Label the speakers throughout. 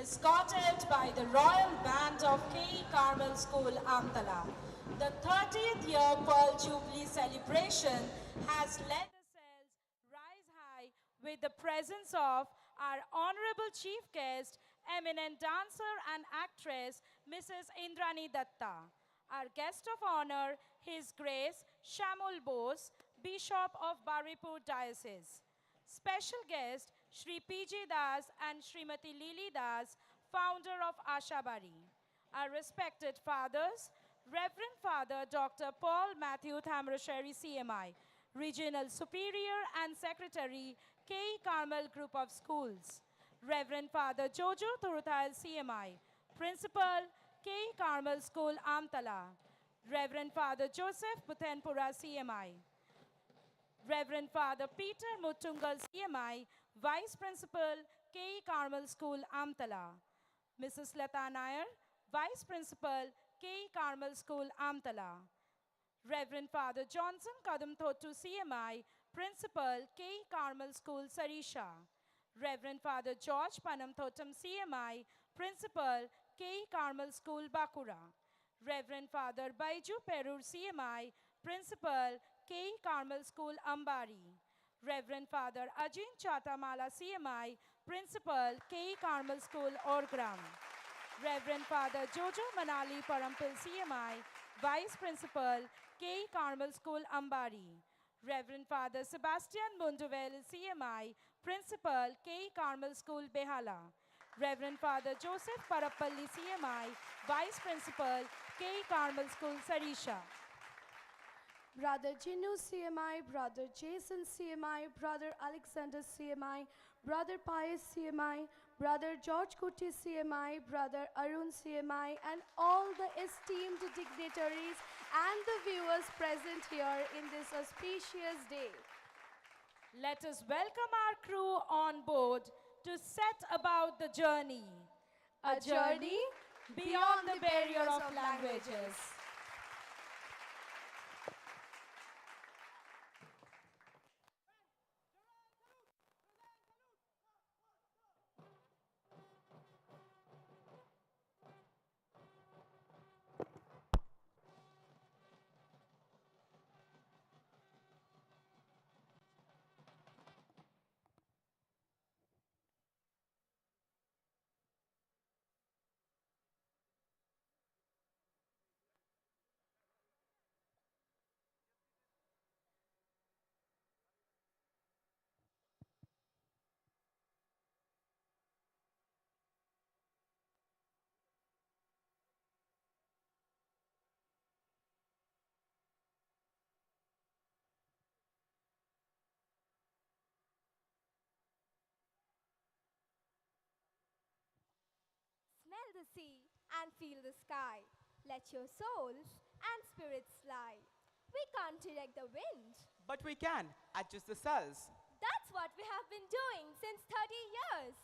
Speaker 1: escorted by the Royal Band of K. Carmel School, Amtala. The 30th year Pearl Jubilee celebration has led the cells rise high with the presence of our Honorable Chief Guest, eminent dancer and actress, Mrs. Indrani Datta. Our guest of honor, His Grace Shamul Bose, Bishop of Baripur Diocese. Special guest, Shri P.J. Das and Srimati Lili Das, founder of Ashabari. Our respected fathers, Reverend Father Dr. Paul Matthew Thamrasheri CMI, Regional Superior and Secretary, K. Carmel Group of Schools. Reverend Father Jojo Thuruthal CMI, Principal, K. Carmel School, Amtala. Reverend Father Joseph Buthenpura CMI. Reverend Father Peter Muttungal CMI, Vice Principal, K. Carmel School, Amtala. Mrs. Lata Nair, Vice Principal, K. Carmel School, Amtala. Reverend Father Johnson Kadamthotu CMI, Principal, K. Carmel School, Sarisha. Reverend Father George Panamthotam CMI, Principal, K. Carmel School, Bakura. Reverend Father Baiju Perur CMI, Principal, K. Carmel School, Ambari. Reverend Father Ajin Chatamala CMI, Principal, K. Carmel School, Orgram. Reverend Father Jojo Manali Parampil CMI, Vice Principal, K. Carmel School, Ambari. Reverend Father Sebastian Munduvel CMI, Principal, K. Carmel School, Behala. Reverend Father Joseph Parappalli CMI, Vice Principal, K. Carmel School, Sarisha.
Speaker 2: Brother Jinu CMI, Brother Jason CMI, Brother Alexander CMI, Brother Pius CMI, Brother George Kuti CMI, Brother Arun CMI, and all the esteemed dignitaries and the viewers present here in this auspicious day.
Speaker 1: Let us welcome our crew on board to set about the journey.
Speaker 2: A journey beyond the barriers of languages.
Speaker 3: Smell the sea and feel the sky. Let your souls and spirits fly. We can't direct the wind.
Speaker 4: But we can adjust the sails.
Speaker 3: That's what we have been doing since 30 years.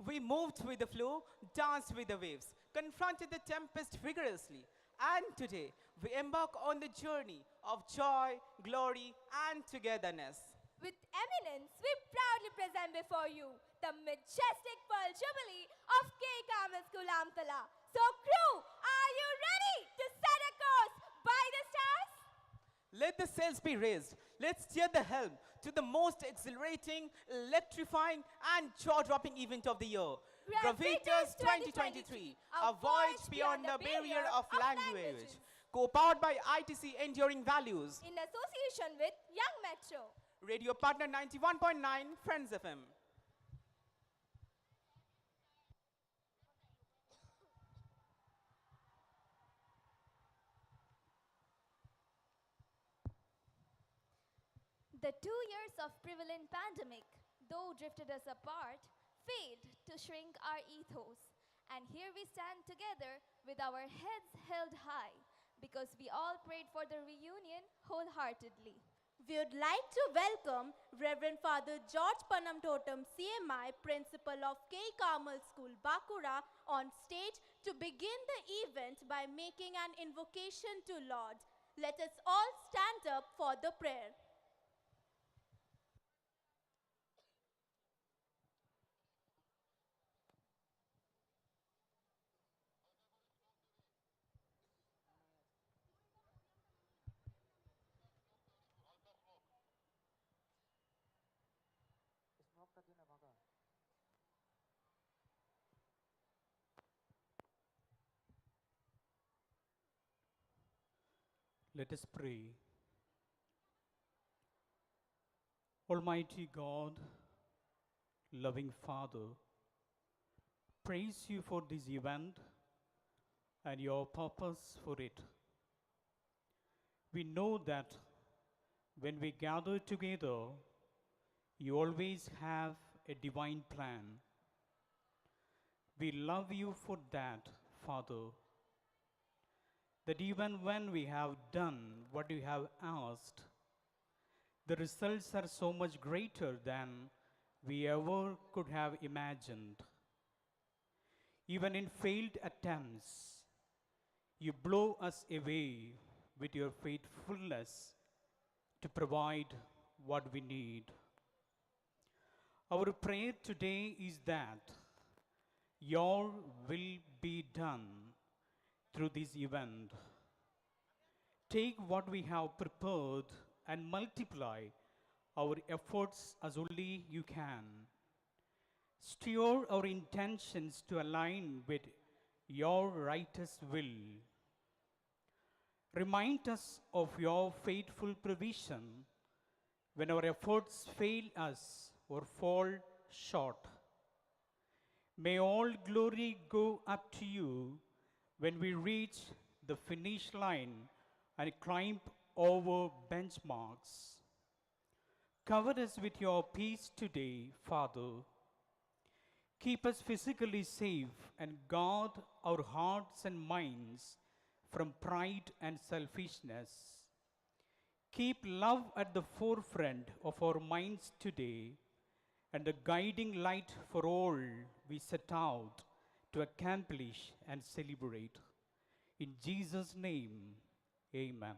Speaker 4: We moved with the flow, danced with the waves, confronted the tempest vigorously. And today, we embark on the journey of joy, glory, and togetherness.
Speaker 3: With eminence, we proudly present before you the majestic Pearl Jubilee of K. Carmel School, Amtala. So crew, are you ready to set a course by the stars?
Speaker 4: Let the sails be raised. Let's steer the helm to the most exhilarating, electrifying, and jaw-dropping event of the year. Gravitas 2023, a voyage beyond the barrier of language. Co-powered by ITC Enduring Values.
Speaker 3: In association with Young Metro.
Speaker 4: Radio partner 91.9 Friends FM.
Speaker 3: The 2 years of prevalent pandemic, though drifted us apart, failed to shrink our ethos. And here we stand together with our heads held high because we all prayed for the reunion wholeheartedly.
Speaker 5: We would like to welcome Reverend Father George Panamthotam CMI, Principal of K. Carmel School, Bakura, on stage to begin the event by making an invocation to Lord. Let us all stand up for the prayer.
Speaker 6: Let us pray. Almighty God, loving Father, praise you for this event and your purpose for it. We know that when we gather together, you always have a divine plan. We love you for that, Father, that even when we have done what you have asked, the results are so much greater than we ever could have imagined. Even in failed attempts, you blow us away with your faithfulness to provide what we need. Our prayer today is that your will be done through this event. Take what we have prepared and multiply our efforts as only you can. Steer our intentions to align with your righteous will. Remind us of your faithful provision when our efforts fail us or fall short. May all glory go up to you when we reach the finish line and climb over benchmarks. Cover us with your peace today, Father. Keep us physically safe and guard our hearts and minds from pride and selfishness. Keep love at the forefront of our minds today and the guiding light for all we set out to accomplish and celebrate. In Jesus' name, amen.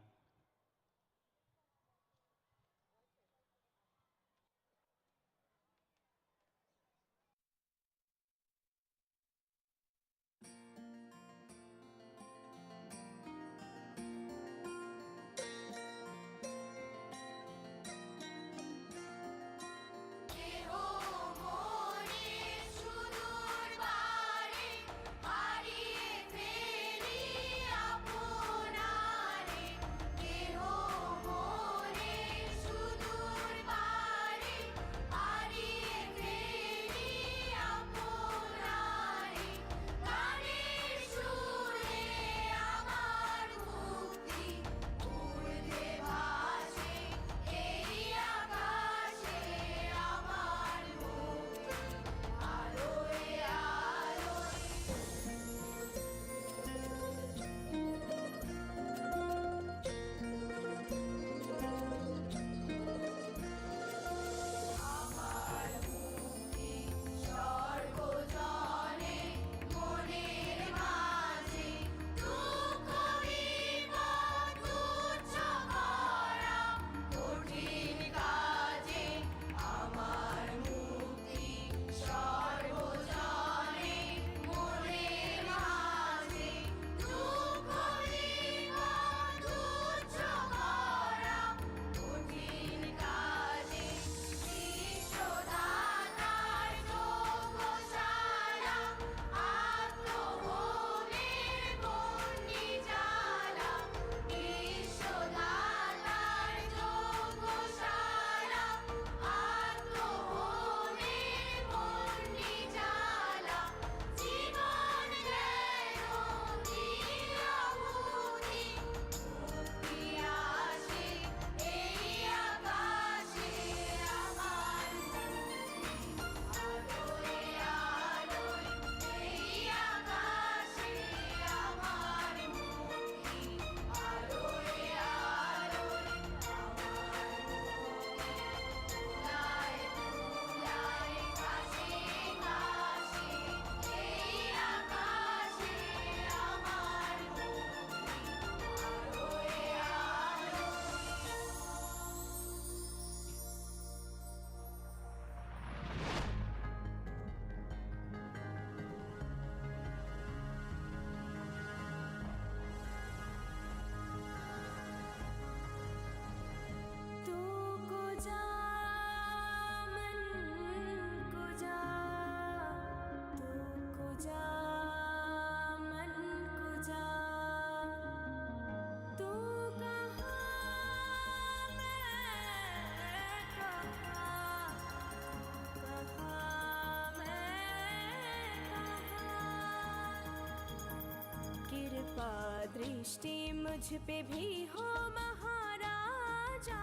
Speaker 7: कृपा दृष्टि मुझ पे भी हो महाराजा,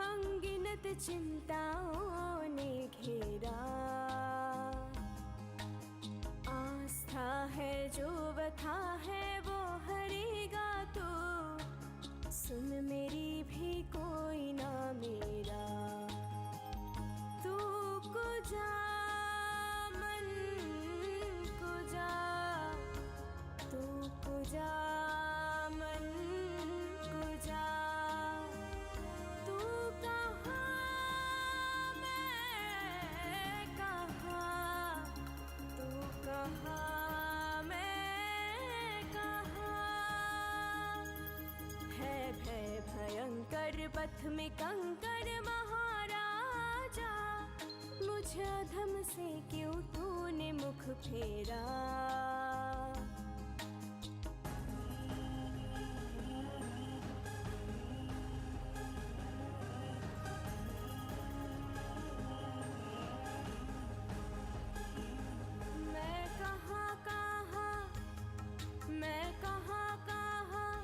Speaker 7: अनगिनत चिंताओं ने घेरा। आस्था है जो बथा है वो हरेगा तो, सुन मेरी भी कोई ना मेरा। तू को जा मन को जा, तू को जा मन को जा। तू कहाँ मैं कहाँ, तू कहाँ मैं कहाँ। है भय भयंकर पथ में कंकर महाराजा, मुझ अधम से क्यों तूने मुख फेरा। मैं कहाँ कहाँ, मैं कहाँ कहाँ,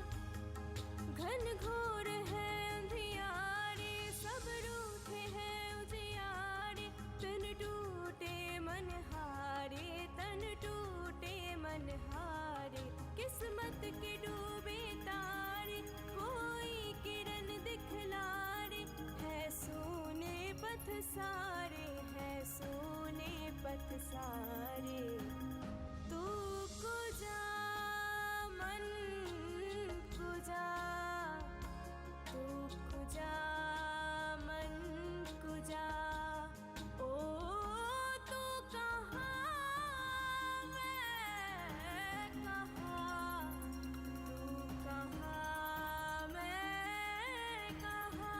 Speaker 7: घन घोर है अंधियारे, सब रूठे हैं उजियारे। तन टूटे मन हारे, तन टूटे मन हारे। किस्मत के डूबे तारे, कोई किरण दिखलारे। है सोने पथ सारे, है सोने पथ सारे। तू को जा मन को जा, तू को जा मन को जा। ओ तू कहाँ मैं कहाँ, तू कहाँ मैं कहाँ।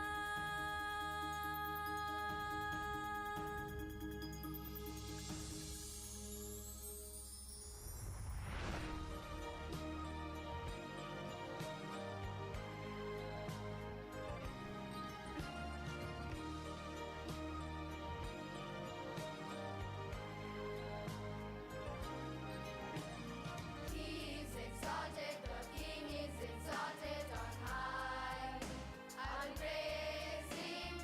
Speaker 3: He is exalted, the King is exalted on high. I will praise Him.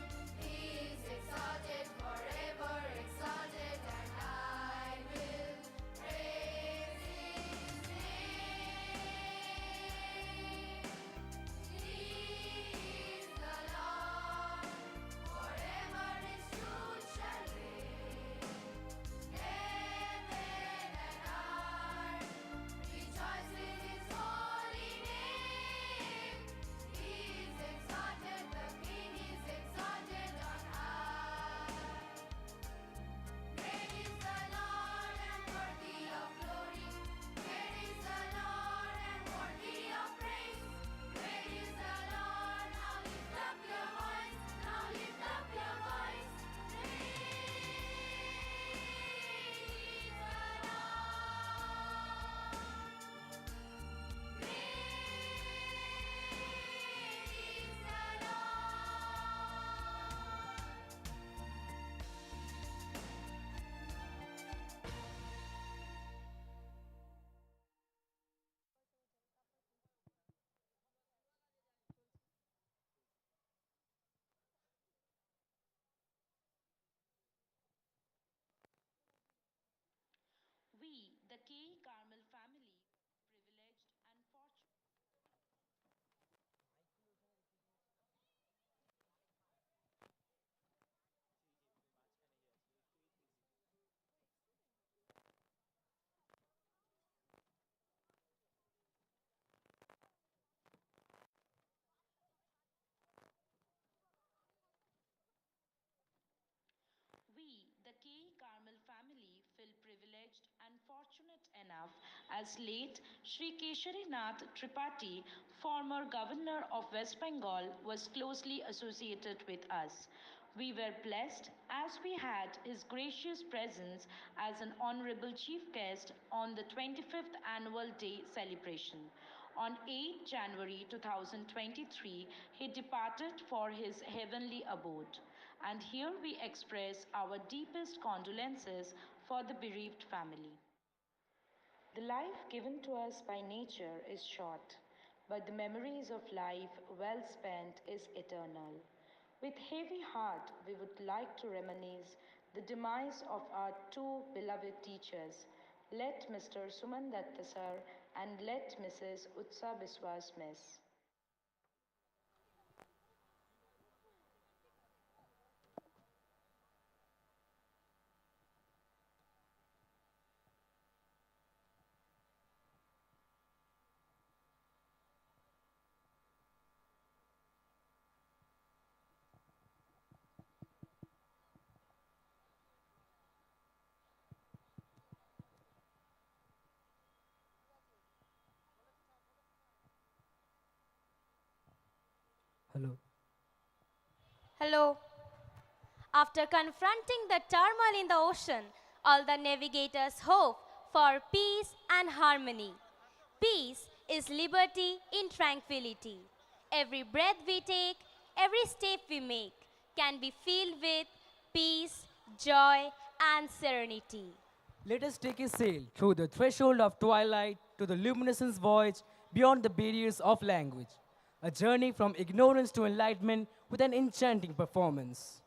Speaker 3: He is exalted, forever exalted, and I will praise His name. He is the Lord, forever His truth shall reign. Heaven and earth rejoice in His holy name. He is exalted, the King is exalted on high. Great is the Lord and worthy of glory. Great is the Lord and worthy of praise. Great is the Lord. Now lift up your voice. Now lift up your voice. Praise the Lord. Praise the Lord.
Speaker 8: We, the K. Carmel family, privileged and fortunate. We, the K. Carmel family, feel privileged and fortunate enough as late Sri Kesharinath Tripathi, former governor of West Bengal, was closely associated with us. We were blessed as we had his gracious presence as an honorable chief guest on the 25th annual day celebration. On 8 January 2023, he departed for his heavenly abode. And here we express our deepest condolences for the bereaved family. The life given to us by nature is short, but the memories of life well spent is eternal. With heavy heart, we would like to reminisce the demise of our two beloved teachers. Let Mr. Suman Datta sir and let Mrs. Utsa Biswas miss.
Speaker 9: Hello.
Speaker 3: Hello. After confronting the turmoil in the ocean, all the navigators hope for peace and harmony. Peace is liberty in tranquility. Every breath we take, every step we make can be filled with peace, joy, and serenity.
Speaker 9: Let us take a sail through the threshold of twilight to the luminescence voyage beyond the barriers of language. A journey from ignorance to enlightenment with an enchanting performance.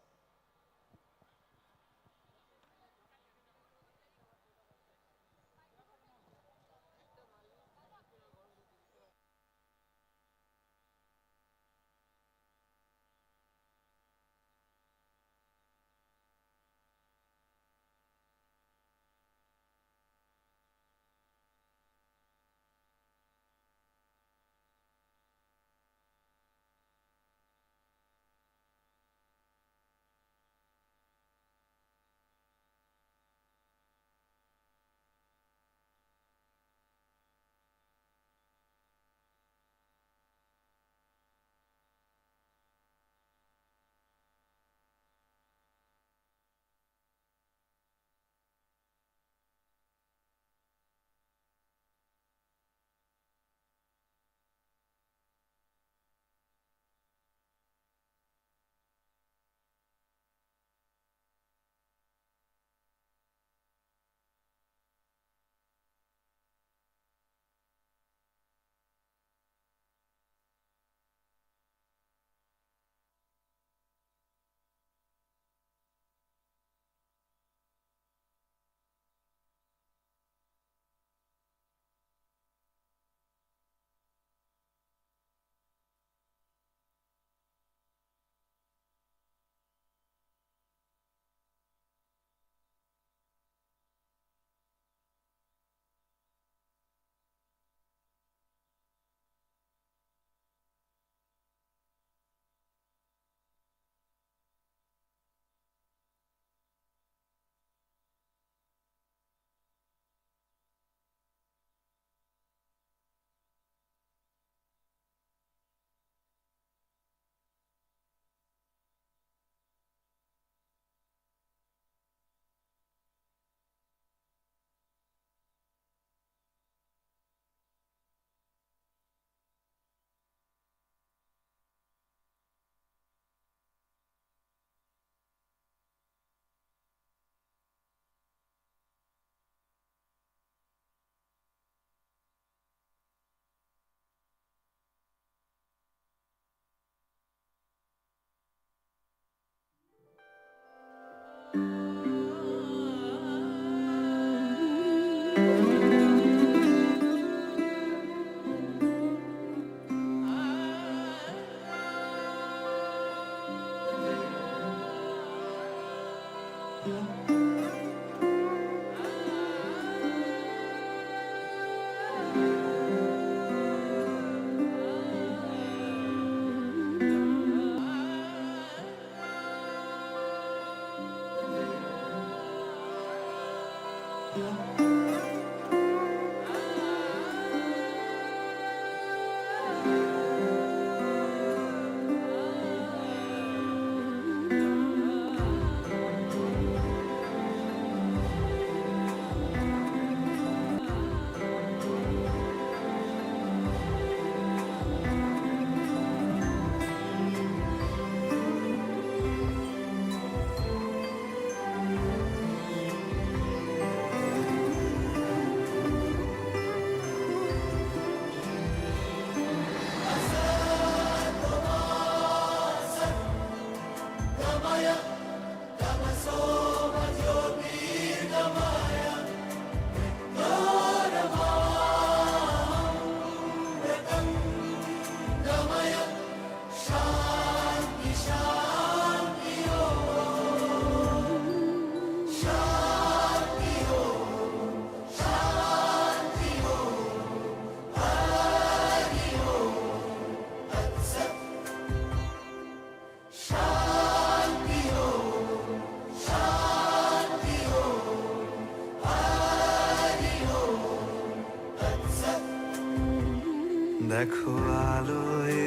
Speaker 10: দেখো আলোয়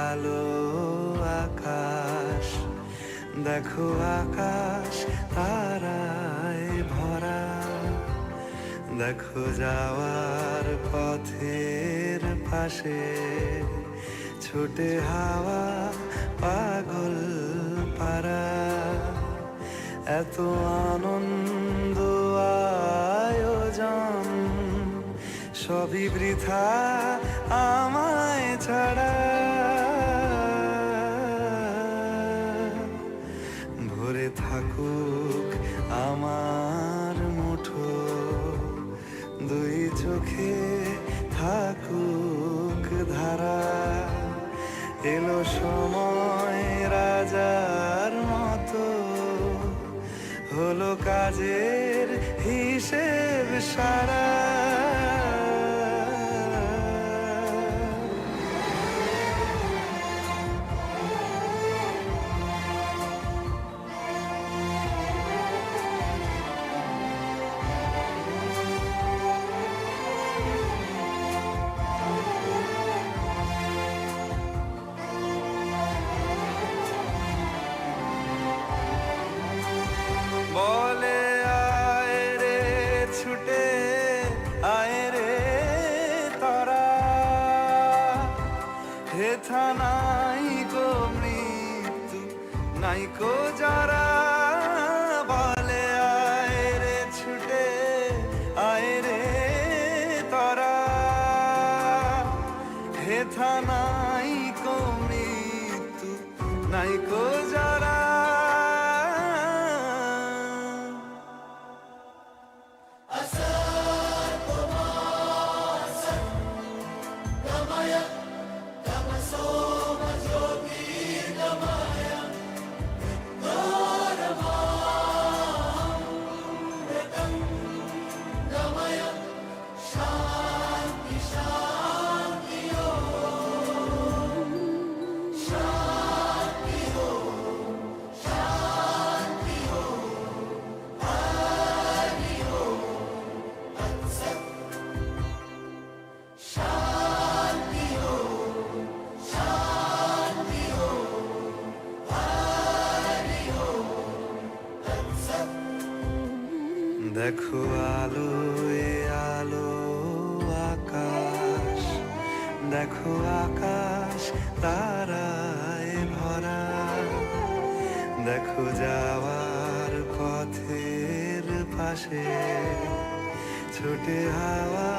Speaker 10: আলো আকাশ, দেখো আকাশ তারায় ভরা, দেখো যাওয়ার পথের পাশে ছুটে হাওয়া পাগল পারা, এত আনন্দ আয়োজন সবই বৃথা আমায় ছাড়া। ভরে থাকুক আমার মুঠো, দুই চোখে থাকুক ধারা, এলো সময় রাজার মতো, হলো কাজের হিসেব সারা। বলে আয় রে ছুটে আয় রে তারা, হেথা নাই কো মৃত্যু নাই কো যারা। বলে আয় রে ছুটে আয় রে তারা, হেথা নাই কো মৃত্যু নাই কো যারা। দেখো আলোয় আলো আকাশ, দেখো আকাশ তারায় ভরা, দেখো যাওয়ার পথের পাশে ছুটে হাওয়া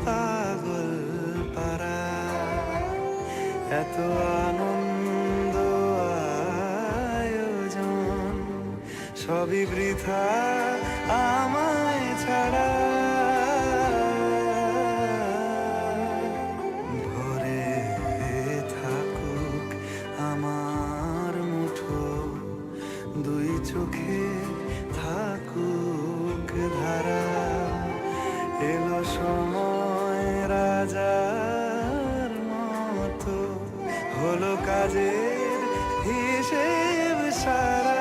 Speaker 10: পাগল পারা, এত আনন্দ আয়োজন সবই বৃথা আমায় ছাড়া। ভরে থাকুক আমার মুঠো, দুই চোখে থাকুক ধারা, এলো সময় রাজার মতো, হলো কাজের হিসেব সারা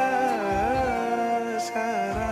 Speaker 10: সারা।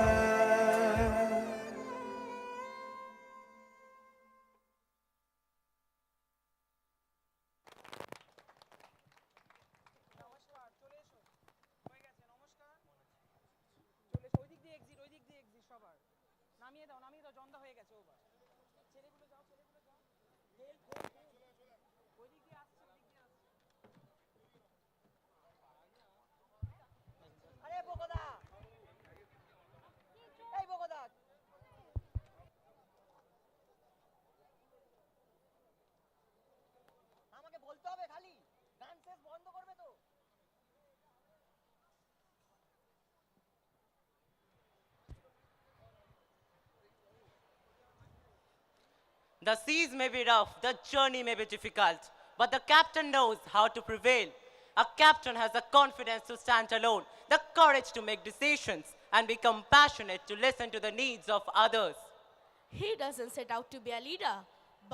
Speaker 11: The seas may be rough, the journey may be difficult, but the captain knows how to prevail. A captain has the confidence to stand alone, the courage to make decisions, and be compassionate to listen to the needs of others.
Speaker 12: He doesn't set out to be a leader,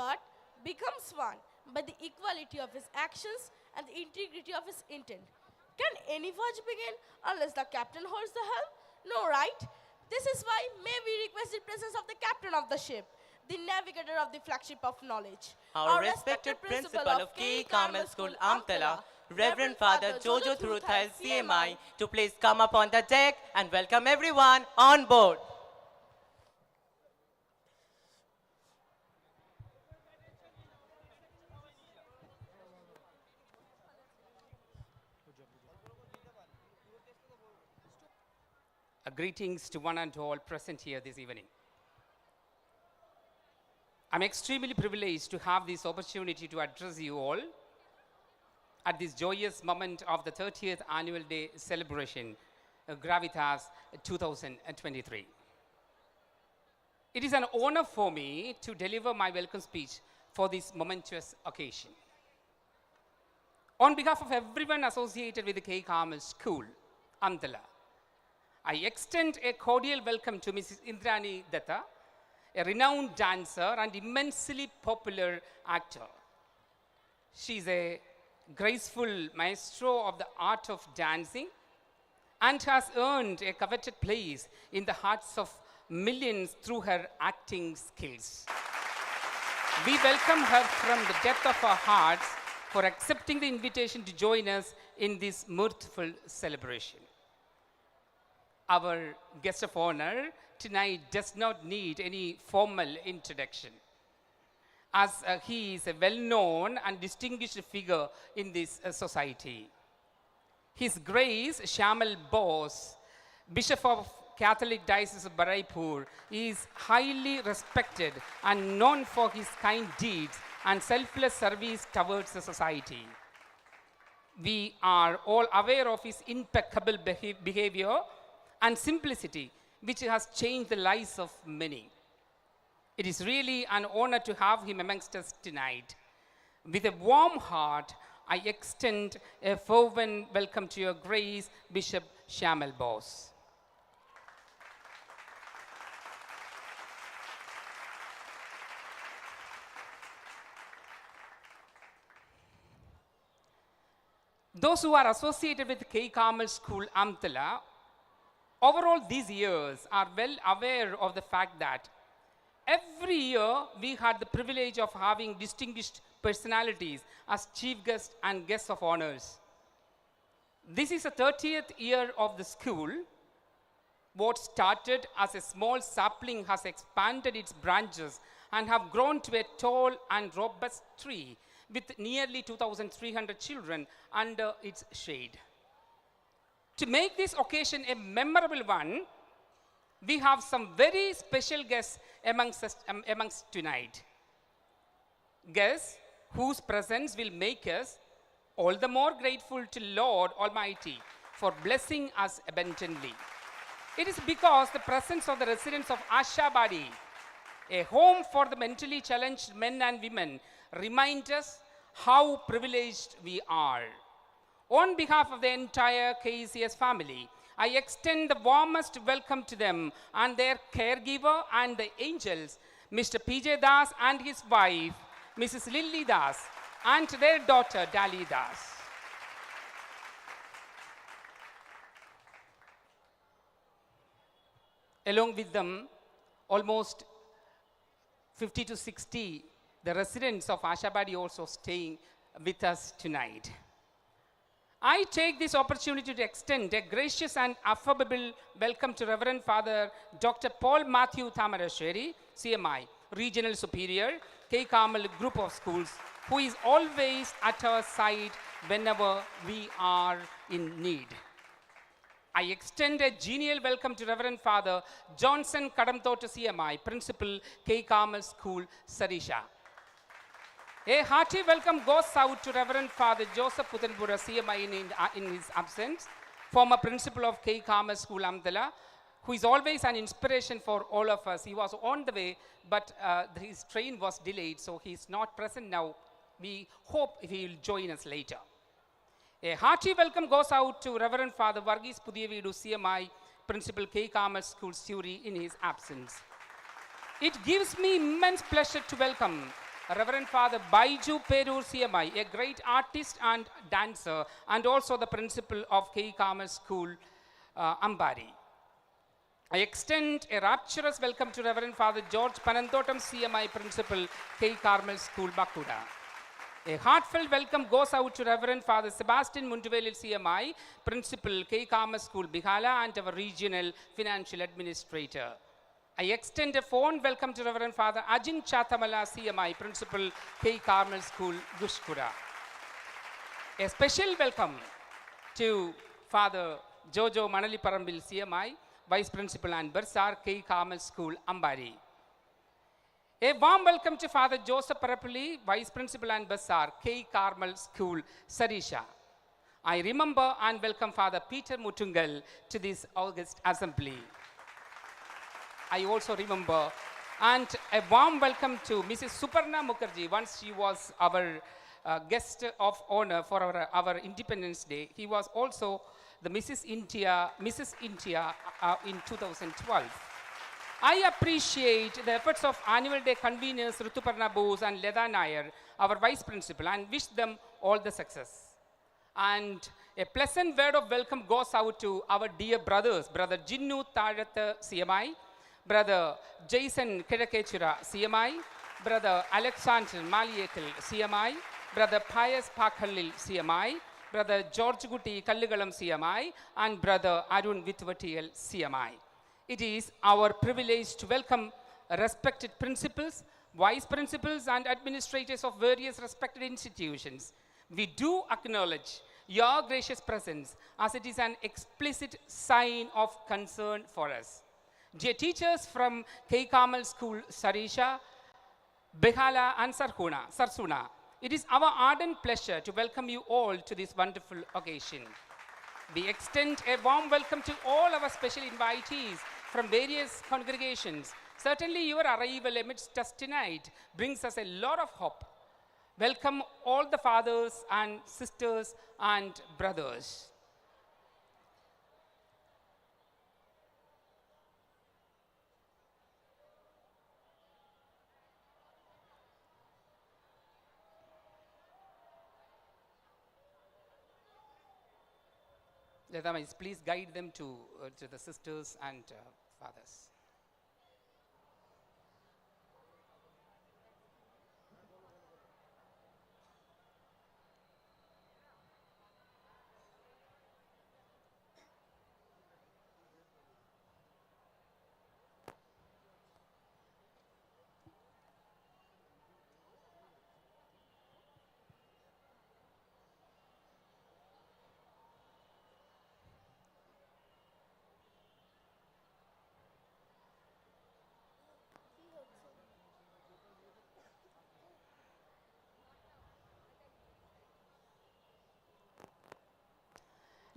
Speaker 12: but becomes one by the equality of his actions and the integrity of his intent. Can any voyage begin unless the captain holds the helm? No, right? This is why may we request the presence of the captain of the ship. the navigator of the flagship of knowledge.
Speaker 11: Our respected principal of K. Carmel School, Amtala, Reverend Father Jojo Thuruthai, CMI, to please come up on the deck and welcome everyone on board.
Speaker 13: Greetings to one and all present here this evening. I'm extremely privileged to have this opportunity to address you all at this joyous moment of the 30th annual day celebration, Gravitas 2023. It is an honor for me to deliver my welcome speech for this momentous occasion. On behalf of everyone associated with the K. Carmel School, Amtala, I extend a cordial welcome to Mrs. Indrani Datta, a renowned dancer and immensely popular actor. She's a graceful maestro of the art of dancing and has earned a coveted place in the hearts of millions through her acting skills. We welcome her from the depth of our hearts for accepting the invitation to join us in this mirthful celebration. Our guest of honor tonight does not need any formal introduction, as he is a well-known and distinguished figure in this society. His Grace Shamal Bose, Bishop of Catholic Diocese of Baraipur, is highly respected and known for his kind deeds and selfless service towards the society. We are all aware of his impeccable behavior and simplicity, which has changed the lives of many. It is really an honor to have him amongst us tonight. With a warm heart, I extend a fervent welcome to Your Grace, Bishop Shamal Bose. Those who are associated with K. Carmel School, Amtala, overall these years are well aware of the fact that every year we had the privilege of having distinguished personalities as chief guests and guests of honors. This is the 30th year of the school. What started as a small sapling has expanded its branches and have grown to a tall and robust tree with nearly 2,300 children under its shade. To make this occasion a memorable one, we have some very special guests amongst tonight. Guests whose presence will make us all the more grateful to Lord Almighty for blessing us abundantly. It is because the presence of the residents of Ashabadi, a home for the mentally challenged men and women, reminds us how privileged we are. On behalf of the entire KCS family, I extend the warmest welcome to them and their caregiver and the angels, Mr. PJ Das and his wife, Mrs. Lily Das, and their daughter, Dali Das. Along with them, almost 50 to 60, the residents of Ashabadi also staying with us tonight. I take this opportunity to extend a gracious and affable welcome to Reverend Father Dr. Paul Matthew Thamarasheri, CMI, Regional Superior, K. Carmel Group of Schools, who is always at our side whenever we are in need. I extend a genial welcome to Reverend Father Johnson Kadamtota, CMI, Principal, K. Carmel School, Sarisha. A hearty welcome goes out to Reverend Father Joseph Puthanpura, CMI in his absence, former principal of K. Carmel School, Amtala, who is always an inspiration for all of us. He was on the way, but his train was delayed, so he is not present now. We hope he will join us later. A hearty welcome goes out to Reverend Father Varghese Pudiyaveedu, CMI, Principal, K. Carmel School, Suri, in his absence. It gives me immense pleasure to welcome Reverend Father Baiju Perur, CMI, a great artist and dancer, and also the principal of K. Carmel School, Ambari. I extend a rapturous welcome to Reverend Father George Panantotam, CMI Principal, K. Carmel School, Bakuda. A heartfelt welcome goes out to Reverend Father Sebastian Muntuvelil, CMI Principal, K. Carmel School, Bihala, and our Regional Financial Administrator. I extend a fond welcome to Reverend Father Ajin Chathamala, CMI Principal, K. Carmel School, Gushkura. A special welcome to Father Jojo Manali Parambil, CMI Vice Principal and Bursar, K. Carmel School, Ambari. A warm welcome to Father Joseph Parapulli, Vice Principal and Bursar, K. Carmel School, Sarisha. I remember and welcome Father Peter Mutungal to this August Assembly. I also remember, and a warm welcome to Mrs. Suparna Mukherjee. Once she was our guest of honor for our Independence Day. He was also the Mrs. India in 2012. I appreciate the efforts of annual day conveners Rituparna Bose and Leda Nair, our vice principal, and wish them all the success. And a pleasant word of welcome goes out to our dear brothers, Brother Jinnu Tadatha, CMI, Brother Jason Kedakechura, CMI, Brother Alexander Maliekal, CMI, Brother Pius Pakhalil, CMI, Brother George Guti Kalligalam, CMI, and Brother Arun Vitvatiyal, CMI. It is our privilege to welcome respected principals, vice principals, and administrators of various respected institutions. We do acknowledge your gracious presence as it is an explicit sign of concern for us. Dear teachers from K. Carmel School, Sarisha, Behala, and Sarsuna, it is our ardent pleasure to welcome you all to this wonderful occasion. We extend a warm welcome to all our special invitees from various congregations. Certainly your arrival amidst us tonight brings us a lot of hope. Welcome all the fathers and sisters and brothers. Please guide them to the sisters and fathers.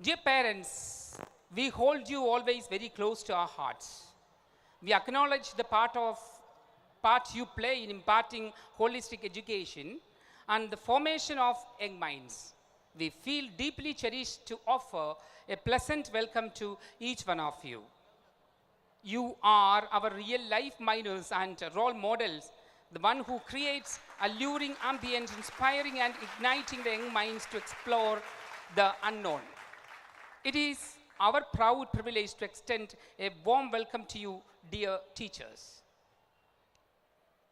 Speaker 13: Dear parents, we hold you always very close to our hearts. We acknowledge the part you play in imparting holistic education and the formation of young minds. We feel deeply cherished to offer a pleasant welcome to each one of you. You are our real life minors and role models, the one who creates alluring ambience, inspiring and igniting the young minds to explore the unknown. It is our proud privilege to extend a warm welcome to you, dear teachers.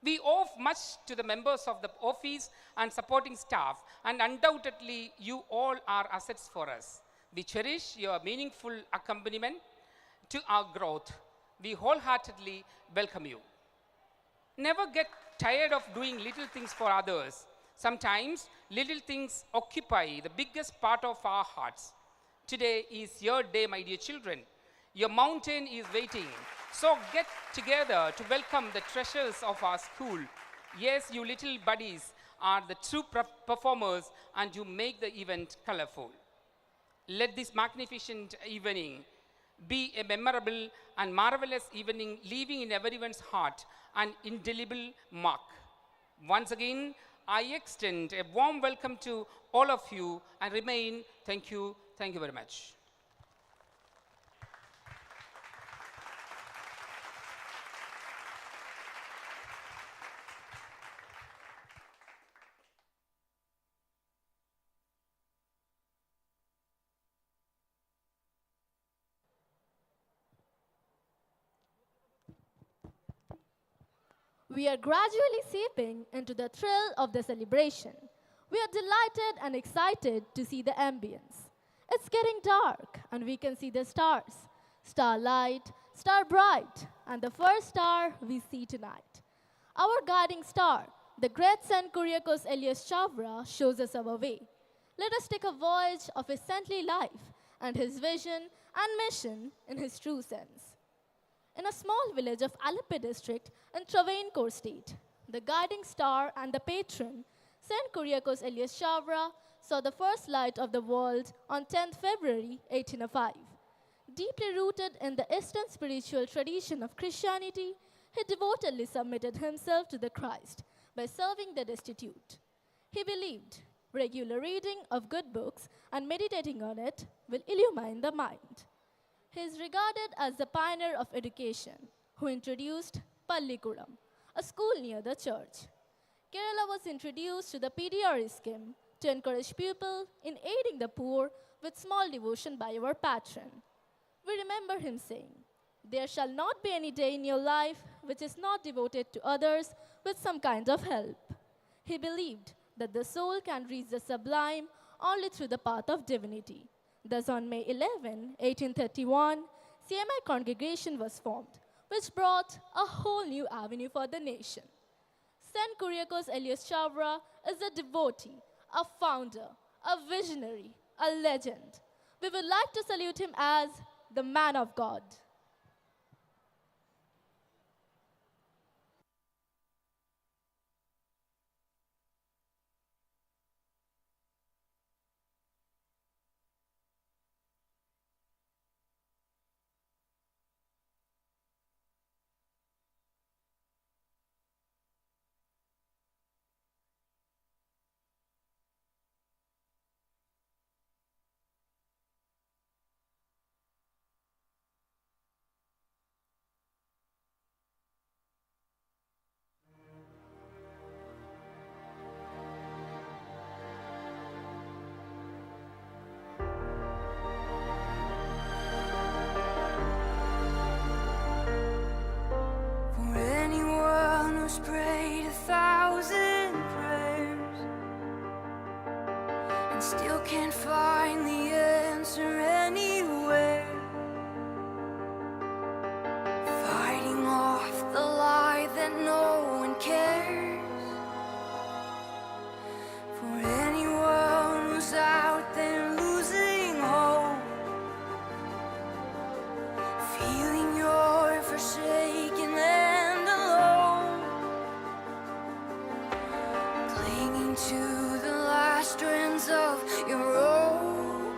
Speaker 13: We owe much to the members of the office and supporting staff, and undoubtedly you all are assets for us. We cherish your meaningful accompaniment to our growth. We wholeheartedly welcome you. Never get tired of doing little things for others. Sometimes little things occupy the biggest part of our hearts. Today is your day, my dear children. Your mountain is waiting. So get together to welcome the treasures of our school. Yes, you little buddies are the true performers and you make the event colorful. Let this magnificent evening be a memorable and marvelous evening, leaving in everyone's heart an indelible mark. Once again, I extend a warm welcome to all of you and remain, thank you very much.
Speaker 3: We are gradually seeping into the thrill of the celebration. We are delighted and excited to see the ambience. It's getting dark and we can see the stars. Starlight, star bright, and the first star we see tonight. Our guiding star, the great Saint Kuriakos Elias Chavra, shows us our way. Let us take a voyage of his saintly life and his vision and mission in his true sense. In a small village of Alleppey district in Travancore state, the guiding star and the patron, Saint Kuriakos Elias Chavra, saw the first light of the world on 10th February 1805. Deeply rooted in the Eastern spiritual tradition of Christianity, he devotedly submitted himself to the Christ by serving the destitute. He believed regular reading of good books and meditating on it will illumine the mind. He is regarded as the pioneer of education, who introduced Pallikuram, a school near the church. Kerala was introduced to the PDRE scheme to encourage people in aiding the poor with small devotion by our patron. We remember him saying, "There shall not be any day in your life which is not devoted to others with some kind of help." He believed that the soul can reach the sublime only through the path of divinity. Thus, on May 11, 1831, CMI congregation was formed, which brought a whole new avenue for the nation. Saint Kuriakos Elias Chavra is a devotee, a founder, a visionary, a legend. We would like to salute him as the man of God.
Speaker 7: For anyone who's prayed 1,000 prayers and still can't find the answer anywhere, fighting off the lie that no one cares. For anyone who's out there losing hope, feeling you're forsaken and alone, clinging to the last strands of your rope,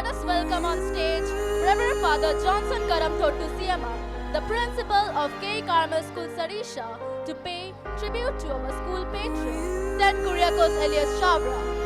Speaker 3: let us welcome on stage Reverend Father Johnson Karamthotu CMI, the principal of K. Carmel School Sarisha, to pay tribute to our school patron, St. Kuriakos Elias Chavra.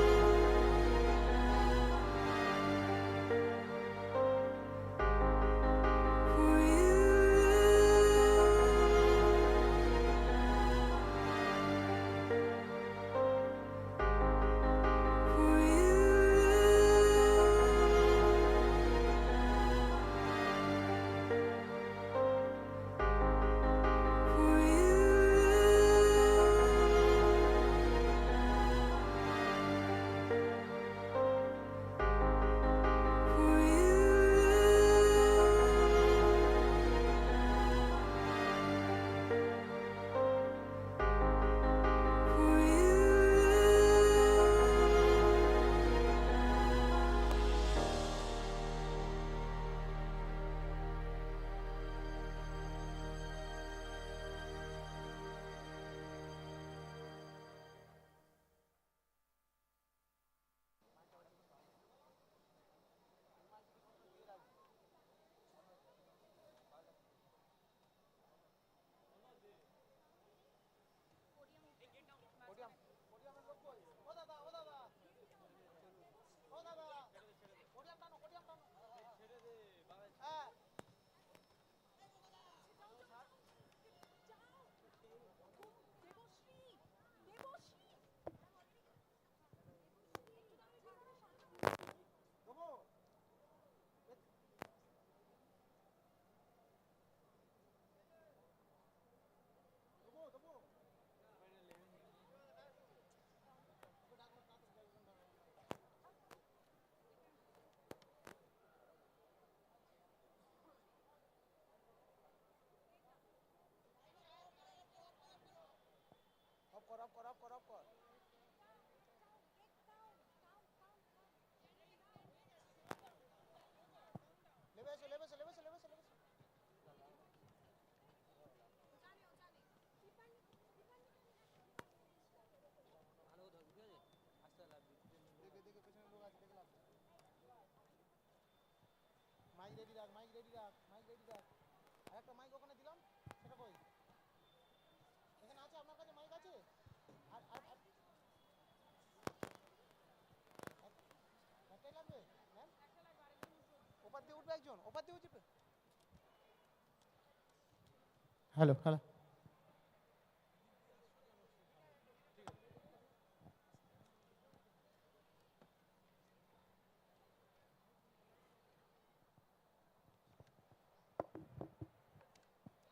Speaker 14: Hello, hello.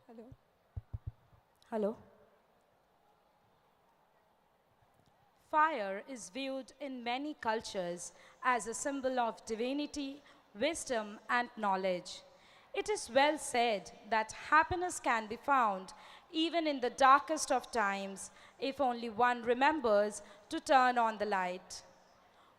Speaker 1: Hello. Hello. Fire is viewed in many cultures as a symbol of divinity, wisdom, and knowledge. It is well said that happiness can be found even in the darkest of times if only one remembers to turn on the light.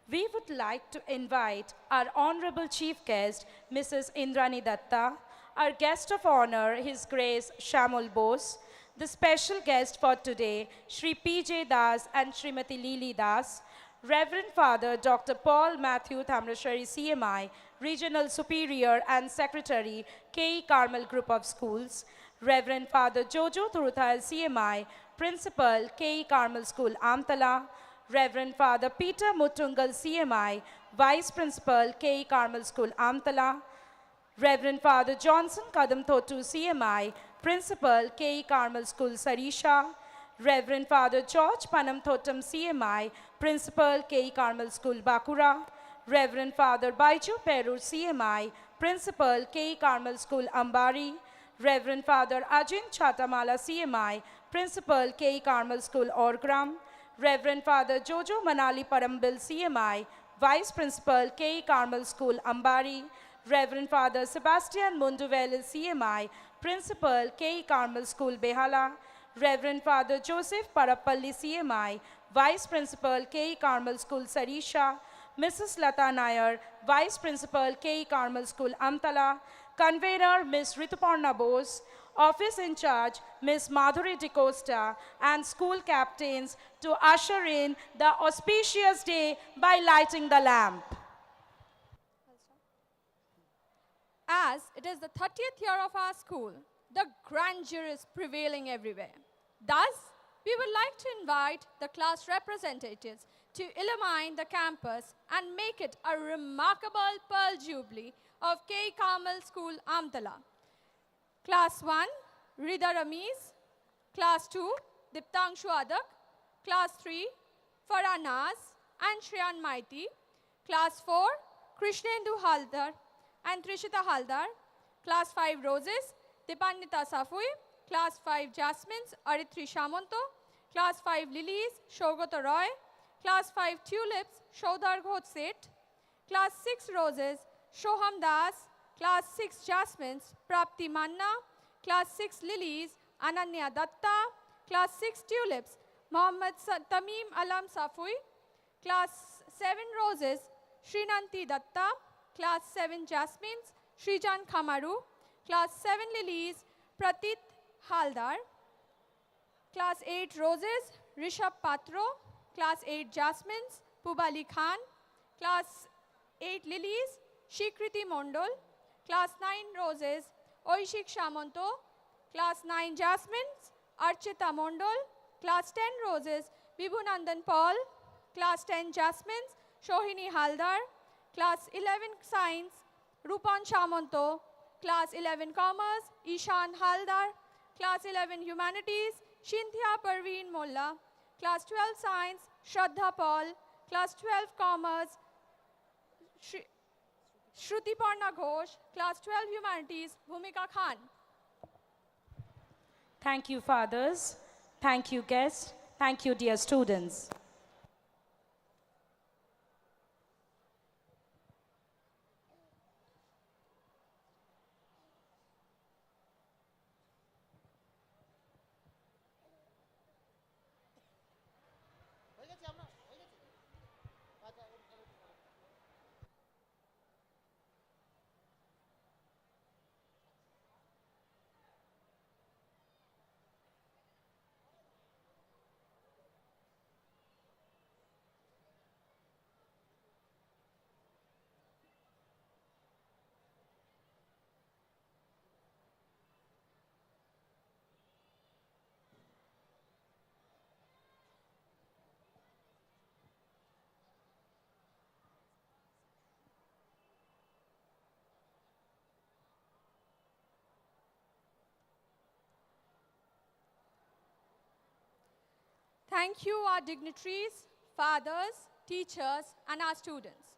Speaker 1: We would like to invite our Honorable Chief Guest, Mrs. Indrani Datta, our guest of honor, His Grace Shamul Bose, the special guest for today, Shri P.J. Das and Srimati Lili Das, Reverend Father Dr. Paul Matthew Thamrashari CMI, Regional Superior and Secretary, K. Carmel Group of Schools, Reverend Father Jojo Thuruthal CMI, Principal, K. Carmel School Amtala, Reverend Father Peter Mutungal CMI, Vice Principal, K. Carmel School Amtala, Reverend Father Johnson Kadamthotu CMI, Principal, K. Carmel School Sarisha, Reverend Father George Panamthotam CMI, Principal, K. Carmel School Bakura, Reverend Father Baiju Perur CMI, Principal, K. Carmel School Ambari, Reverend Father Ajin Chatamala CMI, Principal, K. Carmel School Orgram, Reverend Father Jojo Manali Parambil CMI, Vice Principal, K. Carmel School Ambari, Reverend Father Sebastian Munduvel CMI, Principal, K. Carmel School Behala, Reverend Father Joseph Parapalli CMI, Vice Principal, K. Carmel School Sarisha, Mrs. Lata Nair, Vice Principal, K. Carmel School Amtala, Convener Ms. Rituparna Bose, Office in Charge Ms. Madhuri DeCosta, and school captains to usher in the auspicious day by lighting the lamp.
Speaker 14: As it is the 30th year of our school, the grandeur is prevailing everywhere. Thus, we would like to invite the class representatives to illumine the campus and make it a remarkable Pearl Jubilee of K. Carmel School, Amtala. Class 1, Rida Ramiz. Class 2, Diptangshu Adak. Class 3, Farah Naz and Shreyan Maiti. Class 4, Krishnendu Haldar and Trishita Haldar. Class 5, Roses, Dipannita Safui. Class 5, Jasmines, Aritri Shamonto. Class 5, Lilies, Shogata Roy. Class 5, Tulips, Shodhar Ghotseth. Class 6, Roses, Shoham Das. Class 6, Jasmines, Prapti Manna. Class 6, Lilies, Ananya Datta. Class 6, Tulips, Mohammad Tamim Alam Safui. Class 7, Roses, Srinanti Datta. Class 7, Jasmines, Srijan Khamaru. Class 7, Lilies, Pratit Haldar. Class 8, Roses, Rishabh Patro. Class 8, Jasmines, Pubali Khan. Class 8, Lilies, Shikriti Mondol. Class 9, Roses, Oishik Shamonto. Class 9, Jasmines, Archita Mondol. Class 10, Roses, Vibhunandan Paul. Class 10, Jasmines, Shohini Haldar. Class 11, Science, Rupan Shamonto. Class 11, Commerce, Ishan Haldar. Class 11, Humanities, Shinthia Parveen Molla. Class 12, Science, Shraddha Paul. Class 12, Commerce, Shruti Parna Ghosh. Class 12, Humanities, Bhumika Khan.
Speaker 15: Thank you, fathers. Thank you, guests. Thank you, dear students.
Speaker 14: Thank you, our dignitaries, fathers, teachers, and our students.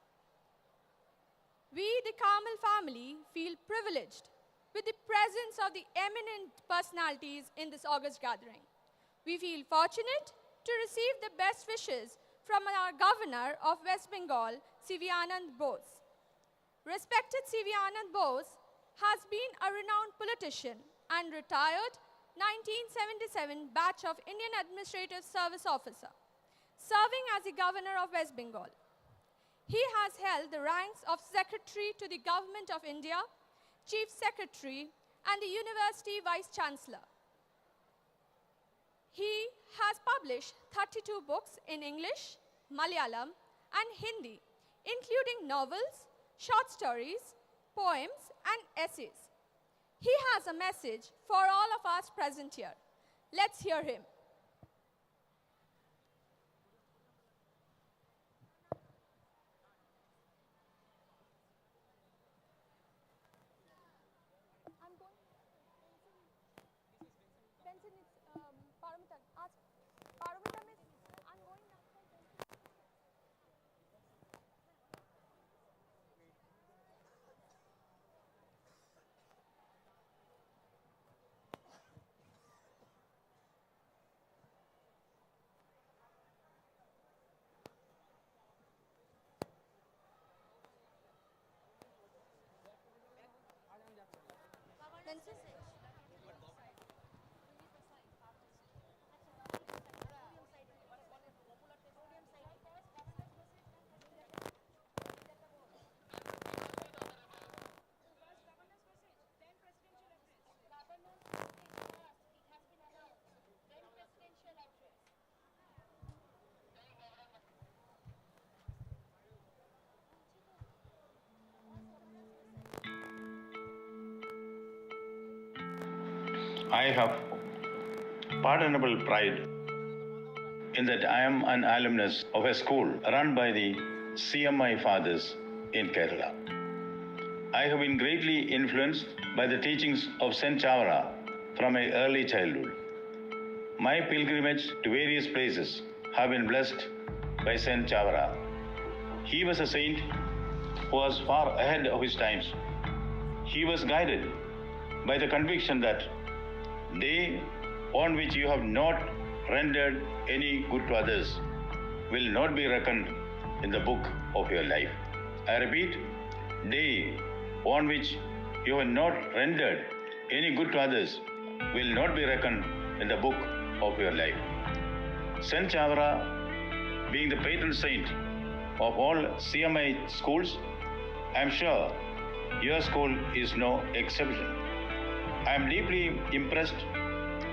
Speaker 14: We, the Carmel family, feel privileged with the presence of the eminent personalities in this August gathering. We feel fortunate to receive the best wishes from our Governor of West Bengal, C.V. Anand Bose. Respected C.V. Anand Bose has been a renowned politician and retired 1977 batch of Indian Administrative Service officer, serving as the Governor of West Bengal. He has held the ranks of Secretary to the Government of India, Chief Secretary, and the University Vice Chancellor. He has published 32 books in English, Malayalam, and Hindi, including novels, short stories, poems, and essays. He has a message for all of us present here. Let's hear him.
Speaker 16: I have pardonable pride in that I am an alumnus of a school run by the CMI fathers in Kerala. I have been greatly influenced by the teachings of Saint Chavara from my early childhood. My pilgrimage to various places have been blessed by Saint Chavara. He was a saint who was far ahead of his times. He was guided by the conviction that day on which you have not rendered any good to others will not be reckoned in the book of your life. I repeat, day on which you have not rendered any good to others will not be reckoned in the book of your life. Saint Chavara, being the patron saint of all CMI schools, I am sure your school is no exception. I am deeply impressed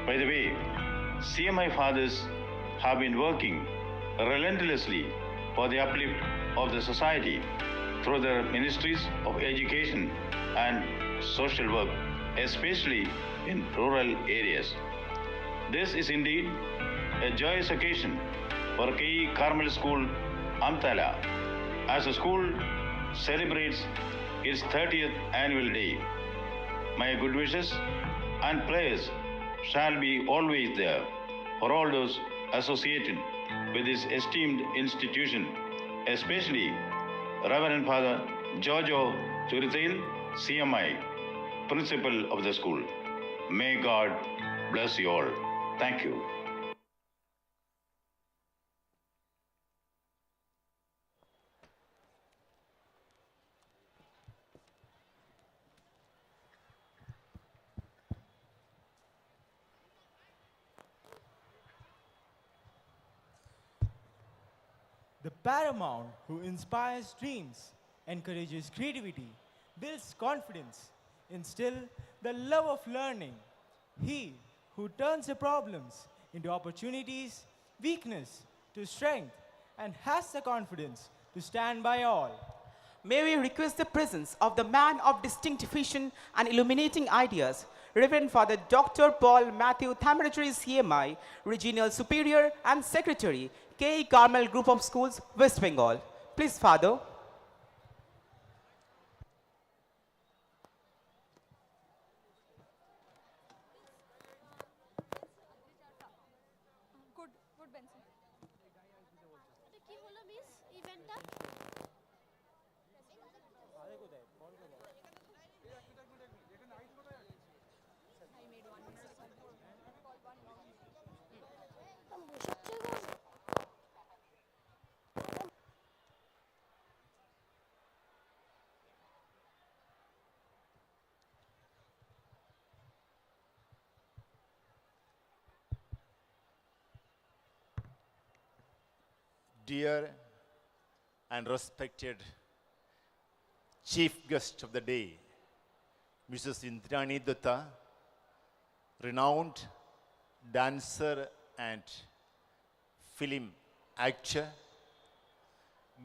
Speaker 16: by the way CMI fathers have been working relentlessly for the uplift of the society through their ministries of education and social work, especially in rural areas. This is indeed a joyous occasion for KE Carmel School, Amtala, as the school celebrates its 30th annual day. My good wishes and prayers shall be always there for all those associated with this esteemed institution, especially Reverend Father Giorgio Churitail, CMI, Principal of the school. May God bless you all. Thank you.
Speaker 17: The paramount who inspires dreams, encourages creativity, builds confidence, instills the love of learning. He who turns the problems into opportunities, weakness to strength, and has the confidence to stand by all.
Speaker 4: May we request the presence of the man of distinct vision and illuminating ideas, Reverend Father Dr. Paul Matthew Thamarachari CMI, Regional Superior and Secretary, KE Carmel Group of Schools, West Bengal. Please, Father.
Speaker 2: Good Benson. কি হলো miss ইভেন্টটা?
Speaker 18: Dear and respected chief guest of the day, Mrs. Indrani Dutta, renowned dancer and film actor,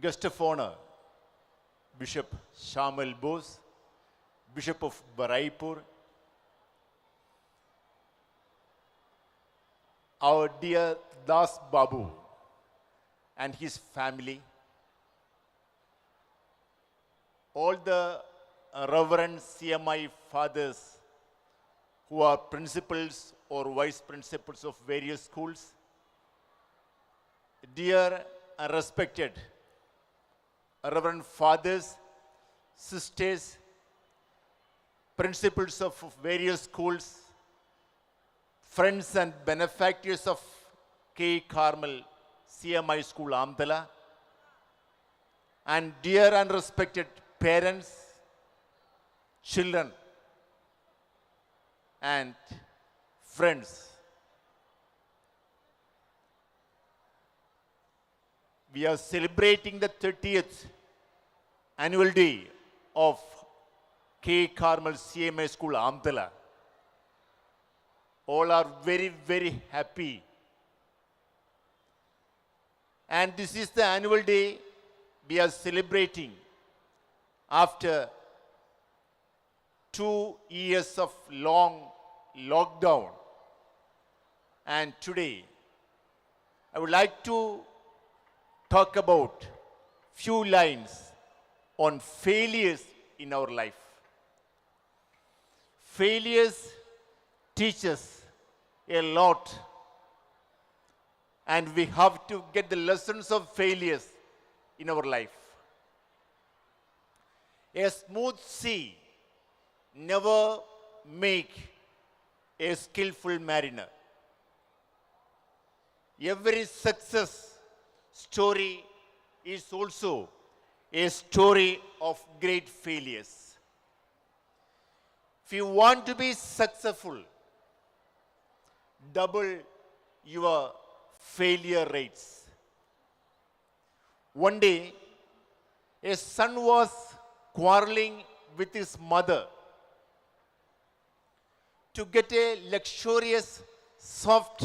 Speaker 18: guest of honor, Bishop Shamal Bose, Bishop of Baraipur, our dear Das Babu and his family, all the Reverend CMI fathers who are principals or vice principals of various schools, dear and respected Reverend fathers, sisters, principals of various schools, friends and benefactors of KE Carmel CMI School Amtala, and dear and respected parents, children, and friends. We are celebrating the 30th annual day of KE Carmel CMI School Amtala. All are very, very happy. And this is the annual day we are celebrating after 2 years of long lockdown. And today, I would like to talk about few lines on failures in our life. Failures teach us a lot, and we have to get the lessons of failures in our life. A smooth sea never make a skillful mariner. Every success story is also a story of great failures. If you want to be successful, double your failure rates. One day, a son was quarreling with his mother to get a luxurious, soft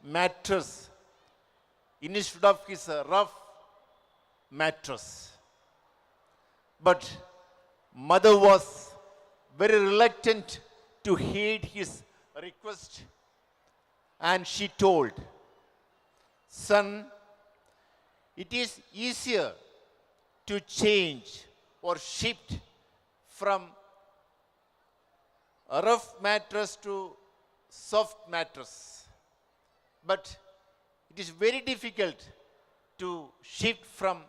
Speaker 18: mattress instead of his rough mattress. But mother was very reluctant to heed his request, and she told, "Son, it is easier to change or shift from a rough mattress to soft mattress. But it is very difficult to shift from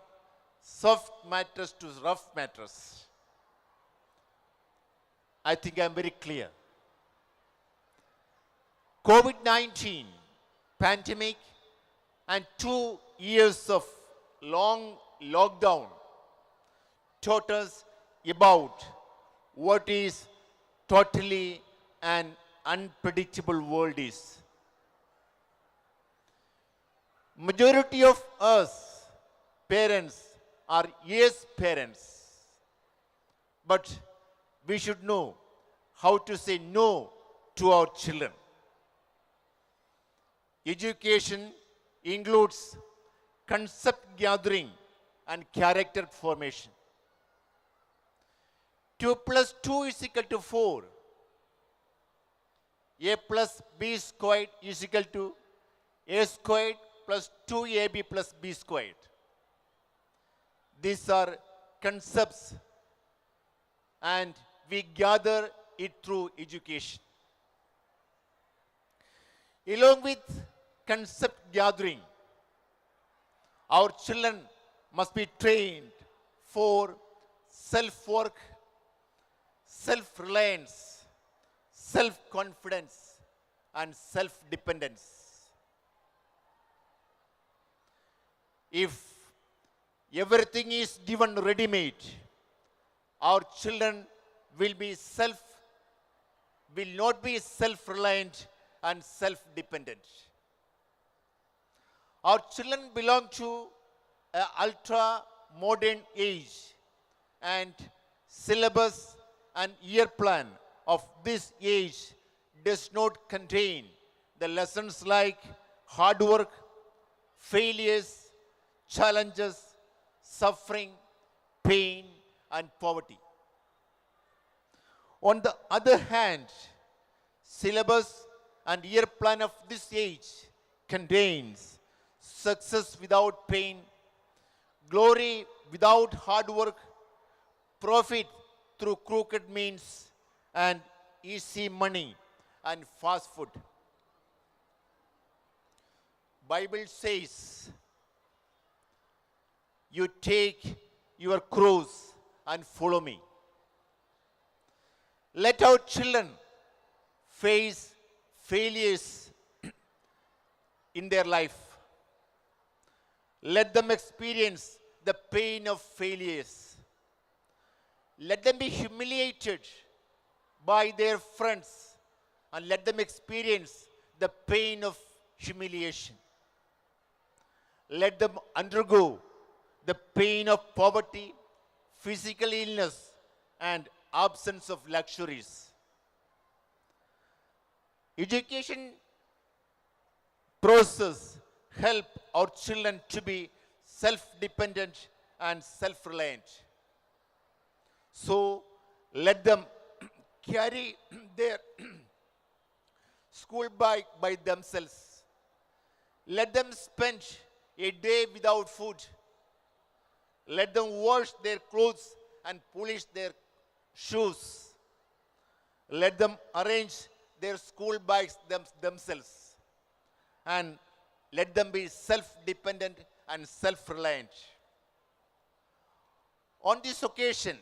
Speaker 18: soft mattress to rough mattress." I think I am very clear. COVID-19 pandemic and 2 years of long lockdown taught us about what is totally an unpredictable world is. Majority of us parents are yes parents, but we should know how to say no to our children. Education includes concept gathering and character formation. 2 plus 2 is equal to 4. A plus B squared is equal to A squared plus 2AB plus B squared. These are concepts, and we gather it through education. Along with concept gathering, our children must be trained for self-work, self-reliance, self-confidence, and self-dependence. If everything is given ready-made, our children will not be self-reliant and self-dependent. Our children belong to an ultra-modern age, and syllabus and year plan of this age does not contain the lessons like hard work, failures, challenges, suffering, pain, and poverty. On the other hand, syllabus and year plan of this age contains success without pain, glory without hard work, profit through crooked means, and easy money and fast food. Bible says, "You take your cross and follow me." Let our children face failures in their life. Let them experience the pain of failures. Let them be humiliated by their friends, and let them experience the pain of humiliation. Let them undergo the pain of poverty, physical illness, and absence of luxuries. Education process help our children to be self-dependent and self-reliant. So let them carry their school bike by themselves. Let them spend a day without food. Let them wash their clothes and polish their shoes. Let them arrange their school bikes themselves. And let them be self-dependent and self-reliant. On this occasion,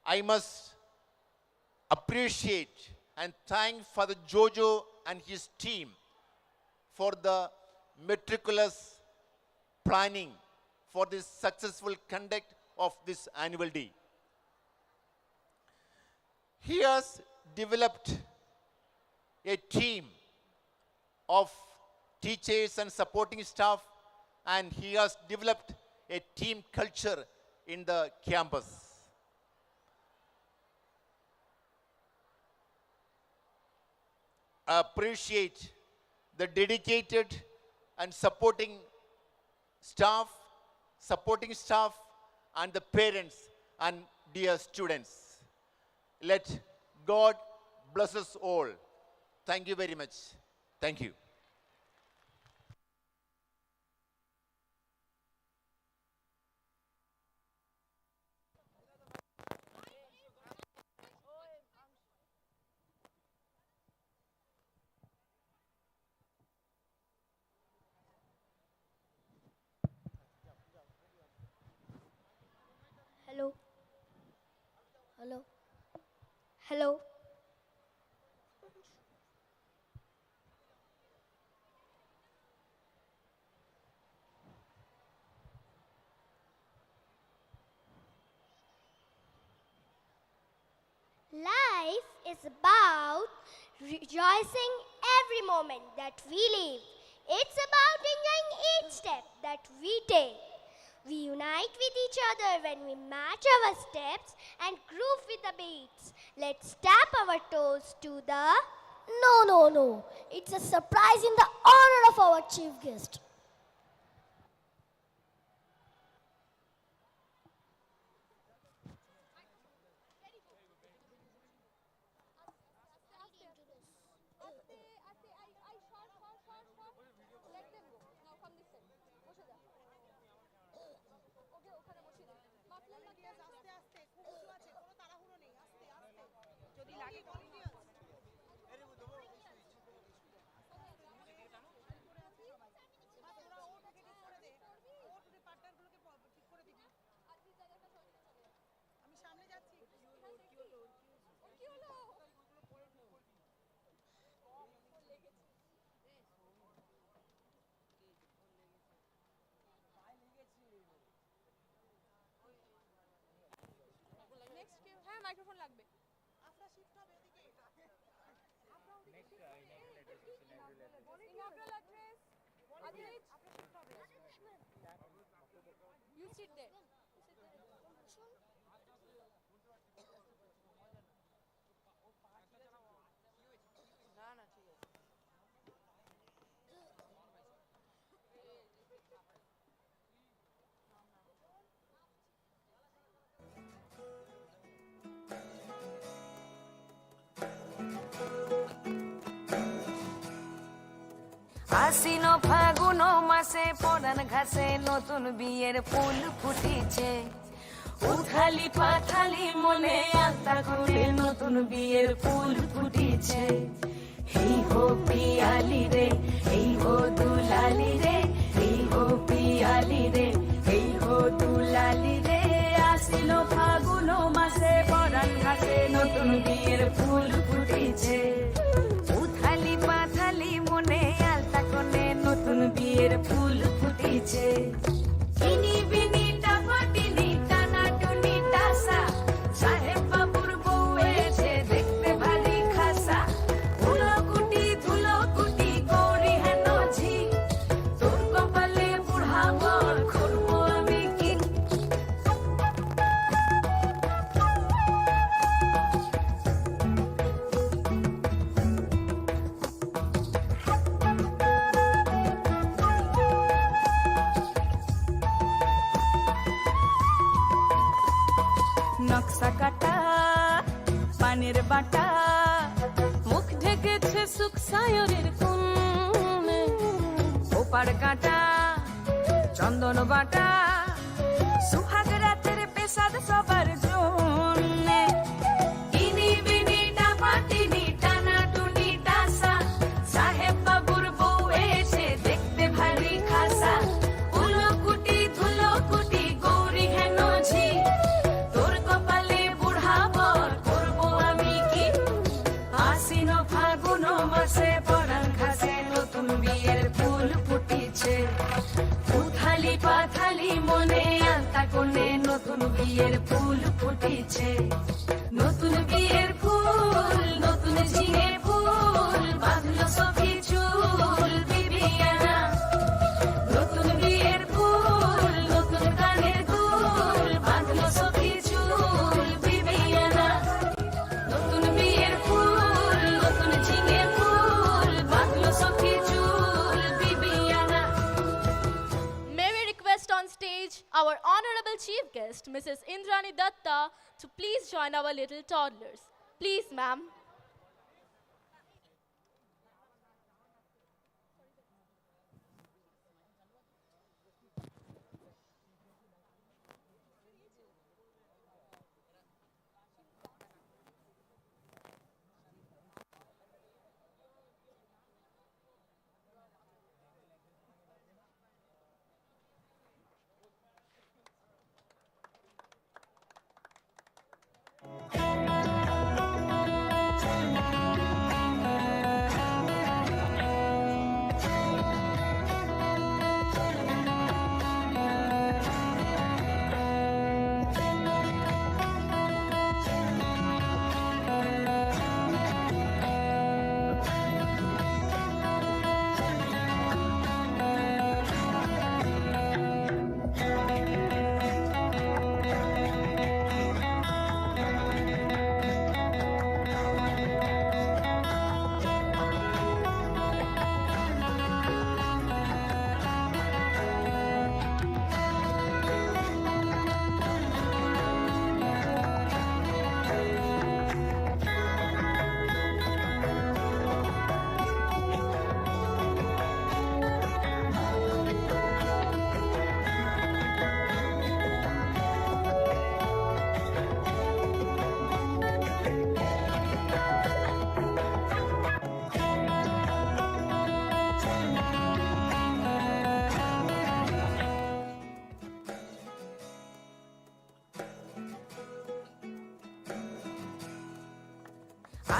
Speaker 18: I must appreciate and thank Father Jojo and his team for the meticulous planning for this successful conduct of this annual day. He has developed a team of teachers and supporting staff, and he has developed a team culture in the campus. I appreciate the dedicated and supporting staff, and the parents and dear students. Let God bless us all. Thank you very much. Thank you.
Speaker 19: Hello. Hello. Hello.
Speaker 20: Life is about rejoicing every moment that we live. It's about enjoying each step that we take. We unite with each other when we match our steps and groove with the beats. Let's tap our toes to the...
Speaker 19: No. It's a surprise in the honor of our chief guest.
Speaker 14: হ্যাঁ microphone লাগবে inaugural address Adit you sit there না না ঠিক আছে
Speaker 21: আশ্বিন ফাগুন মাসে পরান ঘাসে নতুন বিয়ের ফুল ফুটিছে উথালি পাথালি মনে আলতা করে নতুন বিয়ের ফুল ফুটিছে এই হো পিয়ালি রে এই হো দুলালি রে এই হো পিয়ালি রে এই হো দুলালি রে আশ্বিন ফাগুন মাসে পরান ঘাসে নতুন বিয়ের ফুল ফুটিছে উথালি পাথালি মনে আলতা কোণে নতুন বিয়ের ফুল ফুটিছে ইনি বিনি টাপাটিনি টানা টুনি টাসা সাহেব বাবুর বউ এসে দেখতে ভারী খাসা ধুলো কুটি গৌরী হেন ঝি তোর কপালে বুড়া বর করবো আমি কি নকশা কাটা পানের বাটা মুখ ঢেকেছে সুখ সায়রের কোণে ওপার কাটা চন্দন বাটা সুহাগ রাতের পেশাদ সবার জন্যে ইনি বিনি টাপাটিনি টানা টুনি টাসা সাহেব বাবুর বউ এসে দেখতে ভারী খাসা উলো কুটি ধুলো কুটি গৌরী হেন ঝি তোর কপালে বুড়া বর করবো আমি কি আশ্বিন ফাগুন মাসে পরাণ ঘাসে নতুন বিয়ের ফুল ফুটিছে উথালি পাথালি মনে আলতা কোণে নতুন বিয়ের ফুল ফুটিছে নতুন বিয়ের ফুল নতুন ঝিঙে ফুল বাঁধলো সখী চুল বিবিয়ানা নতুন বিয়ের ফুল নতুন কানের দুল বাঁধলো সখী চুল বিবিয়ানা নতুন বিয়ের ফুল নতুন ঝিঙে ফুল বাঁধলো সখী চুল Bibiyana
Speaker 3: May we request on stage our honorable chief guest, Mrs. Indrani Datta, to please join our little toddlers. Please, ma'am.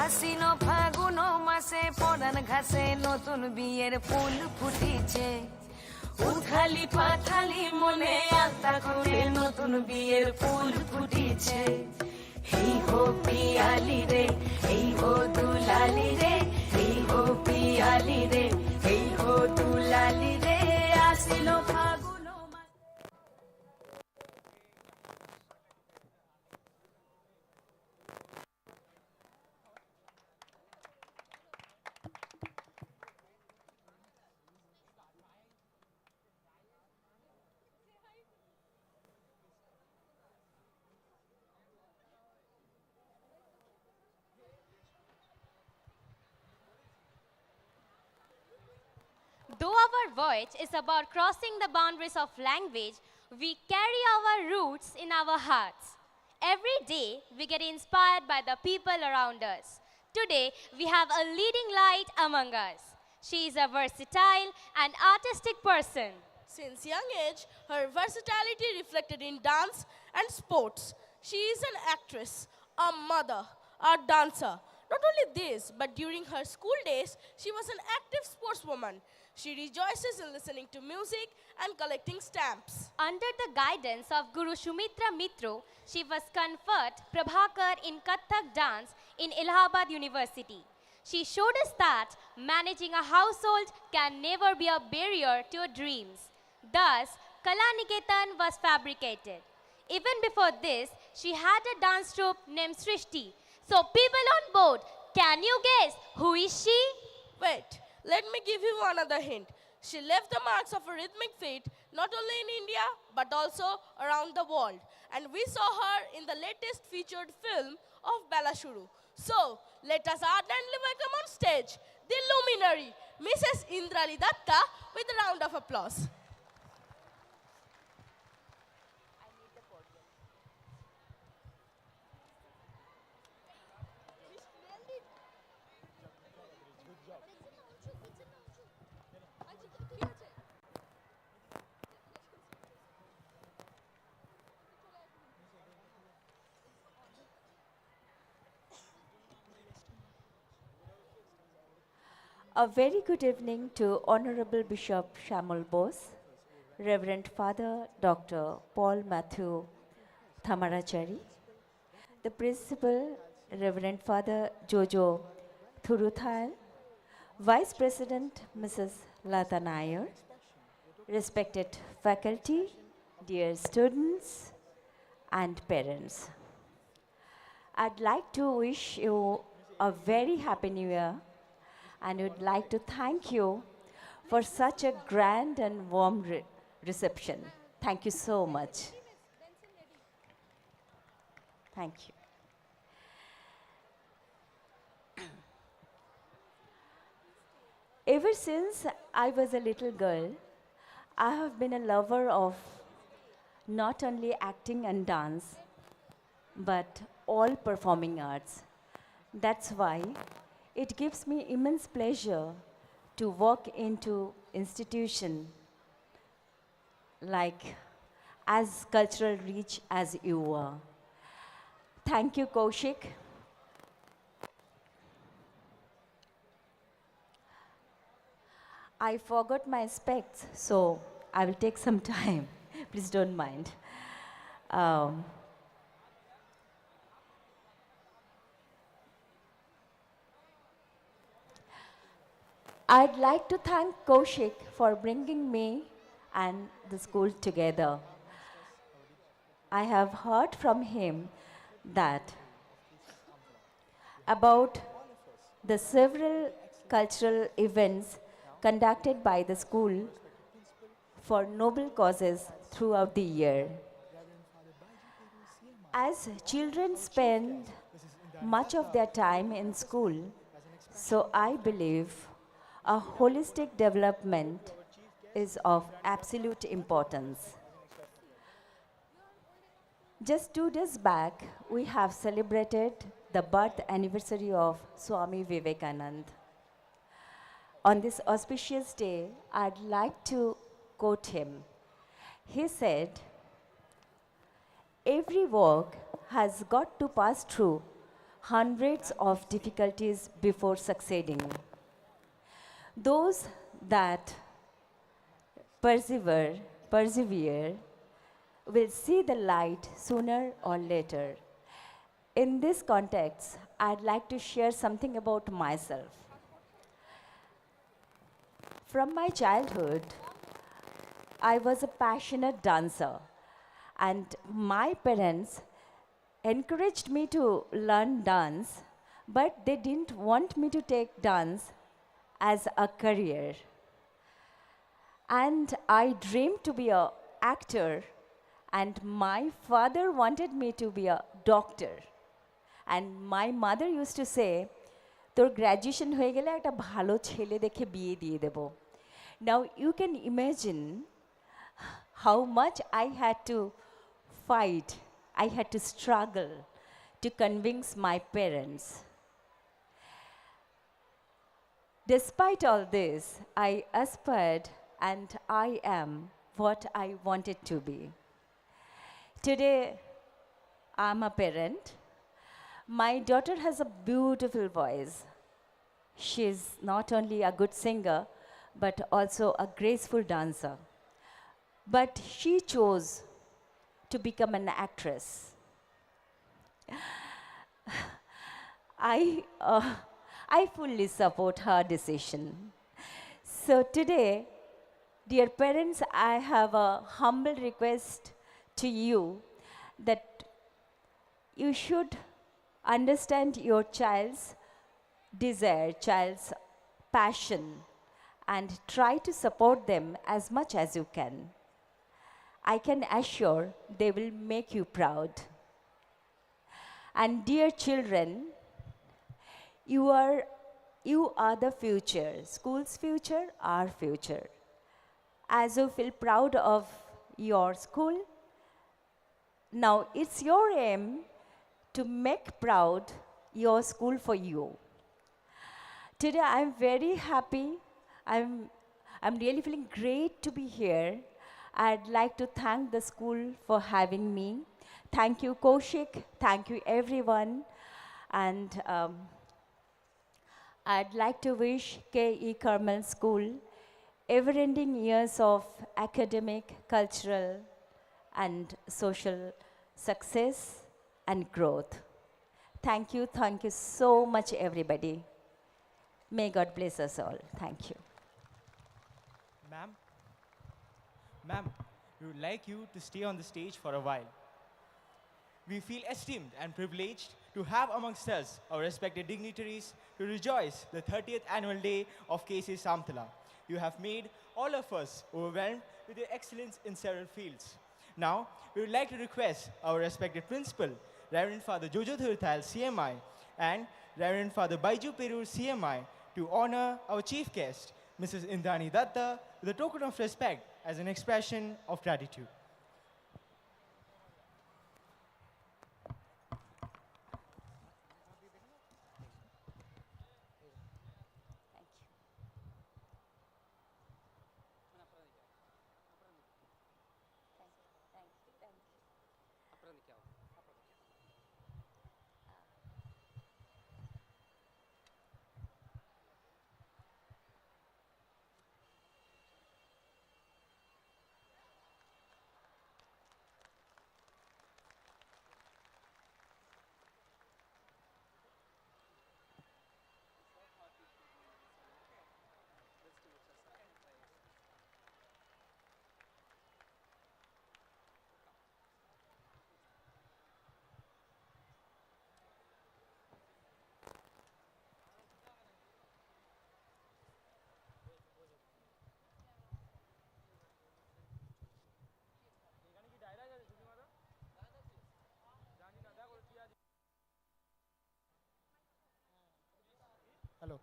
Speaker 21: আশ্বিন ফাগুন মাসে পরাণ ঘাসে নতুন বিয়ের ফুল ফুটিছে উথালি পাথালি মনে আলতা কোণে নতুন বিয়ের ফুল ফুটিছে এই হো পিয়ালি রে এই হো দুলালি রে এই হো পিয়ালি রে এই হো দুলালি রে আসিল ফাগুন
Speaker 5: Though our voyage is about crossing the boundaries of language, we carry our roots in our hearts. Every day, we get inspired by the people around us. Today, we have a leading light among us. She is a versatile and artistic person.
Speaker 12: Since young age, her versatility reflected in dance and sports. She is an actress, a mother, a dancer. Not only this, but during her school days, she was an active sportswoman. She rejoices in listening to music and collecting stamps.
Speaker 5: Under the guidance of Guru Shumitra Mitro, she was conferred Prabhakar in Kathak dance in Allahabad University. She showed us that managing a household can never be a barrier to your dreams. Thus, Kalaniketan was fabricated. Even before this, she had a dance troupe named Srishti. So people on board, can you guess who is she?
Speaker 12: Wait, let me give you another hint. She left the marks of her rhythmic feet not only in India but also around the world. And we saw her in the latest featured film of Balashuru. So, let us ardently welcome on stage the luminary, Mrs. Indrali Datta, with a round of applause.
Speaker 6: A very good evening to Honorable Bishop Shamal Bose, Reverend Father Dr. Paul Matthew Thamarachari, the Principal Reverend Father Jojo Thuruthal, Vice President Mrs. Lata Nair, respected faculty, dear students and parents. I'd like to wish you a very happy new year and would like to thank you for such a grand and warm reception. Thank you so much. Thank you. Ever since I was a little girl, I have been a lover of not only acting and dance, but all performing arts. That's why it gives me immense pleasure to walk into institution like as cultural rich as you are. Thank you, Kaushik. I forgot my specs, so I will take some time. Please don't mind. I'd like to thank Kaushik for bringing me and the school together. I have heard from him that about the several cultural events conducted by the school for noble causes throughout the year. As children spend much of their time in school, so I believe a holistic development is of absolute importance. Just 2 days back, we have celebrated the birth anniversary of Swami Vivekanand. On this auspicious day, I'd like to quote him. He said, "Every work has got to pass through hundreds of difficulties before succeeding. Those that persevere will see the light sooner or later." In this context, I'd like to share something about myself. From my childhood, I was a passionate dancer, and my parents encouraged me to learn dance, but they didn't want me to take dance as a career. And I dreamed to be an actor, and my father wanted me to be a doctor. And my mother used to say, "Tor graduation hoye gele ekta bhalo chele dekhe biye diye debo." Now you can imagine how much I had to fight, I had to struggle to convince my parents. Despite all this, I aspired and I am what I wanted to be. Today, I'm a parent. My daughter has a beautiful voice. She's not only a good singer, but also a graceful dancer. But she chose to become an actress. I fully support her decision. So today, dear parents, I have a humble request to you that you should understand your child's desire, child's passion, and try to support them as much as you can. I can assure they will make you proud. And dear children, You are the future, school's future, our future. As you feel proud of your school, now it's your aim to make proud your school for you. Today I'm very happy. I'm really feeling great to be here. I'd like to thank the school for having me. Thank you, Kaushik. Thank you, everyone. And I'd like to wish K.E. Carmel School ever-ending years of academic, cultural, and social success and growth. Thank you so much, everybody. May God bless us all. Thank you.
Speaker 17: Ma'am, we would like you to stay on the stage for a while. We feel esteemed and privileged to have amongst us our respected dignitaries to rejoice the 30th annual day of KC Samtala. You have made all of us overwhelmed with your excellence in several fields. Now, we would like to request our respected principal, Reverend Father Jojo Thurthal, CMI, and Reverend Father Baiju Perur, CMI, to honor our chief guest, Mrs. Indrani Datta, with a token of respect as an expression of gratitude.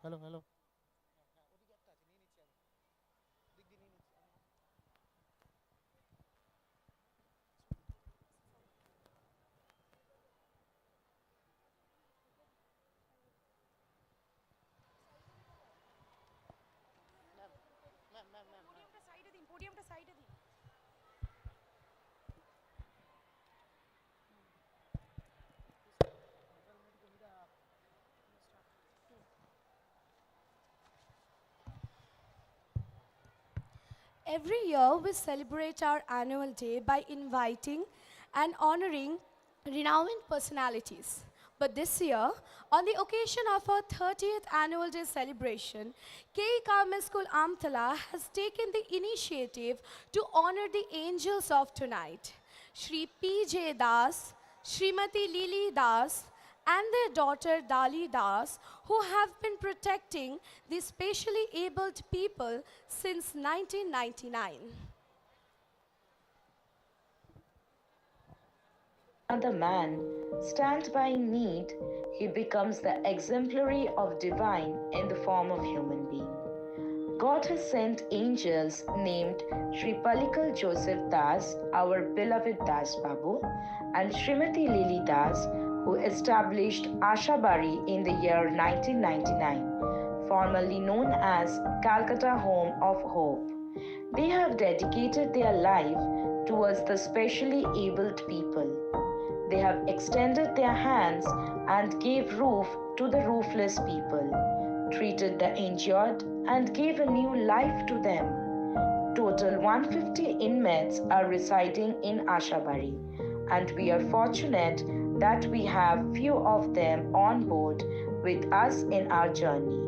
Speaker 17: Hello.
Speaker 2: Every year, we celebrate our annual day by inviting and honoring renowned personalities. But this year, on the occasion of our 30th annual day celebration, K.E. Carmel School Amtala has taken the initiative to honor the angels of tonight. Shri P.J. Das, Srimati Lili Das, and their daughter Dali Das, who have been protecting the specially abled people since 1999.
Speaker 8: The man stands by in need, he becomes the exemplary of divine in the form of human being. God has sent angels named Sri Palikal Joseph Das, our beloved Das Babu, and Srimati Lili Das, who established Ashabari in the year 1999, formerly known as Calcutta Home of Hope. They have dedicated their life towards the specially abled people. They have extended their hands and gave roof to the roofless people, treated the injured and gave a new life to them. Total 150 inmates are residing in Ashabari, and we are fortunate that we have few of them on board with us in our journey.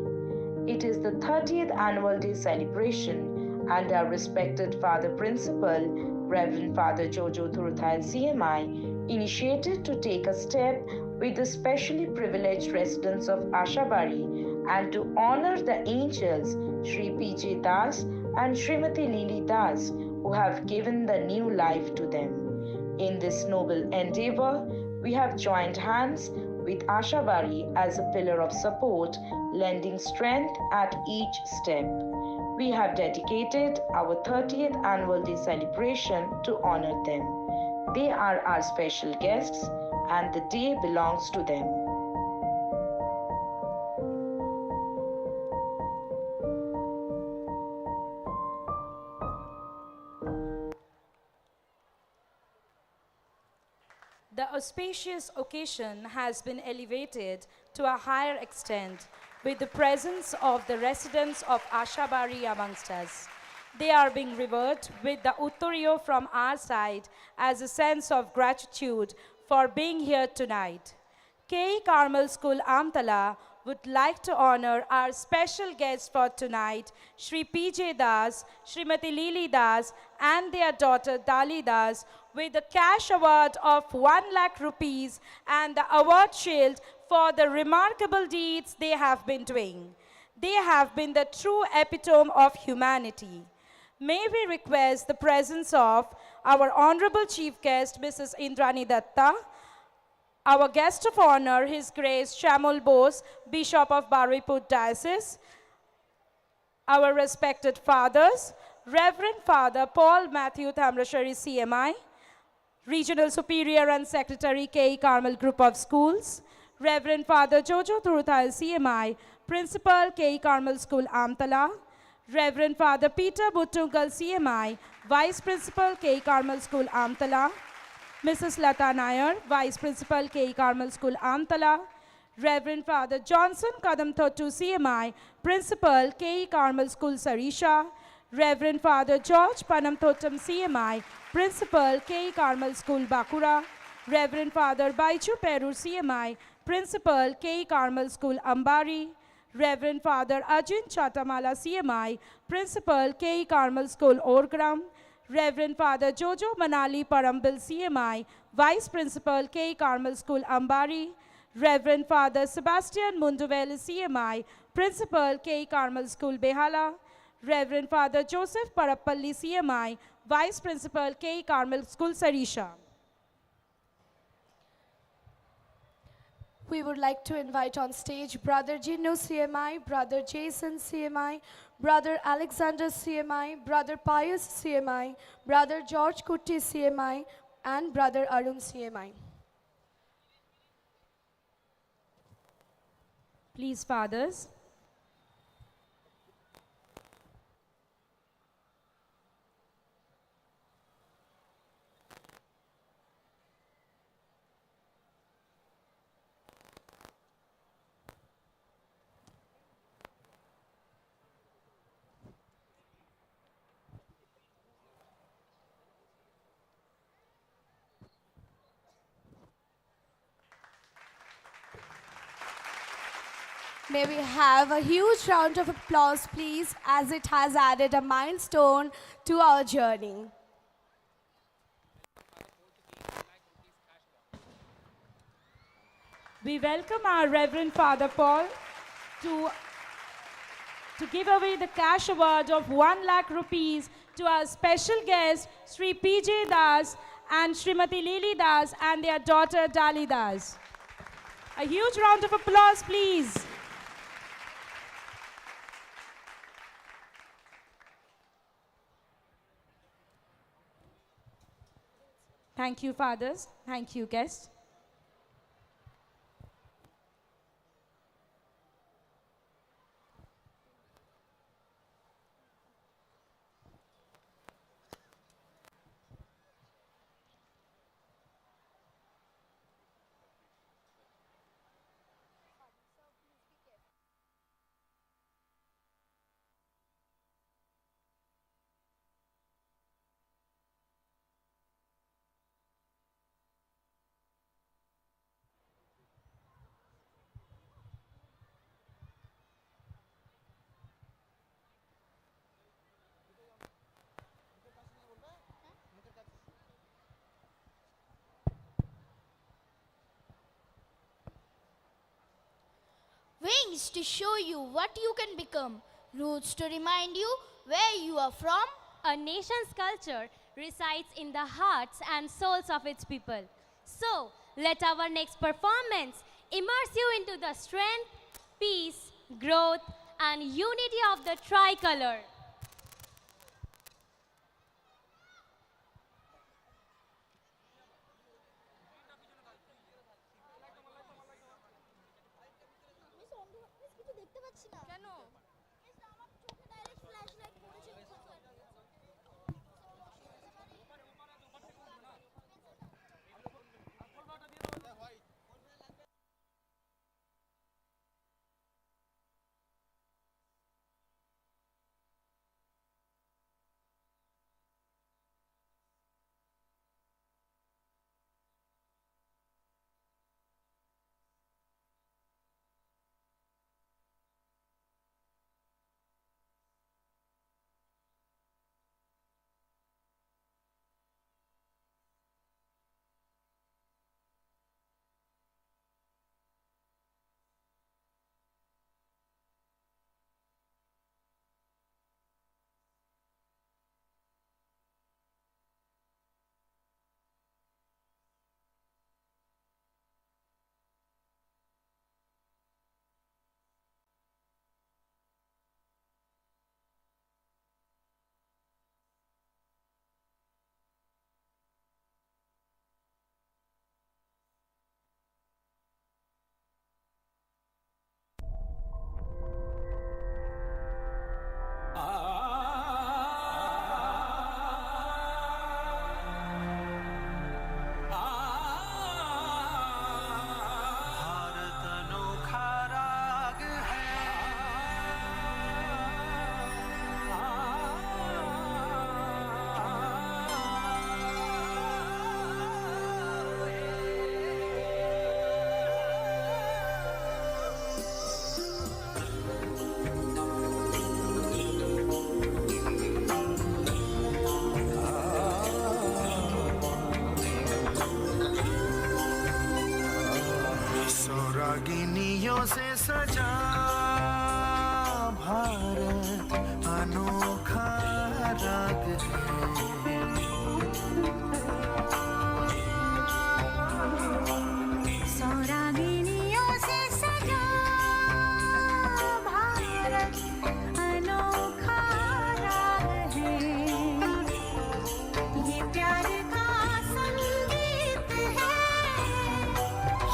Speaker 8: It is the 30th annual day celebration, and our respected Father Principal, Reverend Father Jojo Thurthal CMI, initiated to take a step with the specially privileged residents of Ashabari and to honor the angels Sri P.J. Das and Srimati Lili Das, who have given the new life to them. In this noble endeavor, we have joined hands with Ashabari as a pillar of support, lending strength at each step. We have dedicated our 30th annual day celebration to honor them. They are our special guests, and the day belongs to them.
Speaker 15: The auspicious occasion has been elevated to a higher extent with the presence of the residents of Ashabari amongst us. They are being revered with the Uttariyo from our side as a sense of gratitude for being here tonight. K. Carmel School Amtala would like to honor our special guests for tonight, Shri P.J. Das, Srimati Lili Das, and their daughter Dali Das, with a cash award of 1 lakh rupees and the award shield for the remarkable deeds they have been doing. They have been the true epitome of humanity. May we request the presence of our honorable chief guest, Mrs. Indrani Datta, our guest of honor, His Grace Shamul Bose, Bishop of Barwipur Diocese, our respected fathers, Reverend Father Paul Matthew Thamrashari CMI, Regional Superior and Secretary K. Carmel Group of Schools, Reverend Father Jojo Thuruthal CMI, Principal K. Carmel School Amtala, Reverend Father Peter Buttungal CMI, Vice Principal K. Carmel School Amtala, Mrs. Lata Nair, Vice Principal K. Carmel School Amtala, Reverend Father Johnson Kadamthottu CMI, Principal K. Carmel School Sarisha, Reverend Father George Panamthottam CMI, Principal K. Carmel School Bakura, Reverend Father Baichu Perur CMI, Principal K. Carmel School Ambari, Reverend Father Ajin Chatamala CMI, Principal K. Carmel School Orgram, Reverend Father Jojo Manali Parambil CMI, Vice Principal K. Carmel School Ambari, Reverend Father Sebastian Munduvel CMI, Principal K. Carmel School Behala, Reverend Father Joseph Parappalli CMI, Vice Principal K. Carmel School Sarisha.
Speaker 2: We would like to invite on stage Brother Jinnu CMI, Brother Jason CMI, Brother Alexander CMI, Brother Pius CMI, Brother George Kutti CMI, and Brother Arun CMI.
Speaker 15: Please, fathers.
Speaker 2: May we have a huge round of applause, please, as it has added a milestone to our journey.
Speaker 15: We welcome our Reverend Father Paul to give away the cash award of 1 lakh rupees to our special guests, Sri P.J. Das and Srimati Lili Das and their daughter Dali Das. A huge round of applause, please. Thank you, fathers. Thank you, guests.
Speaker 20: Wings to show you what you can become. Roots to remind you where you are from.
Speaker 5: A nation's culture resides in the hearts and souls of its people. So, let our next performance immerse you into the strength, peace, growth, and unity of the tricolor.
Speaker 10: रागिनियों से सजा भारत अनोखा राग है
Speaker 21: सौरागिनियों से सजा भारत अनोखा राग है ये प्यार का संगीत है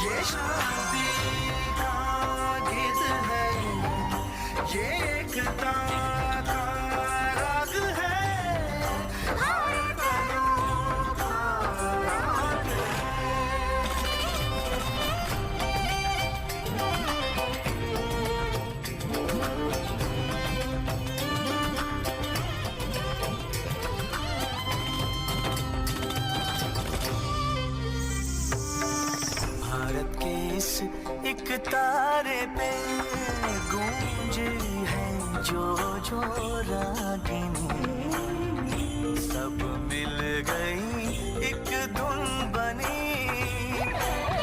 Speaker 10: ये शादी का गीत है ये एकता का राग है भारत अनोखा राग भारत के इस एक तारे पे गूंज है जो जो रागिनी सब मिल गई एक धुन बनी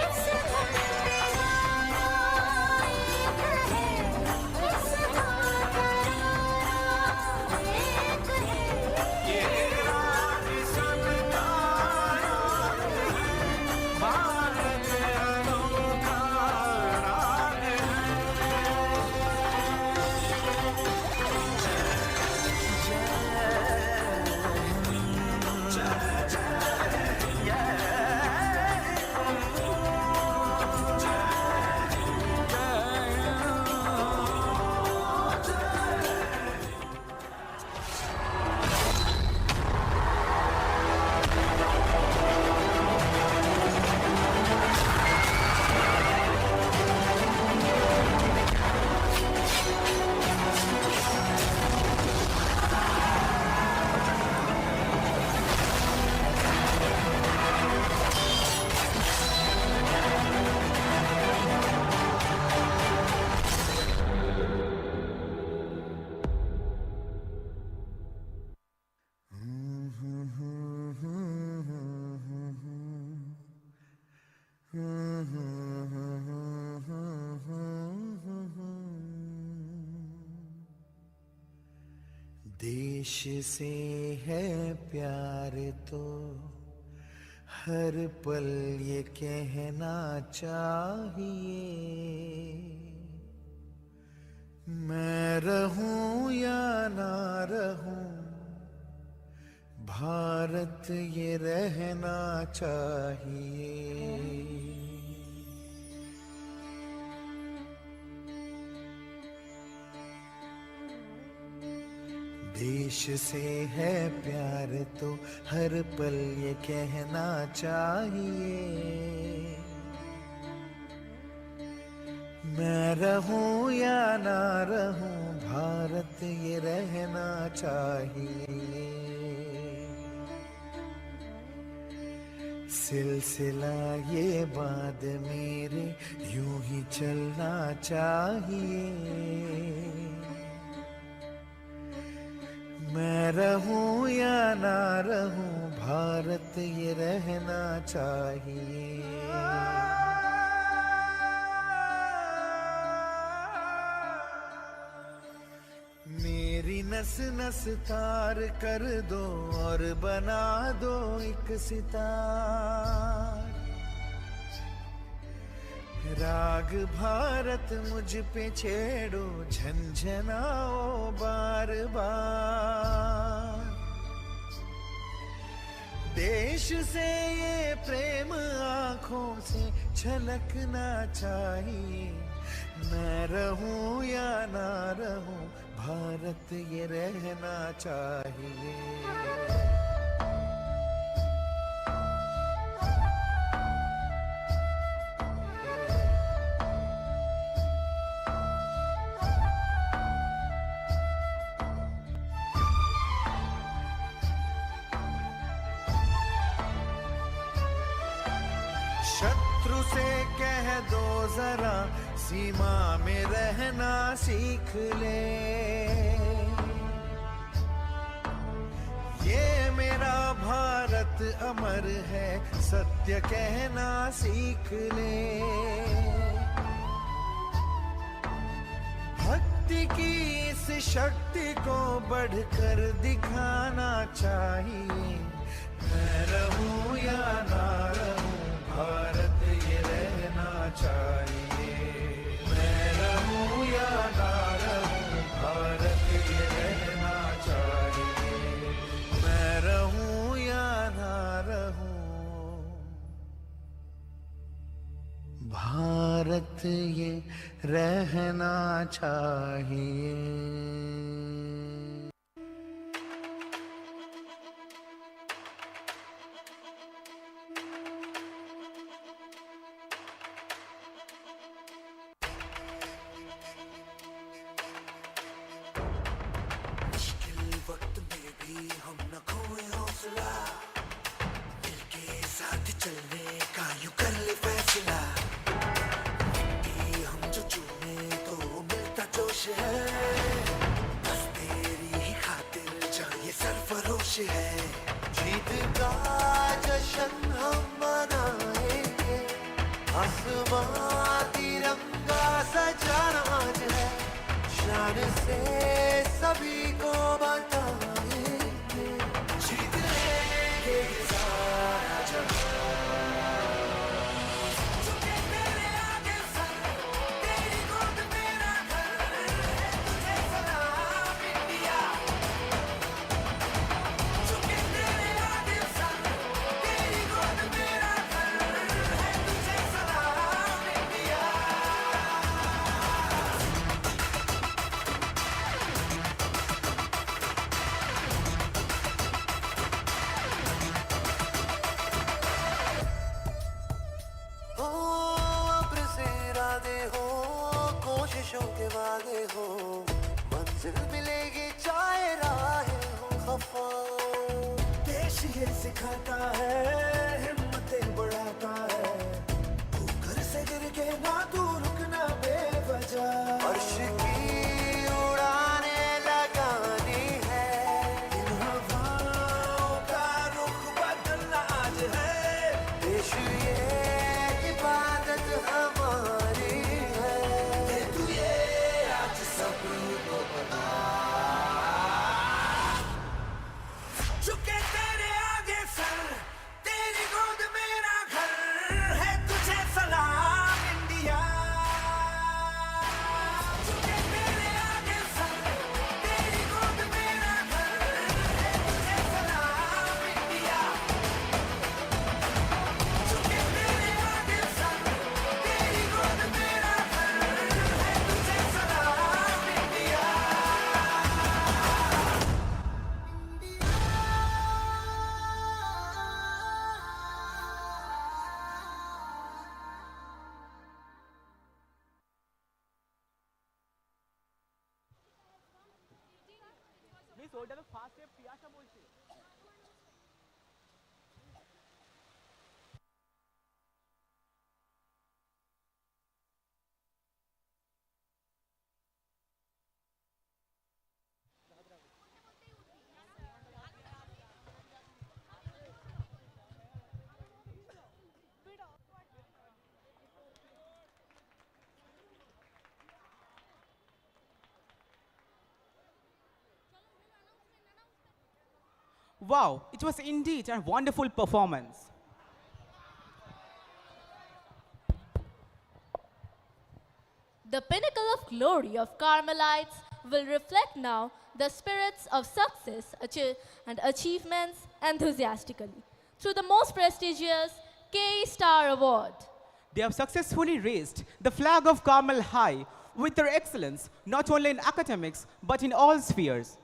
Speaker 21: इस धुन में गाना एक है इस धुन का गाना एक है
Speaker 10: ये राग सबका राग है भारत अनोखा राग देश से है प्यार तो हर पल ये कहना चाहिए, मैं रहूं या ना रहूं, भारत ये रहना चाहिए। देश से है प्यार तो हर पल ये कहना चाहिए, मैं रहूं या ना रहूं, भारत ये रहना चाहिए। सिलसिला ये बात मेरे यूं ही चलना चाहिए, मैं रहूं या ना रहूं, भारत ये रहना चाहिए। मेरी नस नस तार कर दो और बना दो एक सितार, राग भारत मुझ पे छेड़ो, झंझनाओ बार बार। देश से ये प्रेम आंखों से छलकना चाहिए, मैं रहूं या ना रहूं, भारत ये रहना चाहिए। शत्रु से कह दो जरा, सीमा में रहना सीख ले, ये मेरा भारत अमर है, सत्य कहना सीख ले। भक्ति की इस शक्ति को बढ़कर दिखाना चाहिए, मैं रहूं या ना रहूं, भारत ये रहना चाहिए, मैं रहूं या ना रहूं, भारत ये रहना चाहिए, मैं रहूं या ना रहूं, भारत ये रहना चाहिए।
Speaker 9: चलने का यूं कर ले फैसला, मिट्टी हम जो चूमे तो मिलता जोश है, बस तेरी ही खातिर जहाँ ये सरफरोश है। जीत का जश्न हम मनाएंगे, आसमां तिरंगा सजाना आज है, शान से सभी को बताएंगे, जीत लेंगे ये सारा जहां। कोशिशों के वादे हो, मंजिल मिलेगी चाहे राहें हो खफा। देश ये सिखाता है, हिम्मतें बढ़ाता है, तू घर से गिर के ना तू रुकना बेवजह। अर्श की उड़ाने लगानी है, इन हवाओं का रुख बदलना आज है, देश ये इबादत हमारी है। झुके तेरे आगे सर, तेरी गोद
Speaker 4: Wow, it was indeed a wonderful performance.
Speaker 11: The pinnacle of glory of Carmelites will reflect now the spirits of success and achievements enthusiastically through the most prestigious K-Star Award.
Speaker 4: They have successfully raised the flag of Carmel high with their excellence, not only in academics, but in all spheres.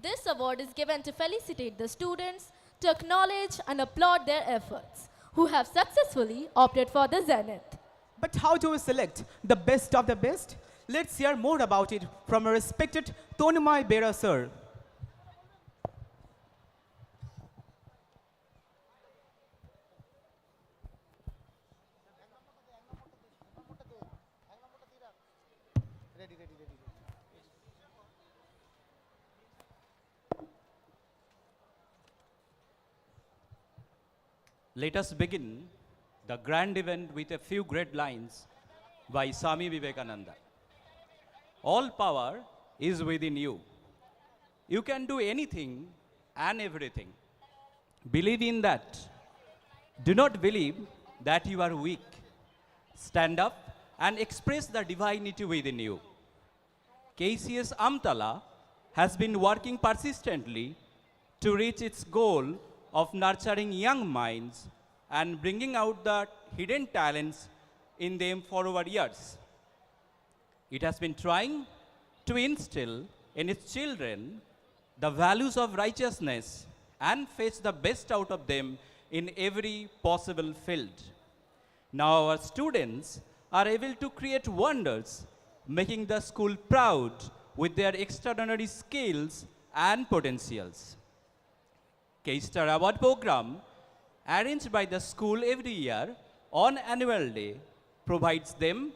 Speaker 11: This award is given to felicitate the students, to acknowledge and applaud their efforts, who have successfully opted for the Zenith.
Speaker 4: But how do we select the best of the best? Let's hear more about it from a respected Tonumai Bera sir.
Speaker 22: Let us begin the grand event with a few great lines by Swami Vivekananda. All power is within you. You can do anything and everything. Believe in that. Do not believe that you are weak. Stand up and express the divinity within you. KCS Amtala has been working persistently to reach its goal of nurturing young minds and bringing out the hidden talents in them for over years. It has been trying to instill in its children the values of righteousness and fetch the best out of them in every possible field. Now our students are able to create wonders, making the school proud with their extraordinary skills and potentials. K-Star Award program, arranged by the school every year on annual day, provides them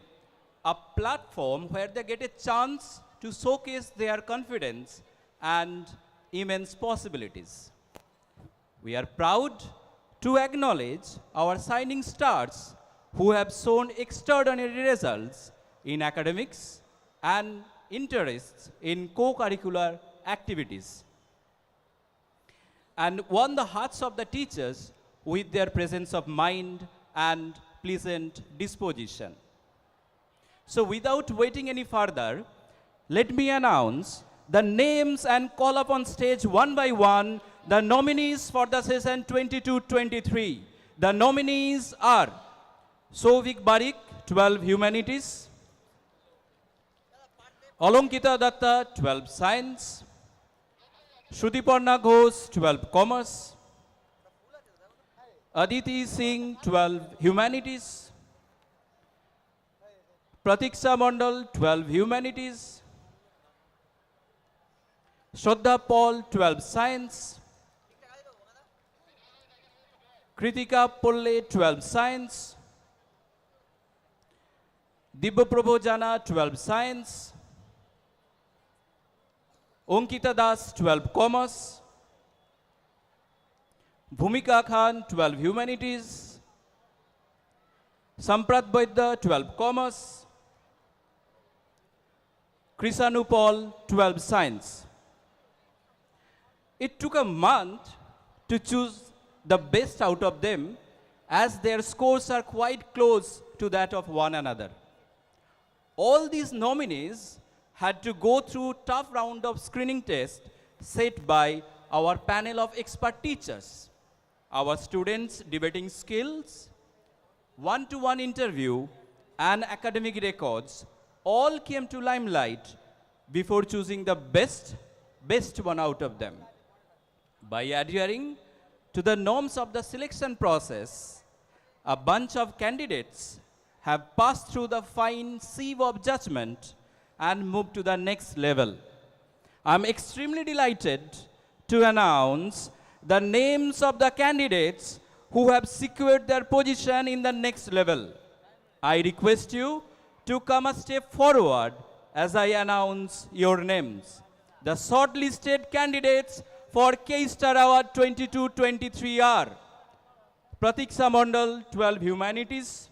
Speaker 22: a platform where they get a chance to showcase their confidence and immense possibilities. We are proud to acknowledge our shining stars who have shown extraordinary results in academics and interests in co-curricular activities, and won the hearts of the teachers with their presence of mind and pleasant disposition. So without waiting any further, let me announce the names and call upon stage one by one the nominees for the session 22-23. The nominees are Sovik Barik, 12 Humanities; Alankita Datta, 12 Science; Shrutiparna Ghosh, 12 Commerce; Aditi Singh, 12 Humanities; Pratiksha Mandal, 12 Humanities; Shraddha Paul, 12 Science; Kritika Polle, 12 Science; Dibya Prabho Jana, 12 Science; Ankita Das, 12 Commerce; Bhumika Khan, 12 Humanities; Samprat Vaidya, 12 Commerce; Krisanu Paul, 12 Science. It took a month to choose the best out of them, as their scores are quite close to that of one another. All these nominees had to go through tough round of screening tests set by our panel of expert teachers. Our students' debating skills, one-to-one interview, and academic records all came to limelight before choosing the best one out of them. By adhering to the norms of the selection process, a bunch of candidates have passed through the fine sieve of judgment and moved to the next level. I'm extremely delighted to announce the names of the candidates who have secured their position in the next level. I request you to come a step forward as I announce your names. The shortlisted candidates for K-Star Award 22-23 are Pratiksha Mondal, 12 Humanities;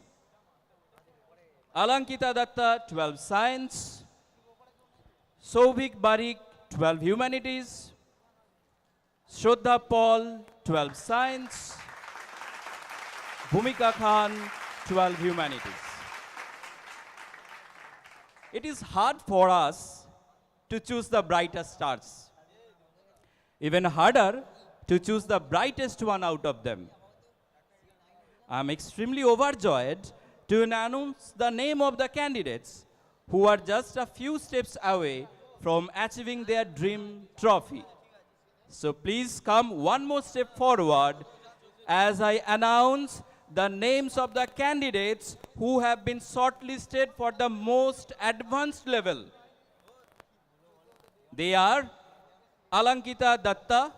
Speaker 22: Alankita Datta, 12 Science; Souvik Barik, 12 Humanities; Shraddha Paul, 12 Science; Bhumika Khan, 12 Humanities. It is hard for us to choose the brightest stars. Even harder to choose the brightest one out of them. I'm extremely overjoyed to announce the name of the candidates who are just a few steps away from achieving their dream trophy. So please come one more step forward as I announce the names of the candidates who have been shortlisted for the most advanced level. They are Alankita Datta,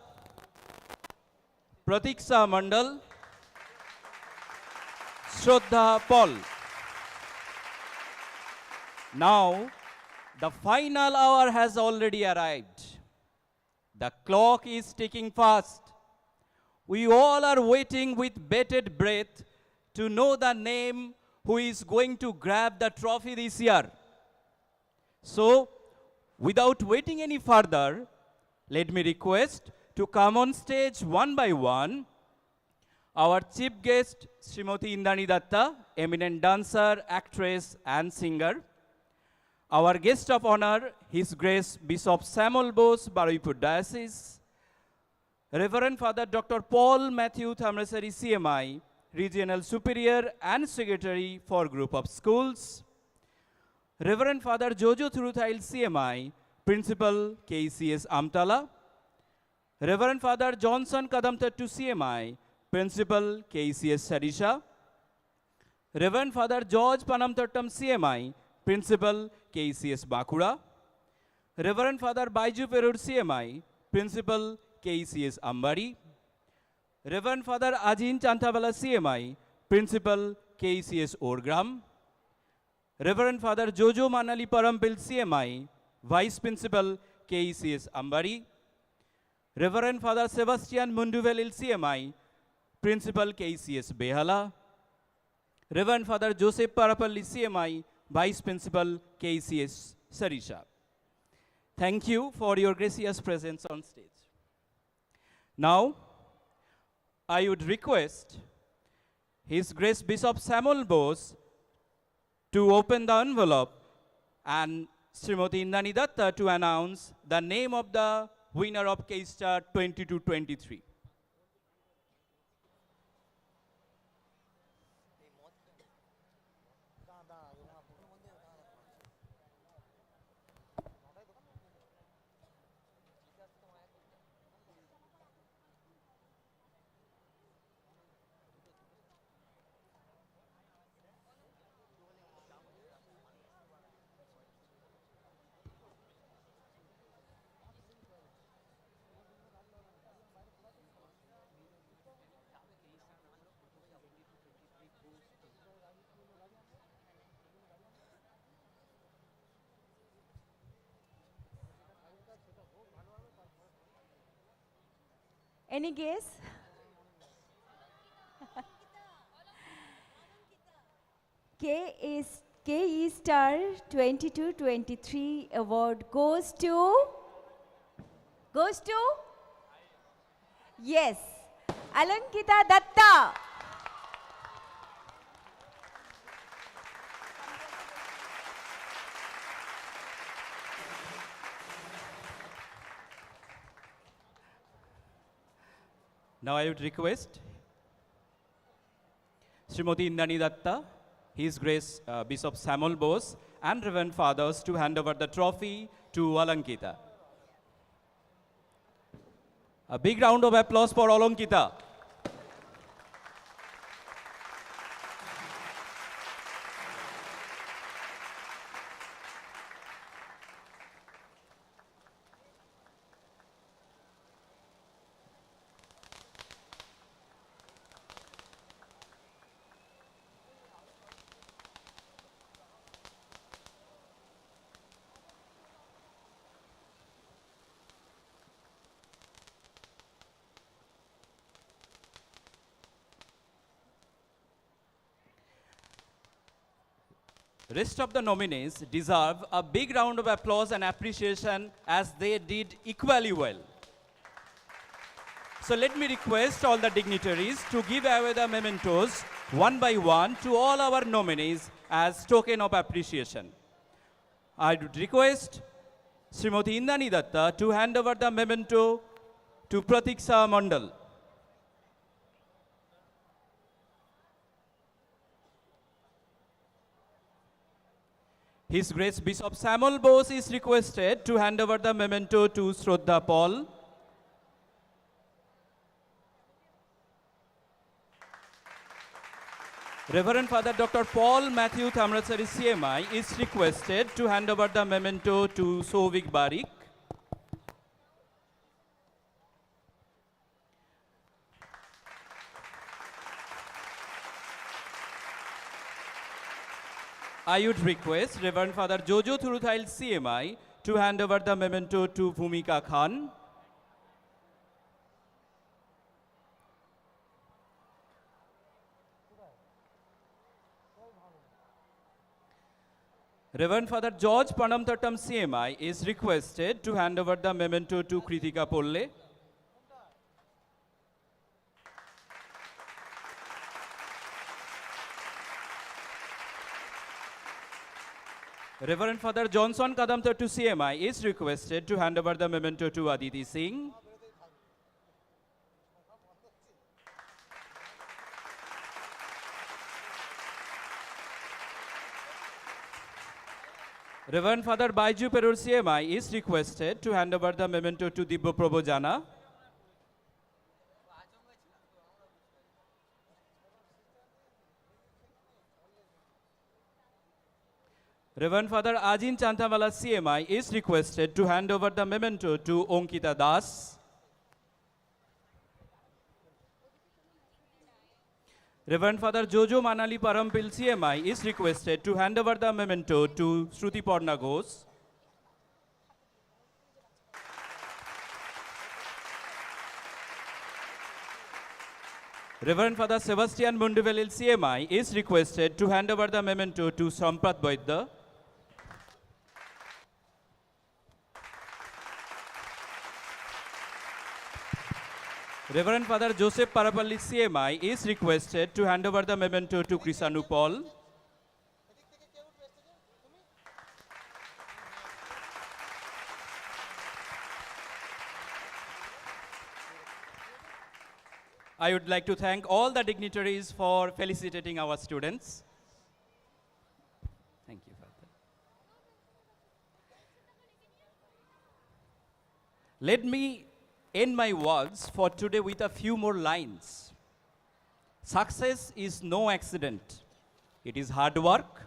Speaker 22: Pratiksha Mondal, Shraddha Paul. Now, the final hour has already arrived. The clock is ticking fast. We all are waiting with bated breath to know the name who is going to grab the trophy this year. So, without waiting any further, let me request to come on stage one by one our chief guest, Srimati Indani Datta, eminent dancer, actress, and singer. Our guest of honor, His Grace Bishop Samuel Bose, Baruipur Diocese. Reverend Father Dr. Paul Matthew Thamrasari CMI, Regional Superior and Secretary for Group of Schools. Reverend Father Jojo Thuruthail CMI, Principal KCS Amtala. Reverend Father Johnson Kadamtattu CMI, Principal KCS Sarisha. Reverend Father George Panamtattam CMI, Principal KCS Bakura. Reverend Father Baiju Perur CMI, Principal KCS Ambari. Reverend Father Ajin Chantavala CMI, Principal KCS Orgram. Reverend Father Jojo Manali Parampil CMI, Vice Principal KCS Ambari. Reverend Father Sebastian Munduvelil CMI, Principal KCS Behala. Reverend Father Joseph Parapalli CMI, Vice Principal KCS Sarisha. Thank you for your gracious presence on stage. Now, I would request His Grace Bishop Samuel Bose to open the envelope and Srimati Indani Datta to announce the name of the winner of K-Star 22-23.
Speaker 6: Any guess? KE Star 22-23 award goes to? Yes, Alankita Datta.
Speaker 22: Now I would request Srimati Indani Datta, His Grace Bishop Samuel Bose, and Reverend Fathers to hand over the trophy to Alankita. A big round of applause for Alankita. Rest of the nominees deserve a big round of applause and appreciation as they did equally well. So let me request all the dignitaries to give away the mementos one by one to all our nominees as token of appreciation. I would request Srimati Indani Datta to hand over the memento to Pratiksha Mandal. His Grace Bishop Samuel Bose is requested to hand over the memento to Shraddha Paul. Reverend Father Dr. Paul Matthew Thamrachari CMI is requested to hand over the memento to Sovik Barik. I would request Reverend Father Jojo Thuruthail CMI to hand over the memento to Bhumika Khan. Reverend Father George Panamtattam CMI is requested to hand over the memento to Kritika Polle. Reverend Father Johnson Kadamtattu CMI is requested to hand over the memento to Aditi Singh. Reverend Father Baiju Perur CMI is requested to hand over the memento to Dibbo Probojana. Reverend Father Ajin Chantamala CMI is requested to hand over the memento to Onkita Das. Reverend Father Jojo Manali Parampil CMI is requested to hand over the memento to Shruti Porna Ghosh. Reverend Father Sebastian Munduvelil CMI is requested to hand over the memento to Samprat Vaidya. Reverend Father Joseph Parapalli CMI is requested to hand over the memento to Krisanu Paul. I would like to thank all the dignitaries for felicitating our students. Thank you, Father. Let me end my words for today with a few more lines. Success is no accident. It is hard work,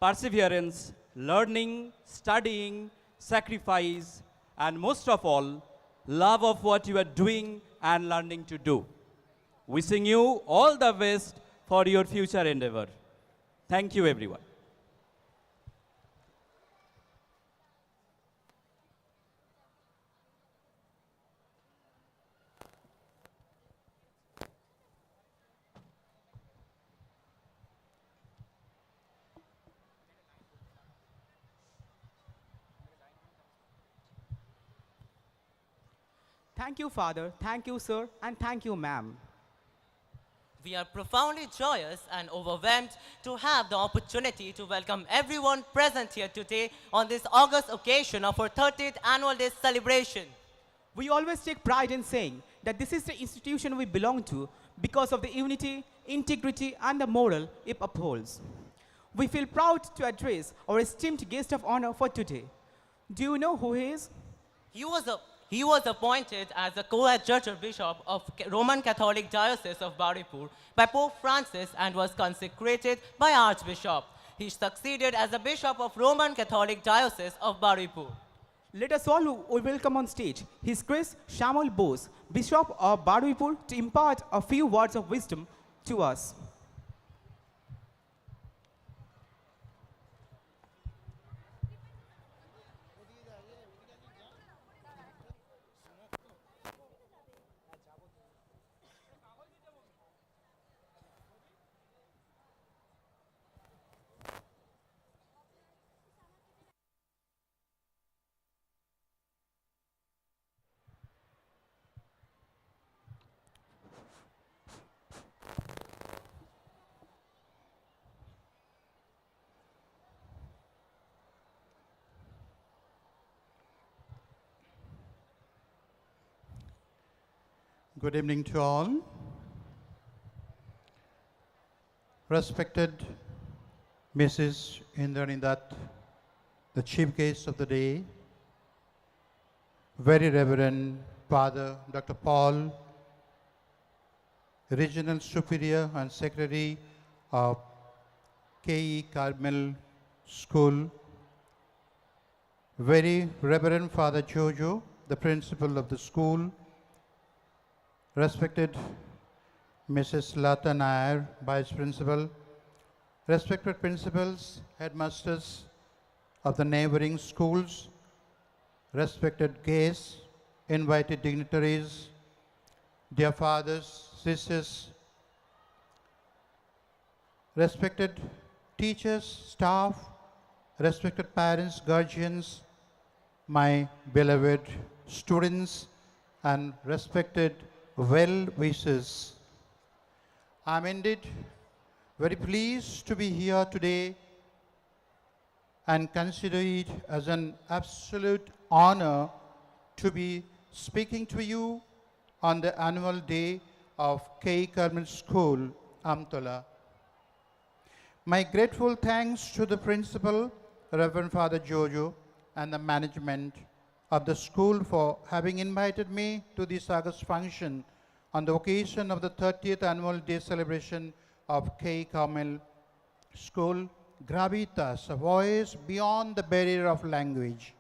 Speaker 22: perseverance, learning, studying, sacrifice, and most of all, love of what you are doing and learning to do. Wishing you all the best for your future endeavor. Thank you, everyone.
Speaker 4: Thank you, Father. Thank you, sir. And thank you, ma'am.
Speaker 7: We are profoundly joyous and overwhelmed to have the opportunity to welcome everyone present here today on this august occasion of our 30th Annual Day celebration.
Speaker 4: We always take pride in saying that this is the institution we belong to because of the unity, integrity, and the moral it upholds. We feel proud to address our esteemed guest of honor for today. Do you know who he is?
Speaker 7: He was appointed as the coadjutor bishop of Roman Catholic Diocese of Baripur by Pope Francis and was consecrated by Archbishop. He succeeded as the bishop of Roman Catholic Diocese of Baripur.
Speaker 4: Let us all welcome on stage His Grace Samuel Bose, Bishop of Baripur, to impart a few words of wisdom to us.
Speaker 1: Good evening to all. Respected Mrs. Indranidat, the chief guest of the day, Very Reverend Father Dr. Paul, Regional Superior and Secretary of K.E. Carmel School, Very Reverend Father Jojo, the principal of the school, respected Mrs. Lata Nair, Vice Principal, respected principals, headmasters of the neighboring schools, respected guests, invited dignitaries, dear fathers, sisters, respected teachers, staff, respected parents, guardians, my beloved students, and respected well-wishers. I'm indeed very pleased to be here today and consider it as an absolute honor to be speaking to you on the annual day of K. Carmel School, Amtola. My grateful thanks to the principal, Reverend Father Jojo, and the management of the school for having invited me to this August function on the occasion of the 30th annual day celebration of K. Carmel School, Gravitas, a voice beyond the barrier of language.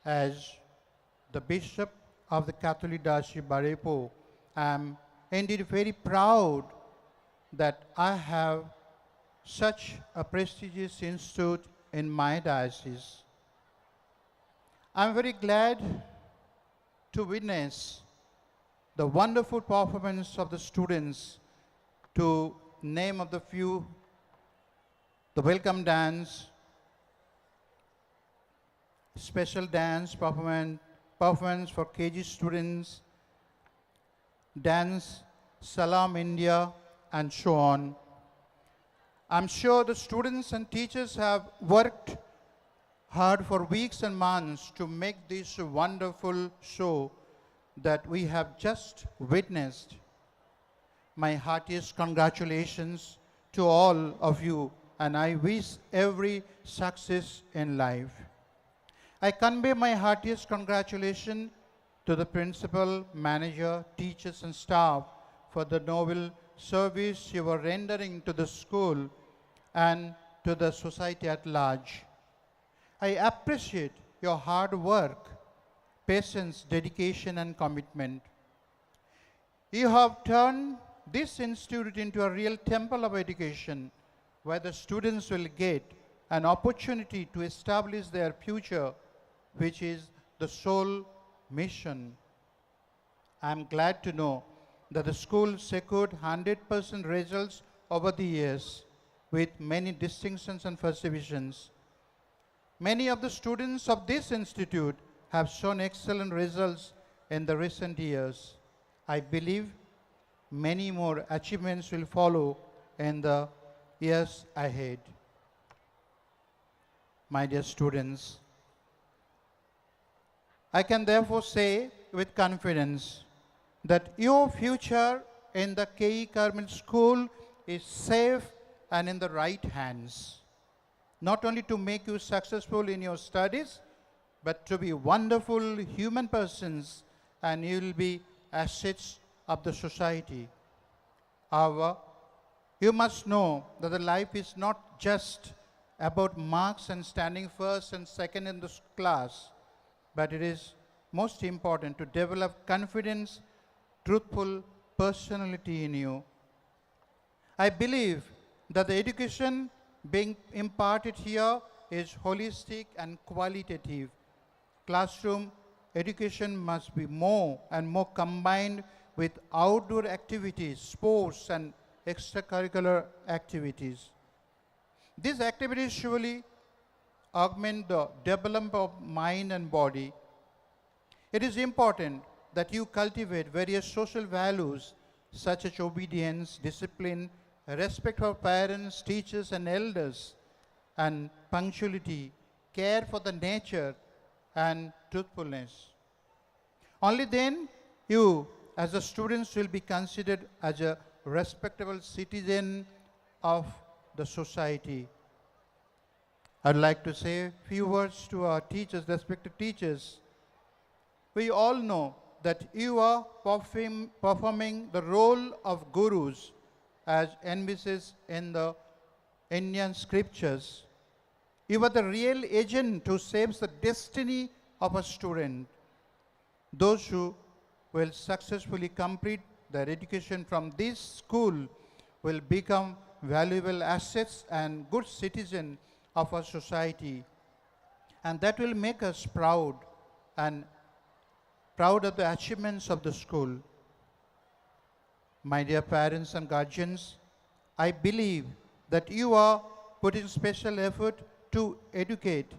Speaker 1: As the Bishop of the Catholic Diocese Barepo, I am indeed very proud that I have such a prestigious institute in my diocese. I'm very glad to witness the wonderful performance of the students. To name of the few, the welcome dance, special dance performance for KG students, dance, Salam India, and so on. I'm sure the students and teachers have worked hard for weeks and months to make this wonderful show that we have just witnessed. My heartiest congratulations to all of you, and I wish every success in life. I convey my heartiest congratulations to the principal, manager, teachers, and staff for the noble service you are rendering to the school and to the society at large. I appreciate your hard work, patience, dedication, and commitment. You have turned this institute into a real temple of education where the students will get an opportunity to establish their future, which is the sole mission. I am glad to know that the school secured 100% results over the years with many distinctions and first divisions. Many of the students of this institute have shown excellent results in the recent years. I believe many more achievements will follow in the years ahead. My dear students, I can therefore say with confidence that your future in the K.E. Carmel School is safe and in the right hands. Not only to make you successful in your studies, but to be wonderful human persons, and you will be assets of the society. However, you must know that the life is not just about marks and standing first and second in the class, but it is most important to develop confidence, truthful personality in you. I believe that the education being imparted here is holistic and qualitative. Classroom education must be more and more combined with outdoor activities, sports, and extracurricular activities. These activities surely augment the development of mind and body. It is important that you cultivate various social values such as obedience, discipline, respect for parents, teachers, and elders, and punctuality, care for the nature, and truthfulness. Only then you as the students will be considered as a respectable citizen of the society. I'd like to say a few words to our teachers, respected teachers. We all know that you are performing the role of gurus as envisaged in the Indian scriptures. You are the real agent who saves the destiny of a student. Those who will successfully complete their education from this school will become valuable assets and good citizens of our society. And that will make us proud and proud of the achievements of the school. My dear parents and guardians, I believe that you are putting special effort to educate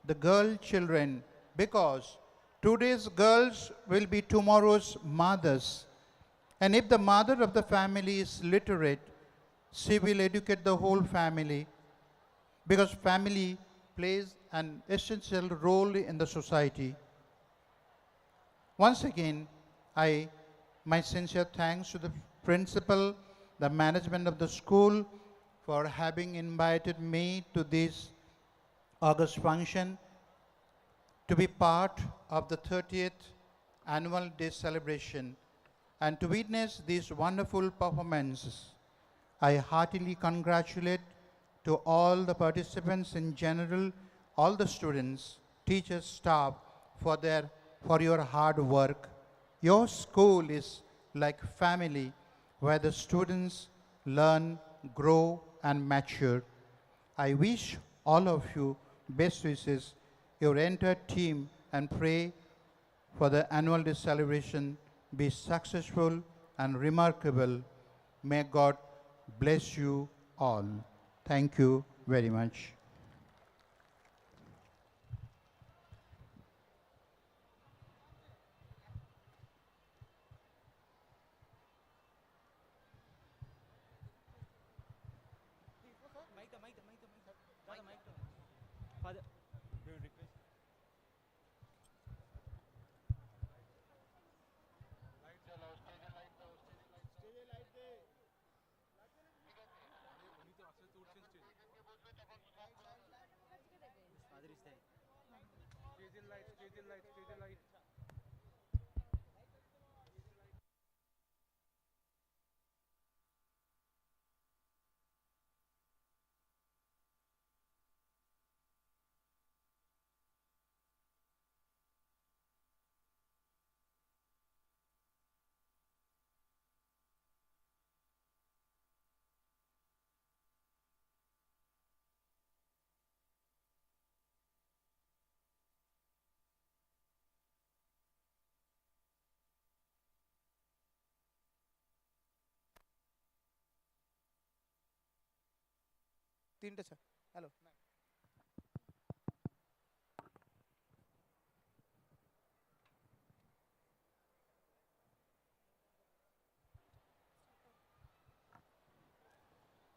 Speaker 1: the girl children because today's girls will be tomorrow's mothers. And if the mother of the family is literate, she will educate the whole family because family plays an essential role in the society. Once again, my sincere thanks to the principal, the management of the school for having invited me to this August function to be part of the 30th annual day celebration and to witness these wonderful performances. I heartily congratulate to all the participants in general, all the students, teachers, staff for your hard work. Your school is like family where the students learn, grow and mature. I wish all of you best wishes, your entire team, and pray for the annual day celebration be successful and remarkable. May God bless you all. Thank you very much.
Speaker 17: Father, we will request. Father is there. Stage light, stage light, stage light.
Speaker 1: Hello.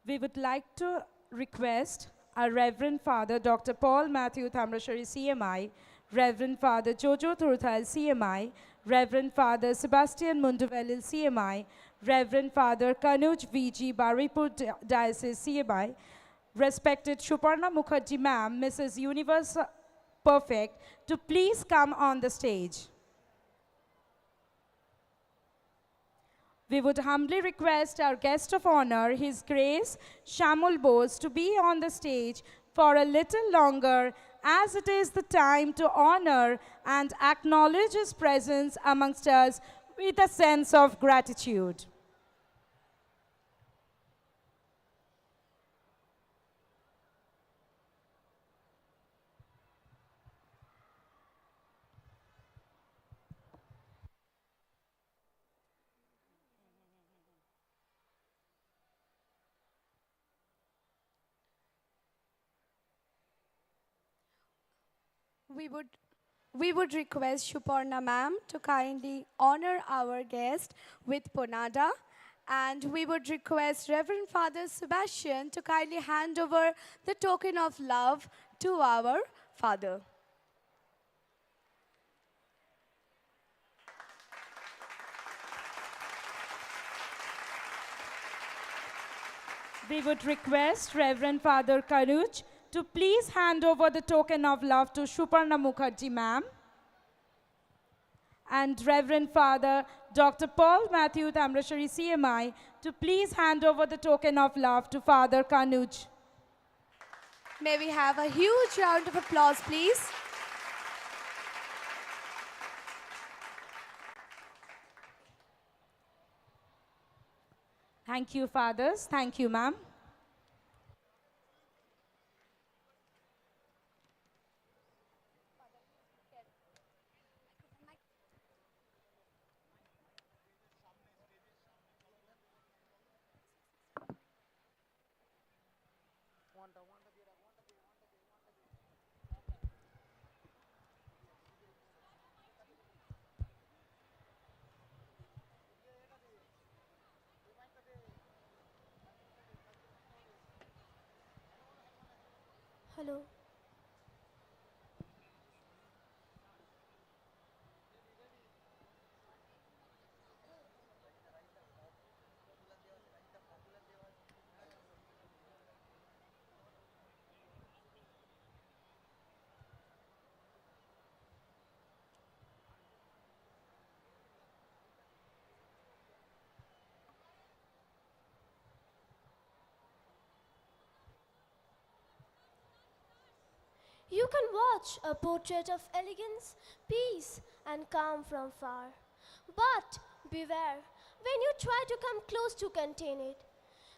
Speaker 15: We would like to request our Reverend Father Dr. Paul Matthew Thamrashari CMI, Reverend Father Jojo Thurthal CMI, Reverend Father Sebastian Munduvelil CMI, Reverend Father Kanuj VG Baripur Diocese CMI, respected Shuparna Mukherjee Ma'am, Mrs. Universe Perfect, to please come on the stage. We would humbly request our guest of honor, His Grace Shamul Bose, to be on the stage for a little longer, as it is the time to honor and acknowledge his presence amongst us with a sense of gratitude.
Speaker 2: We would request Shuparna ma'am to kindly honor our guest with Ponada, and we would request Reverend Father Sebastian to kindly hand over the token of love to our father.
Speaker 15: we would request Reverend Father Kanuj to please hand over the token of love to Shuparna Mukherjee ma'am. And Reverend Father Dr. Paul Matthew Tamrashari CMI to please hand over the token of love to Father Kanuj.
Speaker 2: May we have a huge round of applause, please?
Speaker 15: Thank you, fathers. Thank you, ma'am.
Speaker 2: Hello.
Speaker 19: You can watch a portrait of elegance, peace, and calm from far. But beware, when you try to come close to contain it,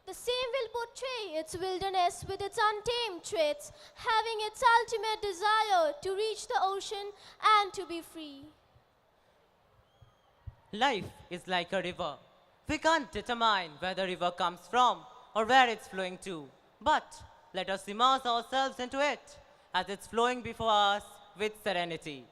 Speaker 19: the same will portray its wilderness with its untamed traits, having its ultimate desire to reach the ocean and to be free.
Speaker 7: Life is like a river. We can't determine where the river comes from or where it's flowing to. But let us immerse ourselves into it as it's flowing before us with serenity.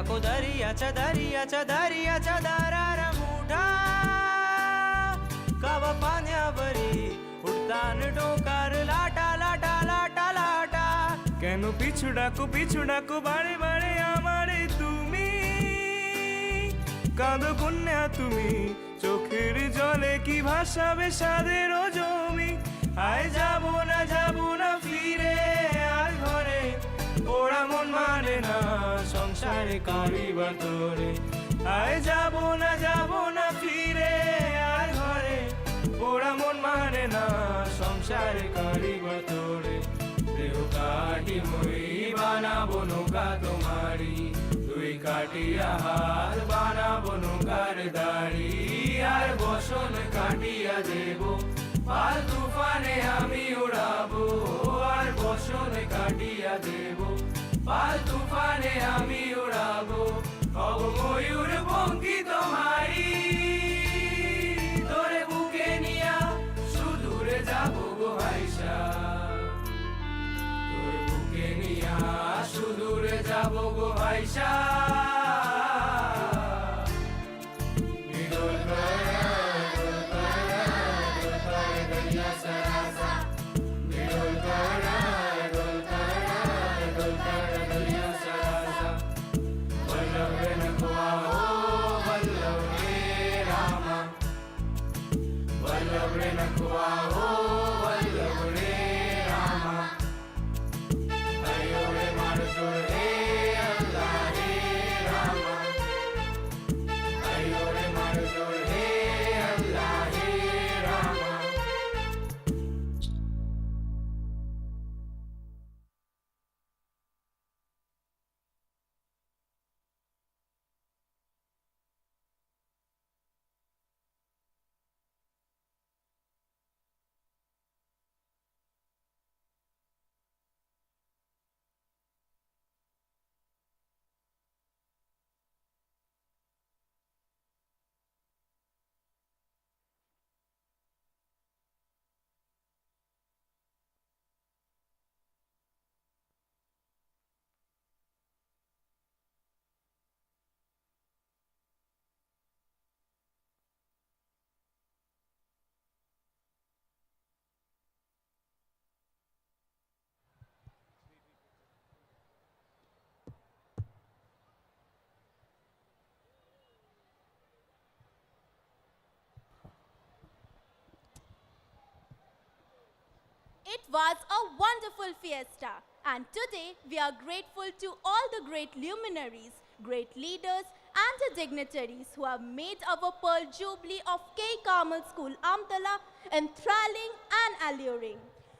Speaker 13: टाको दर्याच्या दारार मोठा कावा पाण्यावरी उडतान डोकार लाटा लाटा लाटा लाटा
Speaker 10: কেন পিছু ডাকো বারে বারে আমারে তুমি কাঁদো কন্যা তুমি চোখের জলে কি ভাসাবে সাদের জমি আয় যাবো না ফিরে আর ঘরে ওরা মন মানে না সংসারে কারিবার তোরে আয় যাবো না ফিরে আর ঘরে ওরা মন মানে না সংসারে কারিবার তোরে দেহ কাটি মই বানাবো নৌকা তোমারি তুই কাটিয়া হাত বানাবো নৌকার দাড়ি আর বসন কাটিয়া দেব পাল তুফানে আমি উড়াবো আর বসন কাটিয়া দেব পাল তুফানে আমি উড়াবো হব ময়ূর পঙ্কি তোমারি তোরে বুকে নিয়া সুদূরে যাবো গো ভাইসা তোর বুকে নিয়া সুদূরে যাবো গো ভাইসা
Speaker 3: It was a wonderful fiesta, and today we are grateful to all the great luminaries, great leaders, and the dignitaries who have made our Pearl Jubilee of K. Carmel School, Amtala, enthralling and alluring.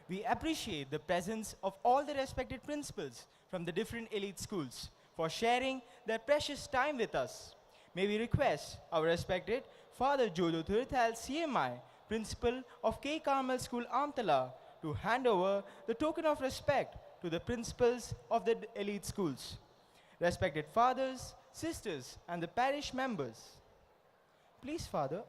Speaker 17: We appreciate the presence of all the respected principals from the different elite schools for sharing their precious time with us. May we request our respected Father Jodo Thurthal CMI, Principal of K. Carmel School, Amtala, to hand over the token of respect to the principals of the elite schools. Respected fathers, sisters, and the parish members. Please, Father.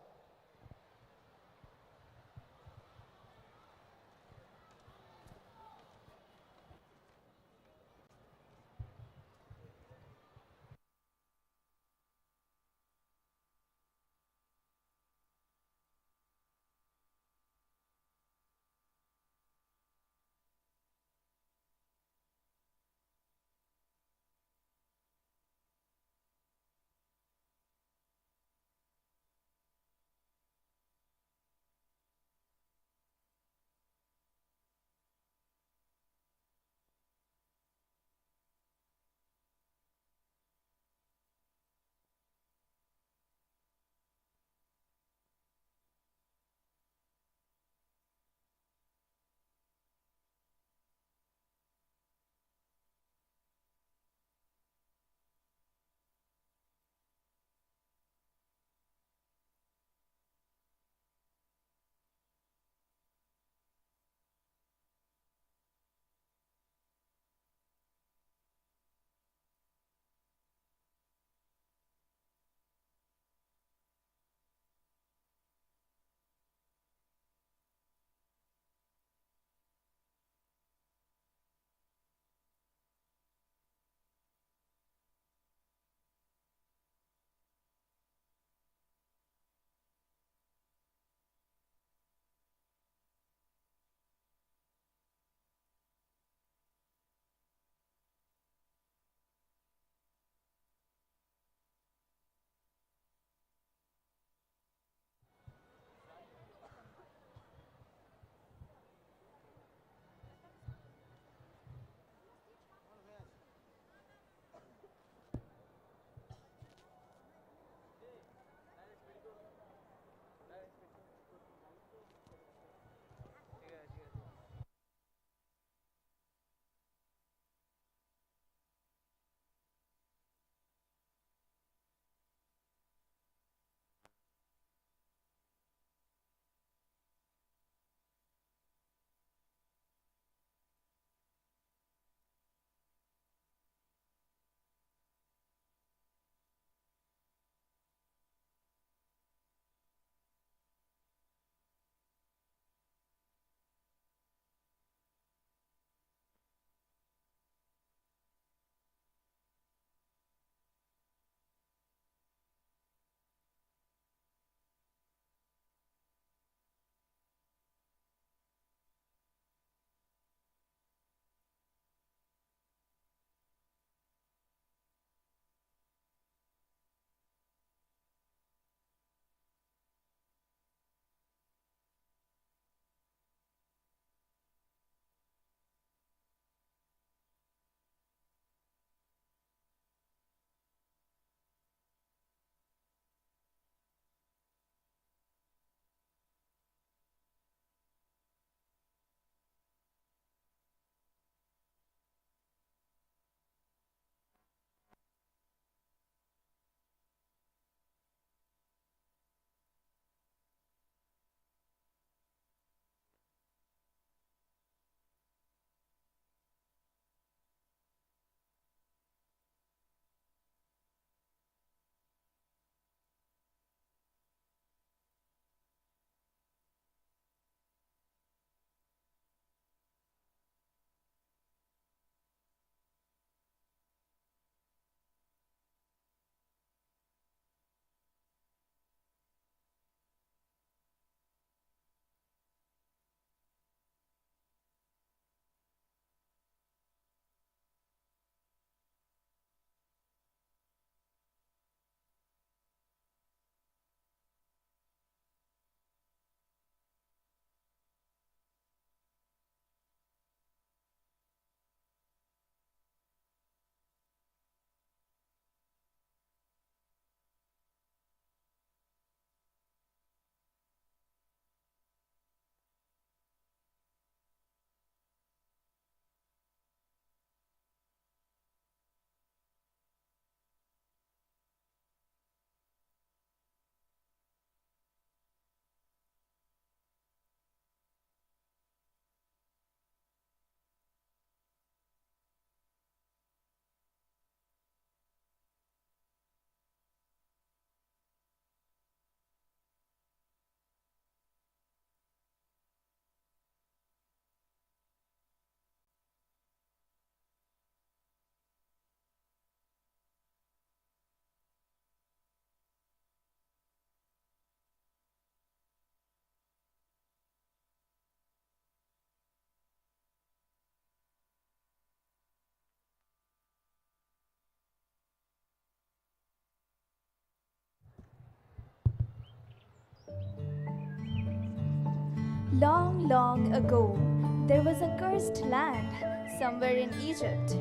Speaker 3: Long, long ago, there was a cursed land somewhere in Egypt.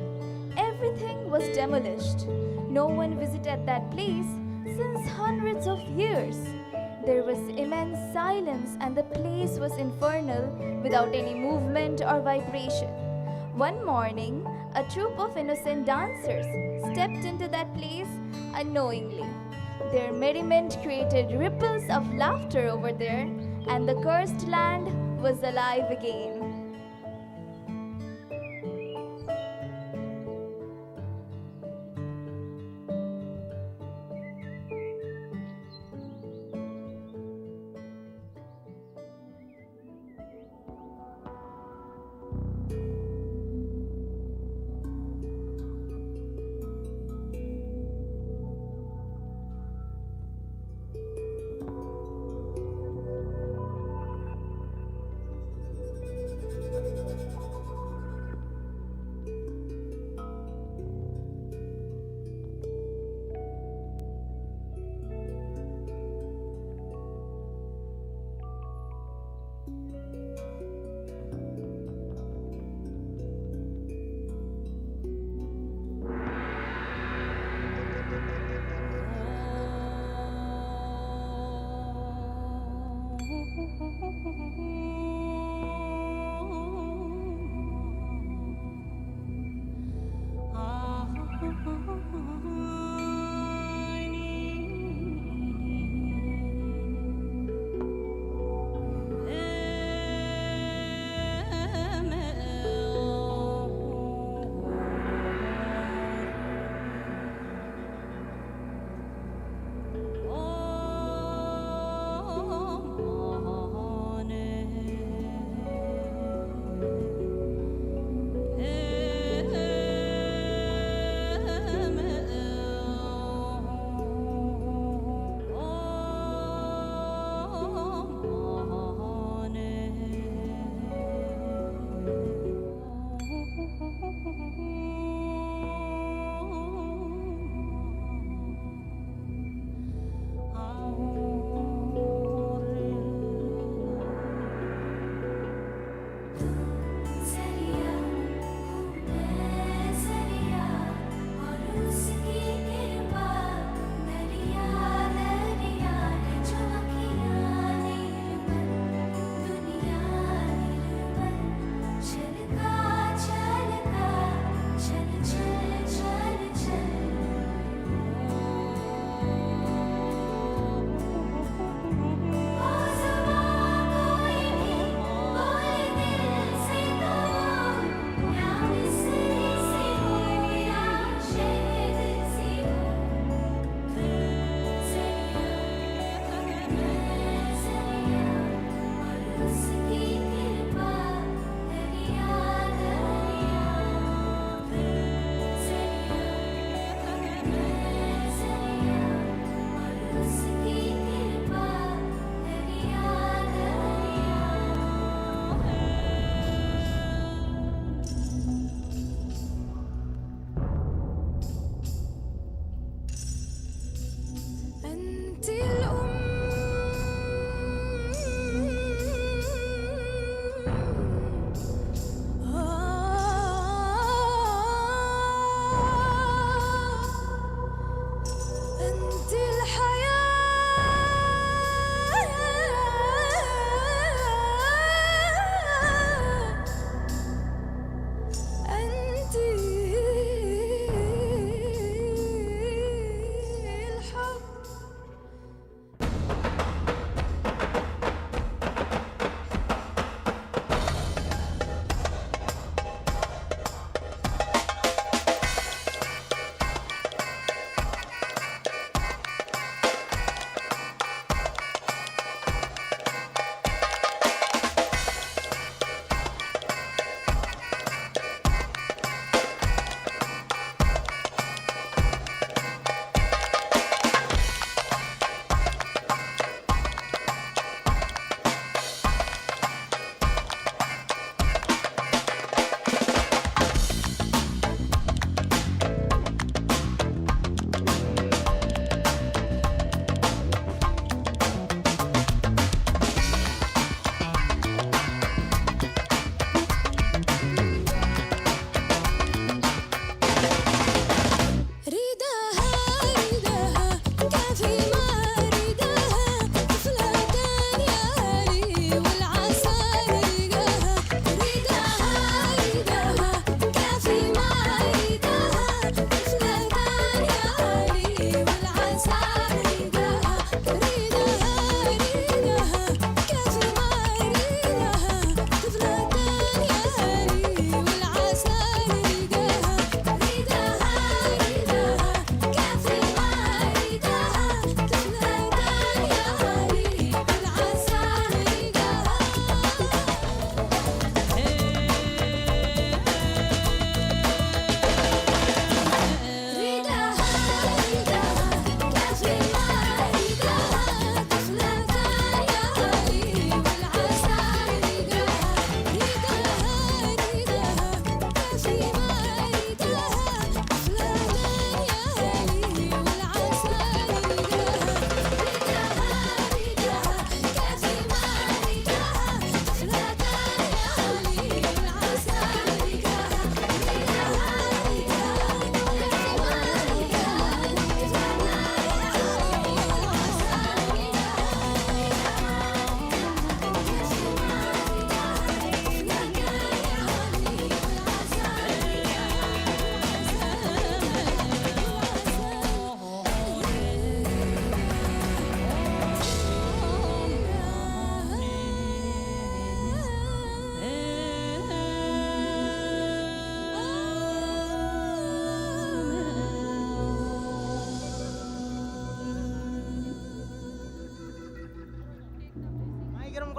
Speaker 3: Everything was demolished. No one visited that place since hundreds of years. There was immense silence, and the place was infernal without any movement or vibration. One morning, a troop of innocent dancers stepped into that place unknowingly. Their merriment created ripples of laughter over there, and the cursed land was alive again.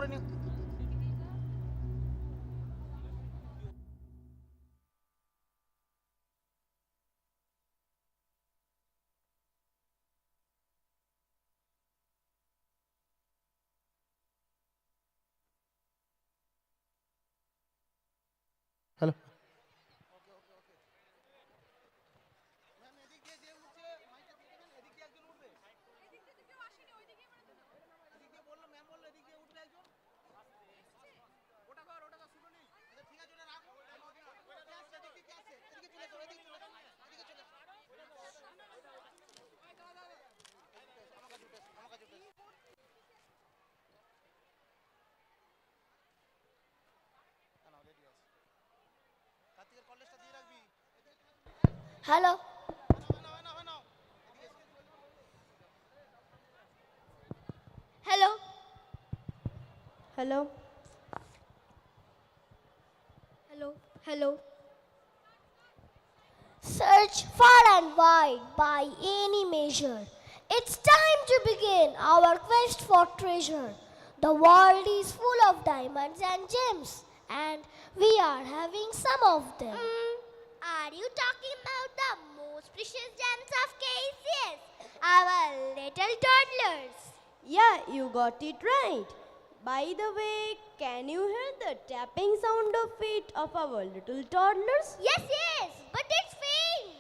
Speaker 16: করে নিও। Hello
Speaker 20: Hello. Hello. Hello. Hello. Hello. Search far and wide by any measure. It's time to begin our quest for treasure. The world is full of diamonds and gems, and we are having some of them.
Speaker 19: Are you talking about the most precious gems of KCS? Our little toddlers.
Speaker 18: Yeah, you got it right. By the way, can you hear the tapping sound of feet of our little toddlers?
Speaker 19: Yes, yes, but it's faint.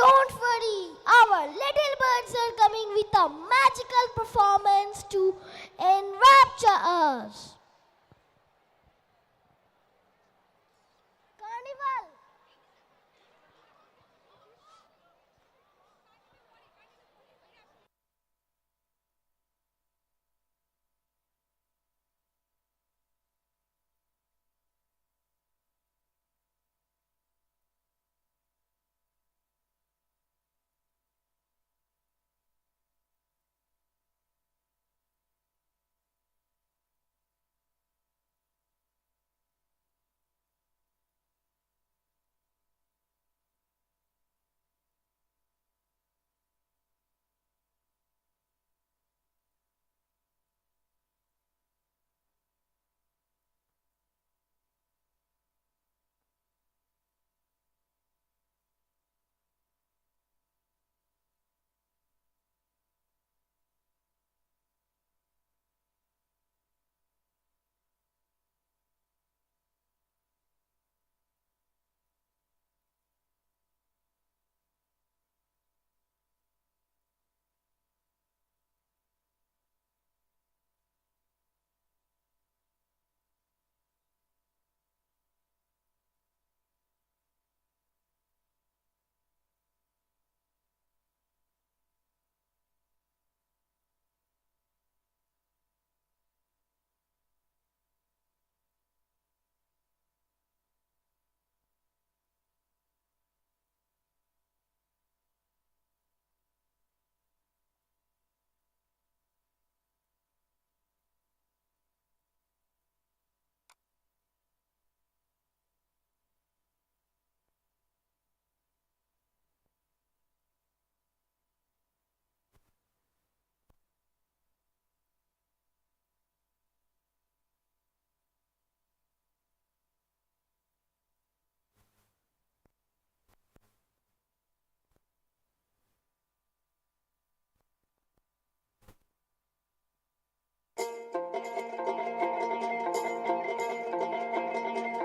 Speaker 20: Don't worry, our little birds are coming with a magical performance to enrapture us. Carnival.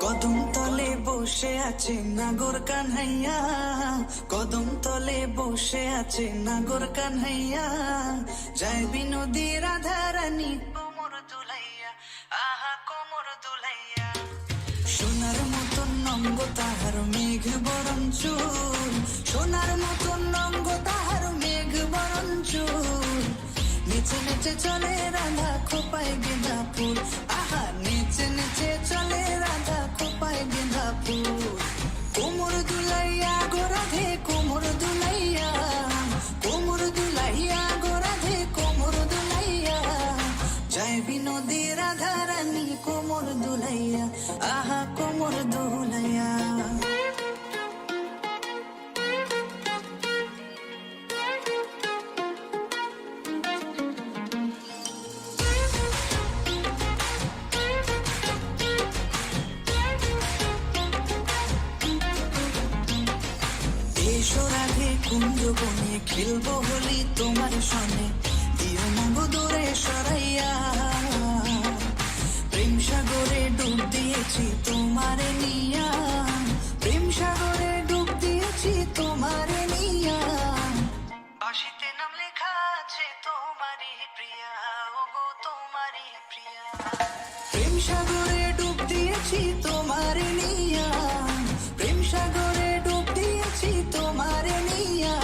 Speaker 9: কদম তলে বসে আছে নাগর কানহাইয়া, কদম তলে বসে আছে নাগর কানহাইয়া, যায় বিনোদী রাধারানী কোমর দুলাইয়া, আহা কোমর দুলাইয়া। সোনার মতন নঙ্গ তাহার মেঘ বরণ চুল, সোনার মতন নঙ্গ তাহার মেঘ বরণ চুল, নেচে নেচে চলে রাধা খোপায় গেঁদা ফুল, আহা নেচে নেচে চলে রাধা খোপায় গেঁদা ফুল। কোমর দুলাইয়া গোরাধে কোমর দুলাইয়া, কোমর দুলাইয়া গোরাধে কোমর দুলাইয়া, যায় বিনোদী রাধারানী কোমর দুলাইয়া, আহা কোমর দুলাইয়া। খেলবো হোলি তোমার সনে দিও না গো দূরে সরাইয়া প্রেম সাগরে ডুব দিয়েছি তোমারে নিয়া প্রেম সাগরে ডুব দিয়েছি তোমারে নিয়া বাঁশিতে নাম লেখা আছে তোমারই প্রিয়া ওগো তোমারই প্রিয়া প্রেম সাগরে ডুব দিয়েছি তোমারে নিয়া প্রেম সাগরে ডুব দিয়েছি তোমারে নিয়া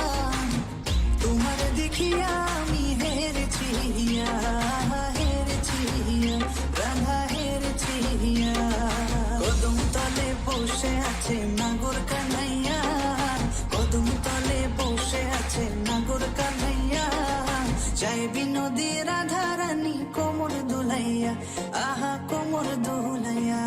Speaker 9: তোমার দেখিয়া আমি হেরেছি রাধা হেরেছি কদম তলে বসে আছে নাগর কানাইয়া কদম তলে বসে আছে নাগর কানাইয়া চাই বিনোদী রাধা রানী কোমর দুলাইয়া আহা কোমর দুলাইয়া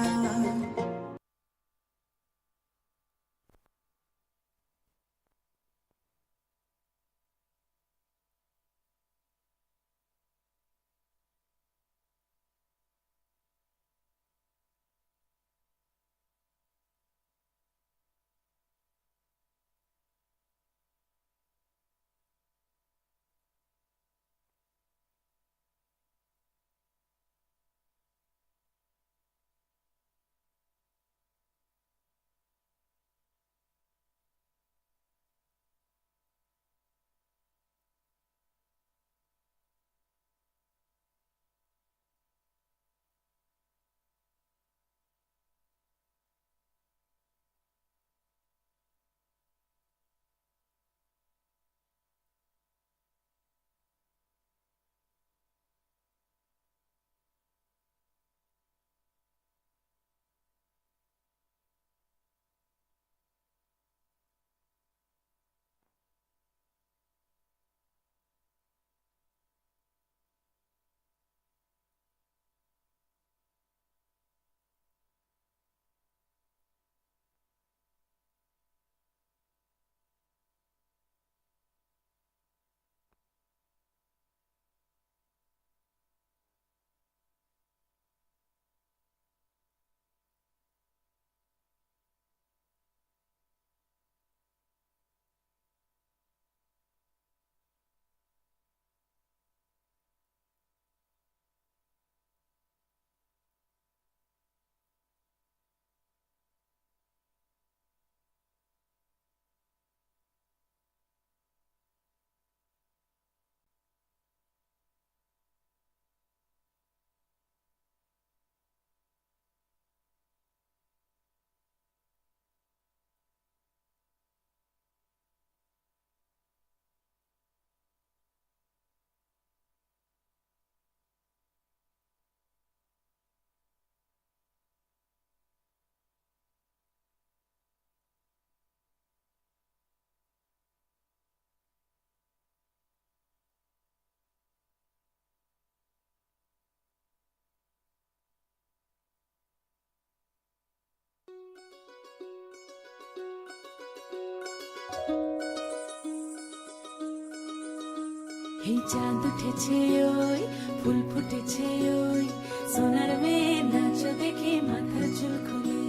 Speaker 14: এই চাঁদ উঠেছে ওই ফুল ফুটেছে ওই সোনার মেয়ে নাচ দেখে মাথার চুল খুলে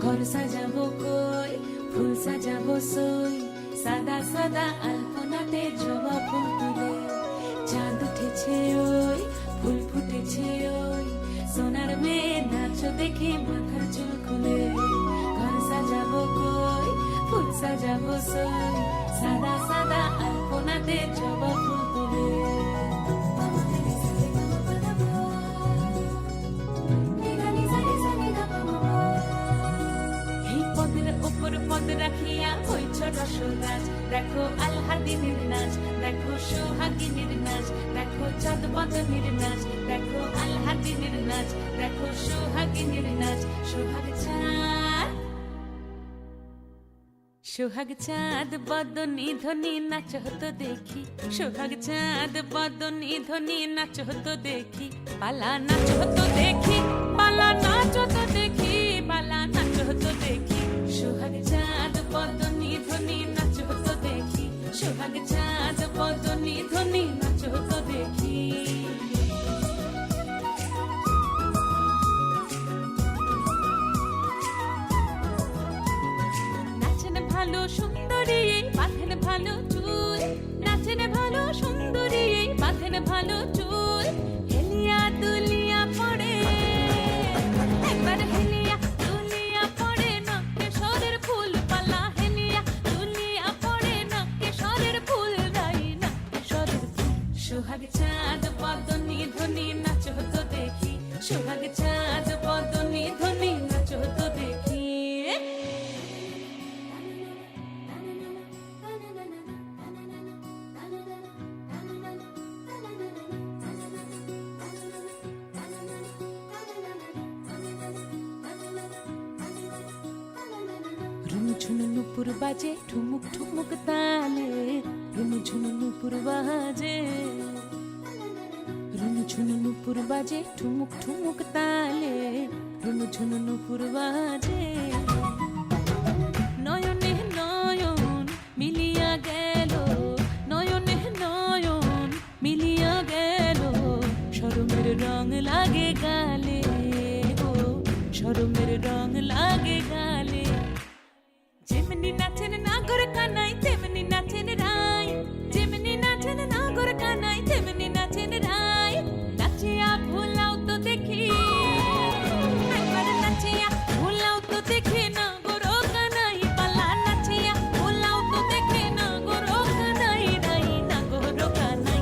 Speaker 14: ঘর সাজাবো কই ফুল সাজাবো সই সাদা সাদা আলপনাতে জবা ফুল তুলে চাঁদ উঠেছে ওই ফুল ফুটেছে ওই সোনার মেয়ে নাচ দেখে মাথার চুল খুলে ঘর সাজাবো কই ফুল সাজাবো সই সাদা সাদা আলপনাতে জবা ফুল তুলে এই পদের উপর পদ রাখিয়া হইছ রসরাজ দেখো আল্লাদিনের নাচ দেখো সোহাগিনীর নাচ দেখো চাঁদ বদনের নাচ দেখো আল্লাদিনের নাচ দেখো সোহাগিনীর নাচ সোহাগ চাঁদ সোহাগ চাঁদ বদনী ধ্বনি নাচ হতো দেখি সোহাগ চাঁদ বদনী ধ্বনি নাচ হতো দেখি পালা নাচ হতো দেখি পালা নাচ হতো দেখি পালা নাচ হতো দেখি সোহাগ চাঁদ বদনী ধ্বনি নাচ হতো দেখি সোহাগ চাঁদ বদনী ধ্বনি নাচ হতো দেখি ভালো সুন্দরী বাঁধেন ভালো চুল ভালো চুল হেলিয়া দুলিয়া পড়ে একবার হেলিয়া দুলিয়া পড়ে না কেশরের ফুল পালা হেলিয়া দুলিয়া পড়ে না কেশরের ফুল রাই না কেশরের ফুল সোহাগ চাঁদ বদনি ধ্বনি নাচ হতো দেখি সোহাগ চাঁদ বদনি ধ্বনি নাচ হতো দেখি রুনু ঝুনু নুপুর বাজে ঠুমুক ঠুমুক তালে রুনু ঝুনু নুপুর বাজে রুনু ঝুনু নুপুর বাজে ঠুমুক ঠুমুক তালে রুনু ঝুনু নুপুর বাজে নয়নে নয়ন মিলিয়া গেল নয়নে নয়ন মিলিয়া গেল শরমের রং লাগে গালে গো শরমের রং লাগে গালে যেমনি নাচেন নাগর কানাই তেমনি নাচেন রাই যেমনি নাচেন নাগর কানাই তেমনি নাচেন রাই নাচিয়া ভুলাও তো দেখি একবার নাচিয়া ভুলাও তো দেখি নাগর কানাই পালা নাচিয়া ভুলাও তো দেখি নাগর কানাই রাই নাগর কানাই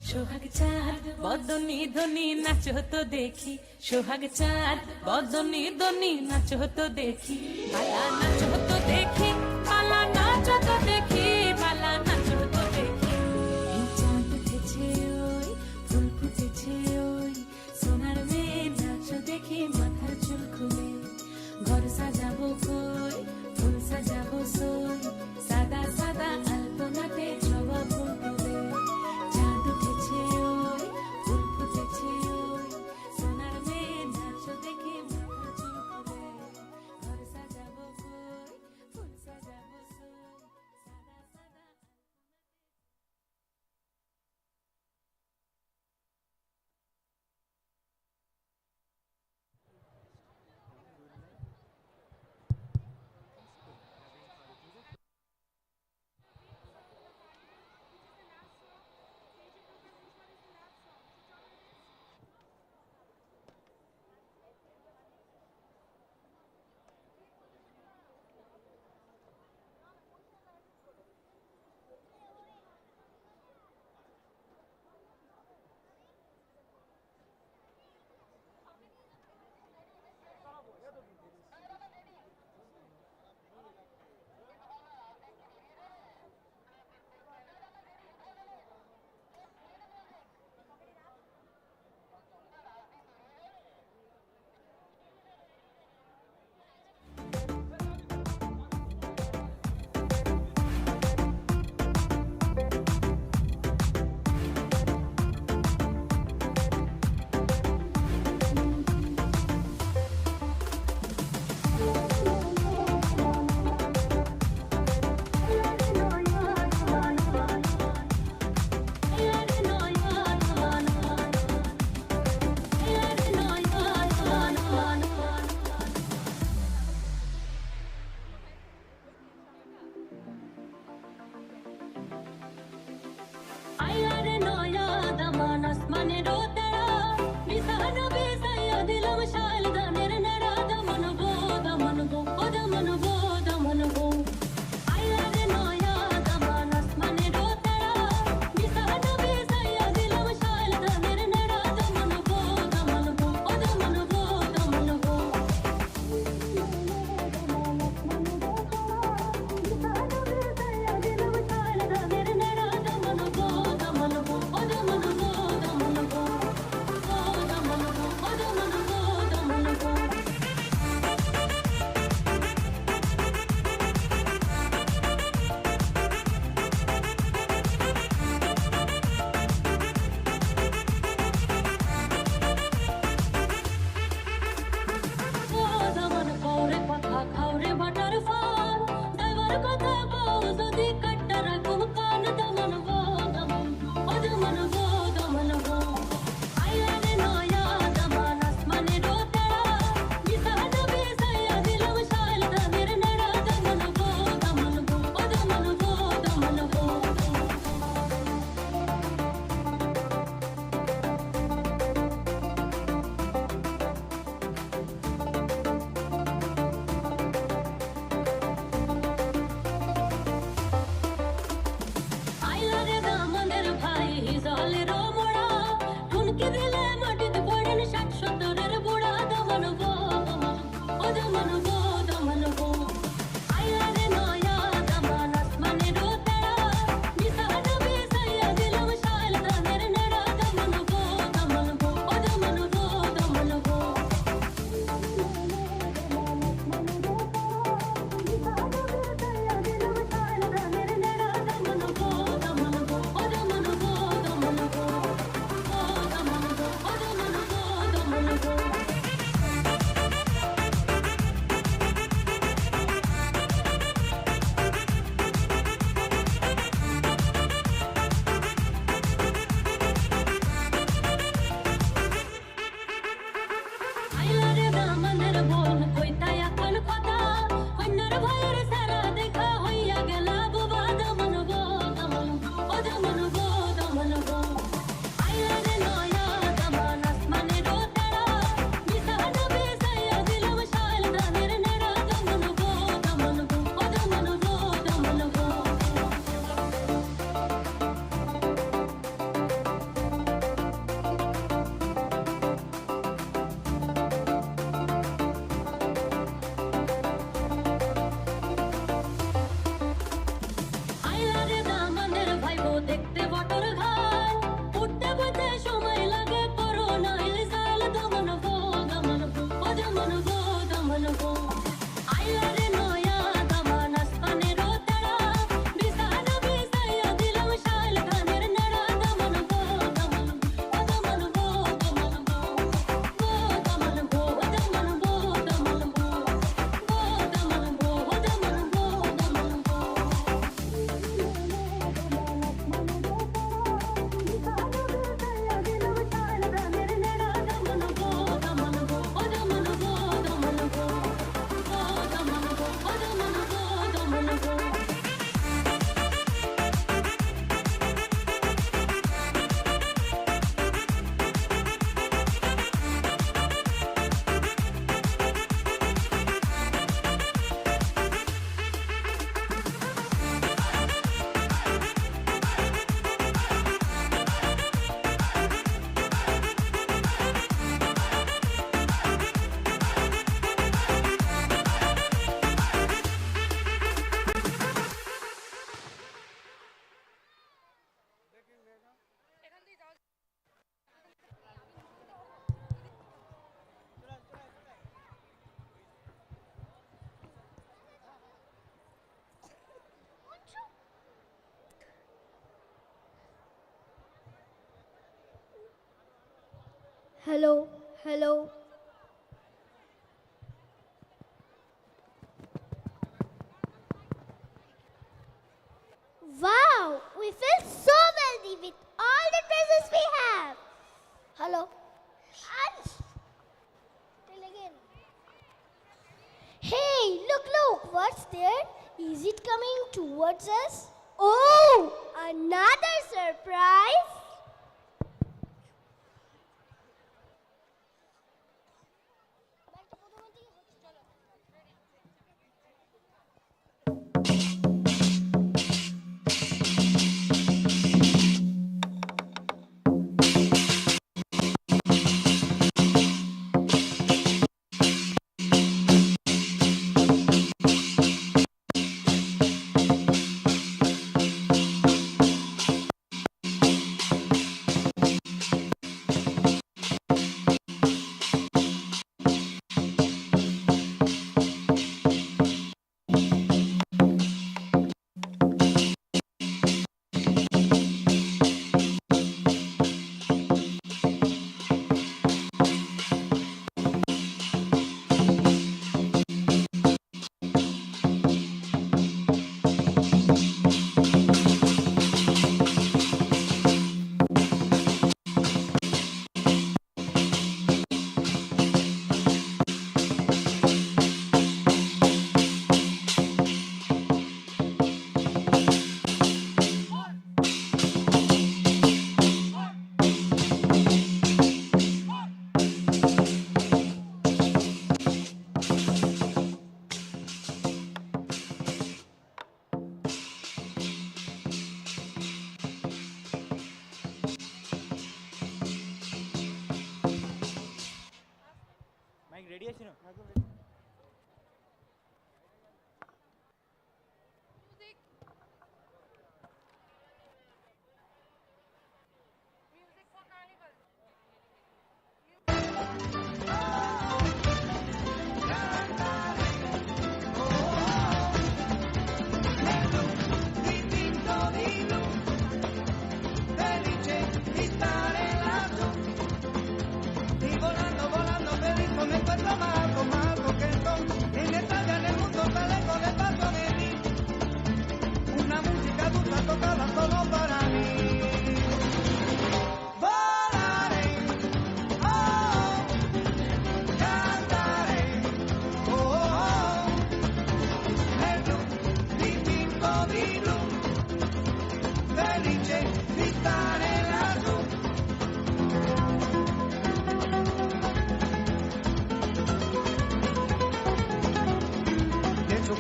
Speaker 14: সোহাগ চাঁদ বদনি ধ্বনি নাচ হতো দেখি সোহাগ চাঁদ বদনি ধ্বনি নাচ হতো দেখি পালা নাচ হতো দেখি পালা নাচ হতো দেখি পালা নাচ হতো দেখি এই চাঁদ উঠেছে ওই ফুল ফুটেছে ওই সোনার মেয়ে নাচ দেখি মাথার চুল খুলে ঘর সাজাবো কই ফুল সাজাবো সই সাদা সাদা আলপনাতে জবা ফুল তুলে চাঁদ উঠেছে ওই ফুল ফুটেছে ওই সোনার মেয়ে নাচ দেখি মাথার চুল খুলে ঘর সাজাবো কই
Speaker 20: Hello, hello. Wow, we feel so wealthy with all the treasures we have. Hello. And tell again. Hey, look, what's there? Is it coming towards us? Oh, another surprise.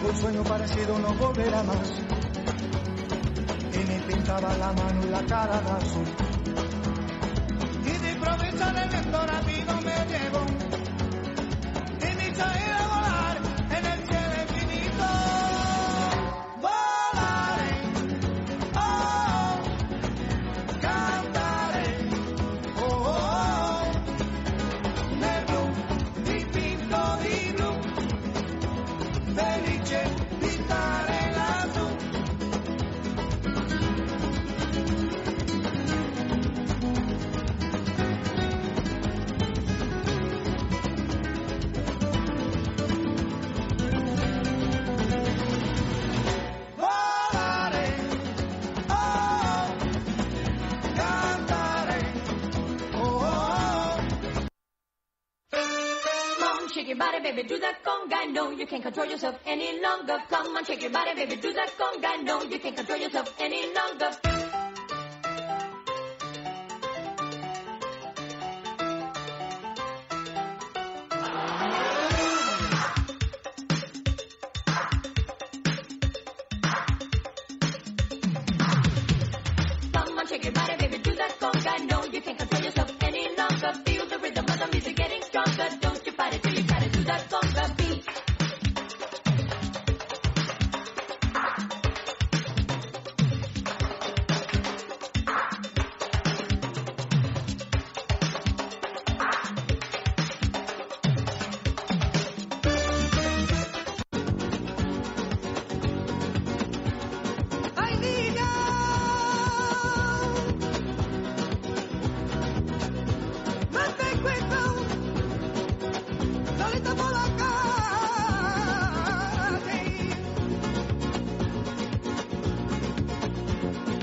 Speaker 10: Un sueño parecido no volverá más. Y me pintaba la mano y la cara de azul. Y de improviso el viento rápido me llevó. Y me hizo ir a volar en el cielo infinito. Volaré, oh, cantaré, oh, oh, nel blu, dipinto di blu.
Speaker 12: your body, baby, do that conga. No, you can't control yourself any longer. Come on, shake your body, baby, do that conga. No, you can't control yourself any longer. Come on, shake your body, baby, do that conga. No, you can't control yourself any longer. Feel the rhythm of the music getting stronger. Don't you fight it till you try to do that conga beat.
Speaker 9: Ay, niña, no te encuentro solita por la calle.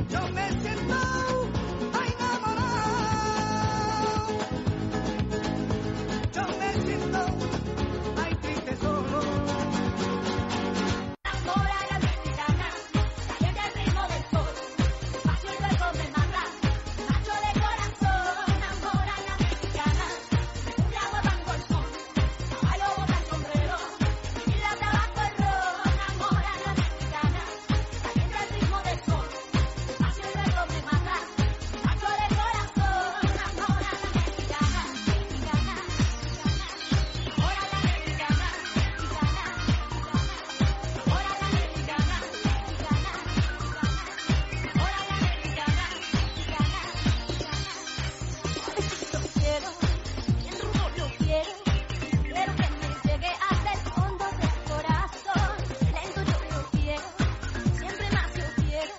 Speaker 9: Yo me siento enamorado. Yo me siento ay triste solo.
Speaker 12: Enamora a la mexicana, caliente el ritmo del sol. Paso y luego me mata, macho de corazón. Enamora a la mexicana, cumbia guapango el son. Caballo bota el sombrero, y la tabaco el ron. Enamora a la mexicana, caliente el ritmo del sol. Paso y luego me mata, macho de corazón. Enamora a la mexicana, mexicana, ahora la mexicana, mexicana. Ahora la mexicana, mexicana, ahora la mexicana, mexicana. Lo quiero, bien rudo lo quiero que me llegue hasta el fondo del corazón. Lento yo lo quiero, siempre más yo quiero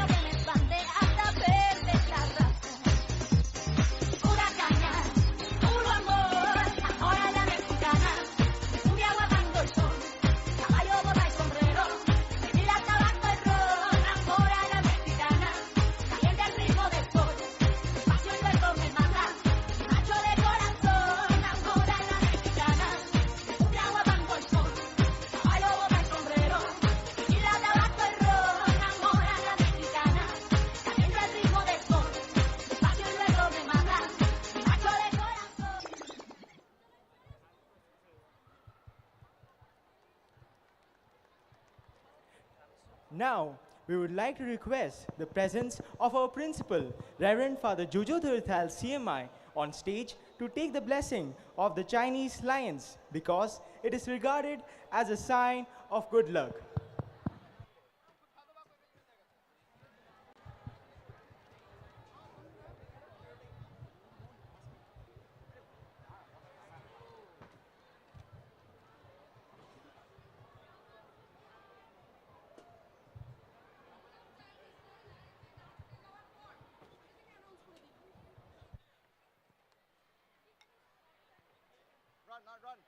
Speaker 12: que me espante hasta perder la razón. Pura caña, puro amor, ahora la mexicana, cumbia guapango el son. Caballo, bota y sombrero, tequila, tabaco y ron. Ahora la mexicana, caliente el ritmo del sol. Paso y luego me mata, macho de corazón. Ahora la mexicana, cumbia, guapango el son. Caballo, bota y sombrero, tequila, tabaco y ron. Ahora la mexicana, caliente el ritmo del sol. Paso y luego me mata, macho de corazón.
Speaker 17: Now, we would like to request the presence of our principal, Reverend Father Jojo Thurthal CMI, on stage to take the blessing of the Chinese lions because it is regarded as a sign of good luck.
Speaker 9: Run, run, run.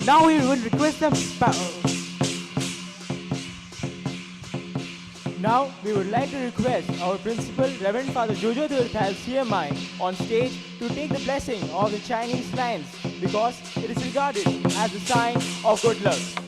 Speaker 17: Now we will request Now we would like to request our principal, Reverend Father Jojo Tirthal CMI, on stage to take the blessing of the Chinese lions because it is regarded as a sign of good luck.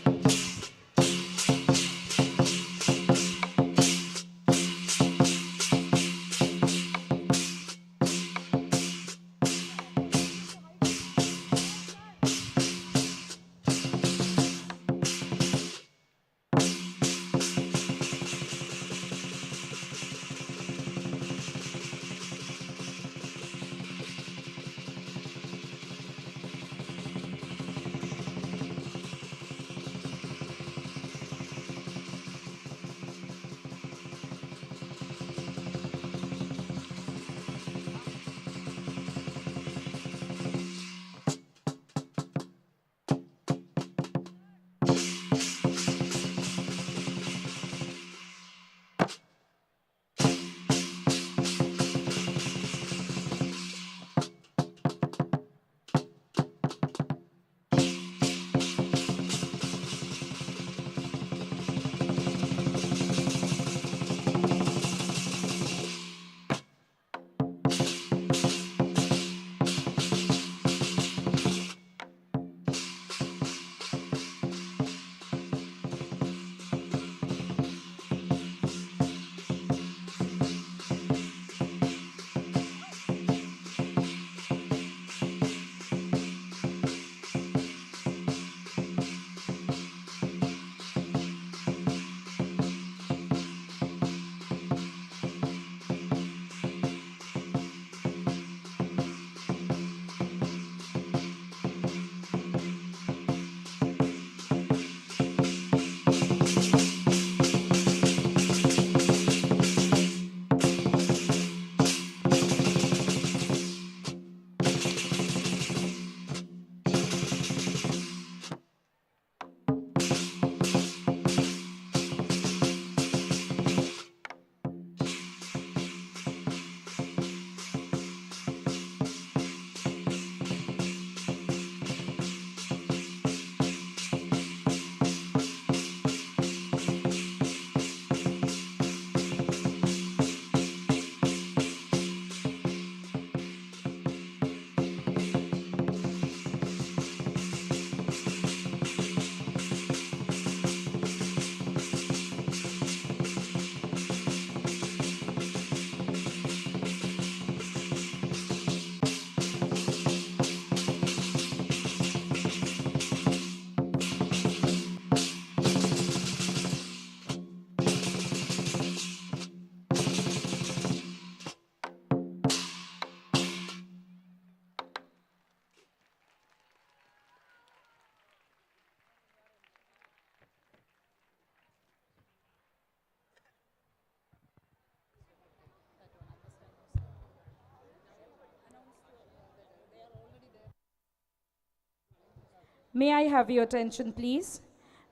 Speaker 15: May I have your attention, please?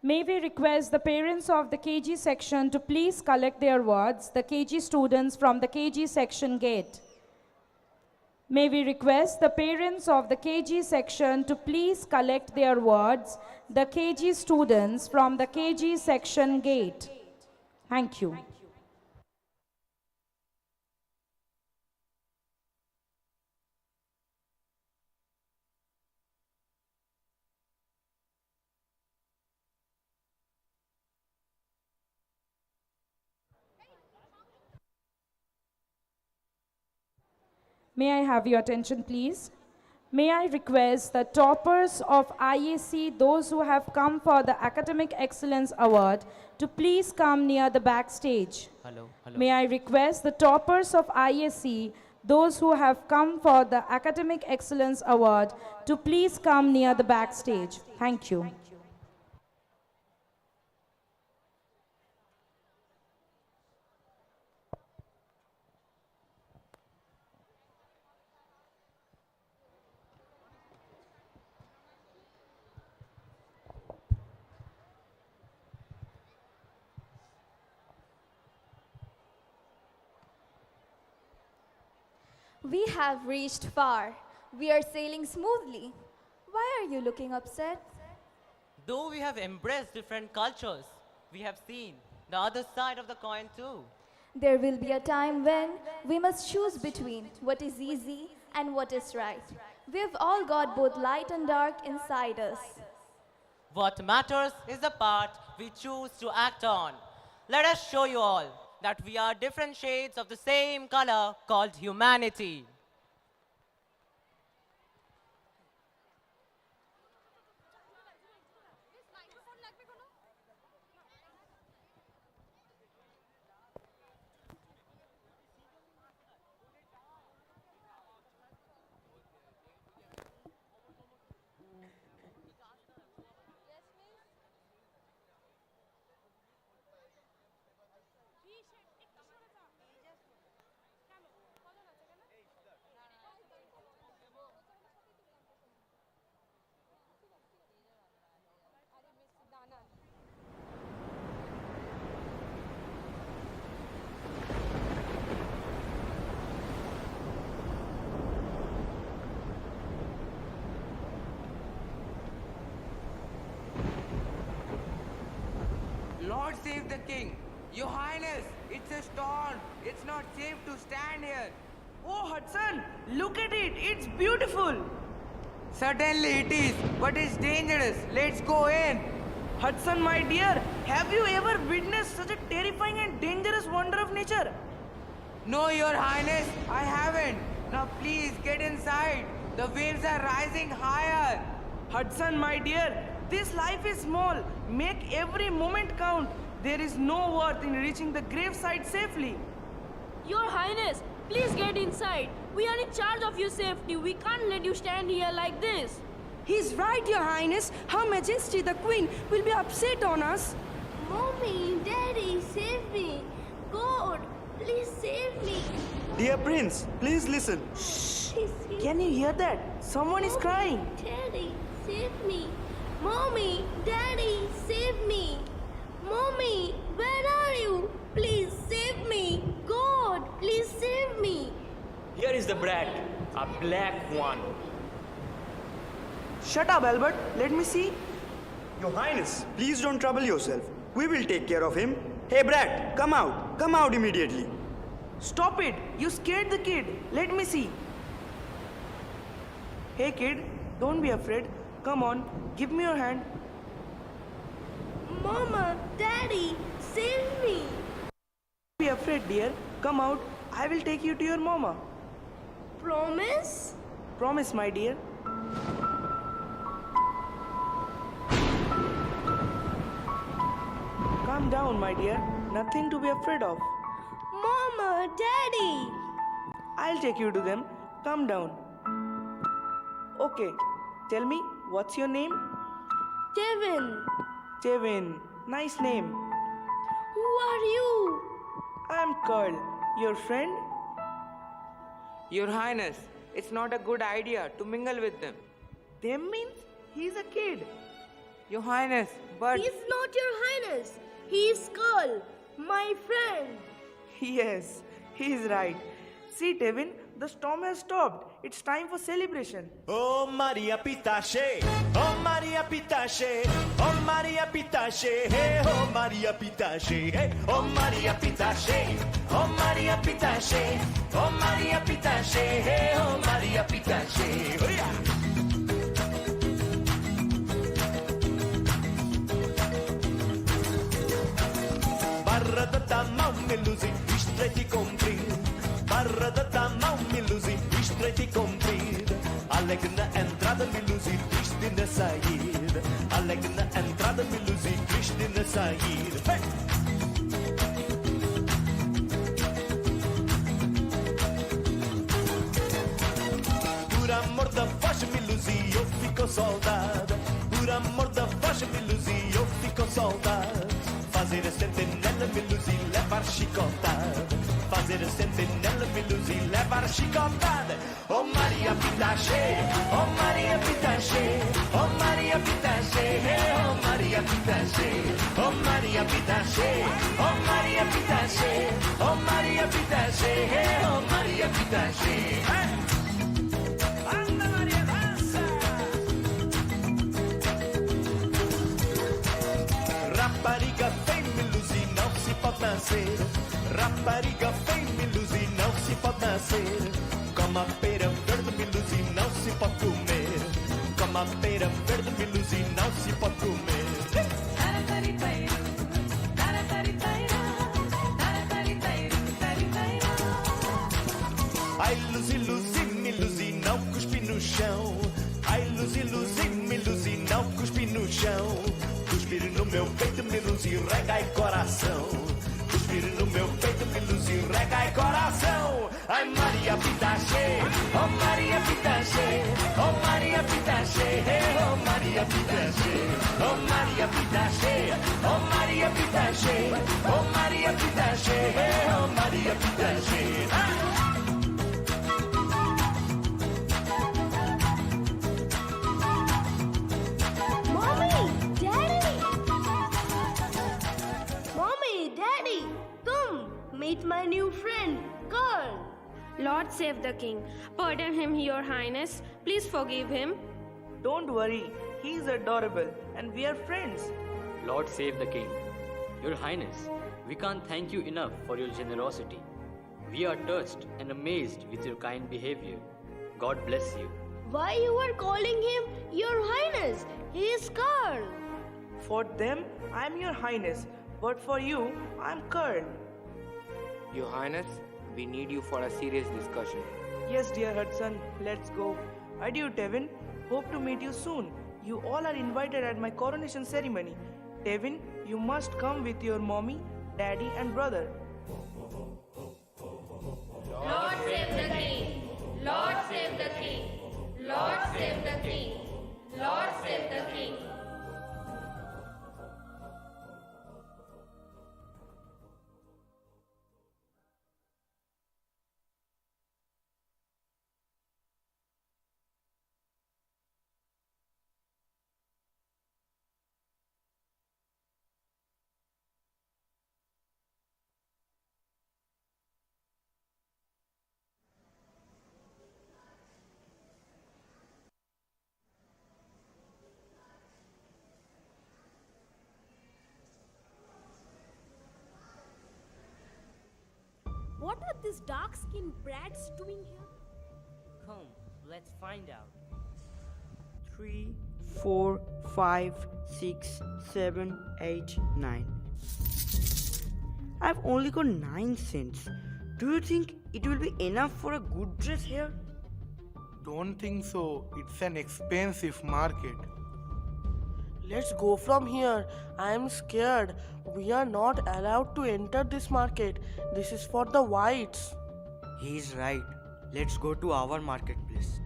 Speaker 15: May we request the parents of the KG section to please collect their wards, the KG students from the KG section gate. May we request the parents of the KG section to please collect their wards, the KG students from the KG section gate. Thank you. May I have your attention, please? May I request the toppers of IAC, those who have come for the Academic Excellence Award, to please come near the backstage.
Speaker 7: Hello.
Speaker 15: May I request the toppers of IAC, those who have come for the Academic Excellence Award, to please come near the backstage. Thank you.
Speaker 3: We have reached far. We are sailing smoothly. Why are you looking upset?
Speaker 7: Though we have embraced different cultures, we have seen the other side of the coin too.
Speaker 3: There will be a time when we must choose between what is easy and what is right. We've all got both light and dark inside us.
Speaker 7: What matters is the part we choose to act on. Let us show you all that we are different shades of the same color called humanity.
Speaker 8: Lord save the king. Your Highness, it's a storm. It's not safe to stand here.
Speaker 16: Oh, Hudson, look at it. It's beautiful.
Speaker 8: Certainly it is, but it's dangerous. Let's go in.
Speaker 16: Hudson, my dear, have you ever witnessed such a terrifying and dangerous wonder of nature?
Speaker 8: No, Your Highness, I haven't. Now please get inside. The waves are rising higher.
Speaker 16: Hudson, my dear, this life is small. Make every moment count. There is no worth in reaching the graveside safely.
Speaker 23: Your Highness, please get inside. We are in charge of your safety. We can't let you stand here like this.
Speaker 16: He's right, Your Highness. Her Majesty the Queen will be upset on us.
Speaker 19: Mommy, Daddy, save me. God, please save me.
Speaker 24: Dear Prince, please listen.
Speaker 16: Can you hear that? Someone is crying.
Speaker 19: Daddy, save me. Mommy, Daddy, save me. Mommy, where are you? Please save me. God, please save me.
Speaker 24: Here is the brat, a black one.
Speaker 16: Shut up, Albert. Let me see.
Speaker 24: Your Highness, please don't trouble yourself. We will take care of him. Hey, brat, come out. Come out immediately.
Speaker 16: Stop it. You scared the kid. Let me see. Hey, kid, don't be afraid. Come on, give me your hand.
Speaker 19: Mama, Daddy, save me.
Speaker 16: Don't be afraid, dear. Come out. I will take you to your mama.
Speaker 19: Promise?
Speaker 16: Promise, my dear. Calm down, my dear. Nothing to be afraid of.
Speaker 19: Mama, Daddy.
Speaker 16: I'll take you to them. Calm down. Okay, tell me, what's your name?
Speaker 19: Kevin.
Speaker 16: Kevin, nice name.
Speaker 19: Who are you?
Speaker 16: I'm Carl, your friend.
Speaker 8: Your Highness, it's not a good idea to mingle with them.
Speaker 16: Them means he's a kid.
Speaker 8: Your Highness, but...
Speaker 19: He's not your Highness. He's Carl, my friend.
Speaker 16: Yes, he's right. See, Tevin, the storm has stopped. It's time for celebration.
Speaker 10: Oh Maria Pitache, oh Maria Pitache, oh Maria Pitache, hey, oh Maria Pitache, hey, oh Maria Pitache, oh Maria Pitache, oh Maria Pitache, hey, oh Maria Pitache. Oh, yeah. Barra da tamau melusi, istreti compri. Barra da tamau melusi, istreti compri. Alegna entrada melusi, Cristina sair. Alegna entrada melusi, Cristina sair. Hey! Por amor da voz melusi, eu fico soldado. Por amor da voz melusi, eu fico soldado. Fazer a sentinela, melusi, levar chicotada. Fazer a sentinela, melusi, levar chicotada. Oh Maria Pitache, oh Maria Pitache, oh Maria Pitache, oh Maria Pitache, oh Maria Pitache, oh Maria Pitache, oh Maria Pitache, oh Maria Pitache. Anda Maria, dança!
Speaker 9: nascer. Rapariga vem me luzir, não se pode nascer. Como a pera verde me luzir, não se pode comer. Como a pera verde me luzir, não se pode comer. Ai, luzi, luzi, me luzi, não cuspi no chão. Ai, luzi, luzi, me luzi, não cuspi no chão. Cuspir no meu peito, me luzi, rega e coração. Cuspir no meu peito, me luzi, rega e coração. Ai, Maria Pitache, oh Maria Pitache, oh Maria Pitache, oh Maria Pitache, oh Maria Pitache, oh Maria Pitache, oh Maria Pitache, oh Maria Pitache.
Speaker 18: Mommy! Daddy! Mommy! Daddy! Come! Meet my new friend, Carl!
Speaker 23: Lord save the king. Pardon him, your highness. Please forgive him.
Speaker 16: Don't worry, he is adorable and we are friends.
Speaker 5: Lord save the king. Your highness, we can't thank you enough for your generosity. We are touched and amazed with your kind behavior. God bless you.
Speaker 18: Why you are calling him your highness? He is Carl.
Speaker 16: For them, I am your highness, but for you, I am Carl.
Speaker 8: Your highness, we need you for a serious discussion.
Speaker 16: Yes, dear Hudson, let's go. Adieu, Tevin. Hope to meet you soon. You all are invited at my coronation ceremony. Tevin, you must come with your mommy, daddy, and brother.
Speaker 23: Lord save the king. Lord save the king. Lord save the king. Lord save the king. What are these dark-skinned brats doing here?
Speaker 6: Come, let's find out.
Speaker 16: 3, 4, 5, 6, 7, 8, 9. I've only got 9 cents. Do you think it will be enough for a good dress here?
Speaker 11: Don't think so. It's an expensive market.
Speaker 21: Let's go from here. I am scared. We are not allowed to enter this market. This is for the whites.
Speaker 25: He is right. Let's go to our marketplace.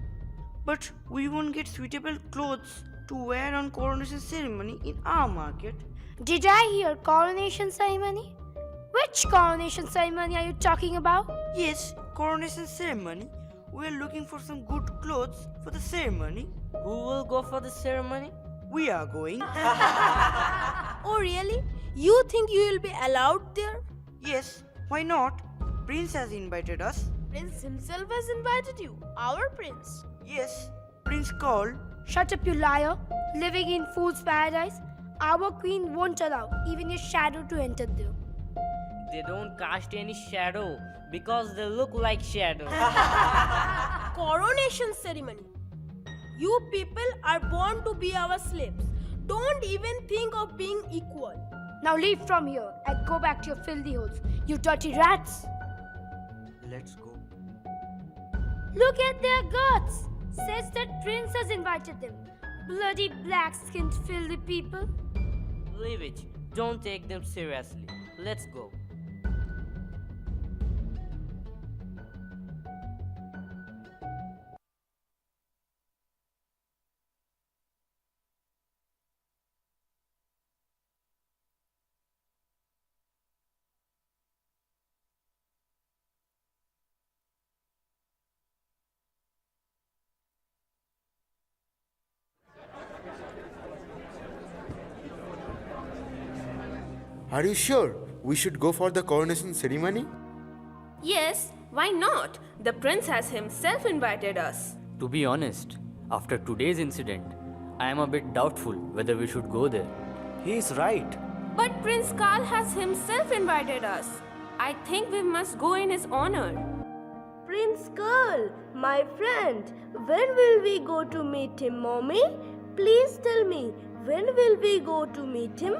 Speaker 16: But we won't get suitable clothes to wear on coronation ceremony in our market.
Speaker 18: Did I hear coronation ceremony? Which coronation ceremony are you talking about?
Speaker 16: Yes, coronation ceremony. We are looking for some good clothes for the ceremony.
Speaker 6: Who will go for the ceremony?
Speaker 16: We are going.
Speaker 21: Oh, really? You think you will be allowed there?
Speaker 16: Yes, why not? Prince has invited us.
Speaker 21: Prince himself has invited you. Our prince.
Speaker 16: Yes, Prince called.
Speaker 18: Shut up, you liar. Living in fool's paradise, our queen won't allow even your shadow to enter there.
Speaker 6: They don't cast any shadow because they look like shadows.
Speaker 21: Coronation ceremony. You people are born to be our slaves. Don't even think of being equal.
Speaker 18: Now leave from here and go back to your filthy holes, you dirty rats.
Speaker 25: Let's go.
Speaker 18: Look at their guts. Says that prince has invited them. Bloody black-skinned filthy people.
Speaker 6: Leave it. Don't take them seriously. Let's go.
Speaker 26: Are you sure we should go for the coronation ceremony?
Speaker 23: Yes, why not? The prince has himself invited us.
Speaker 5: To be honest, after today's incident, I am a bit doubtful whether we should go there.
Speaker 27: He is right.
Speaker 23: But Prince Karl has himself invited us. I think we must go in his honor.
Speaker 18: Prince Karl, my friend, when will we go to meet him, Mommy? Please tell me, when will we go to meet him?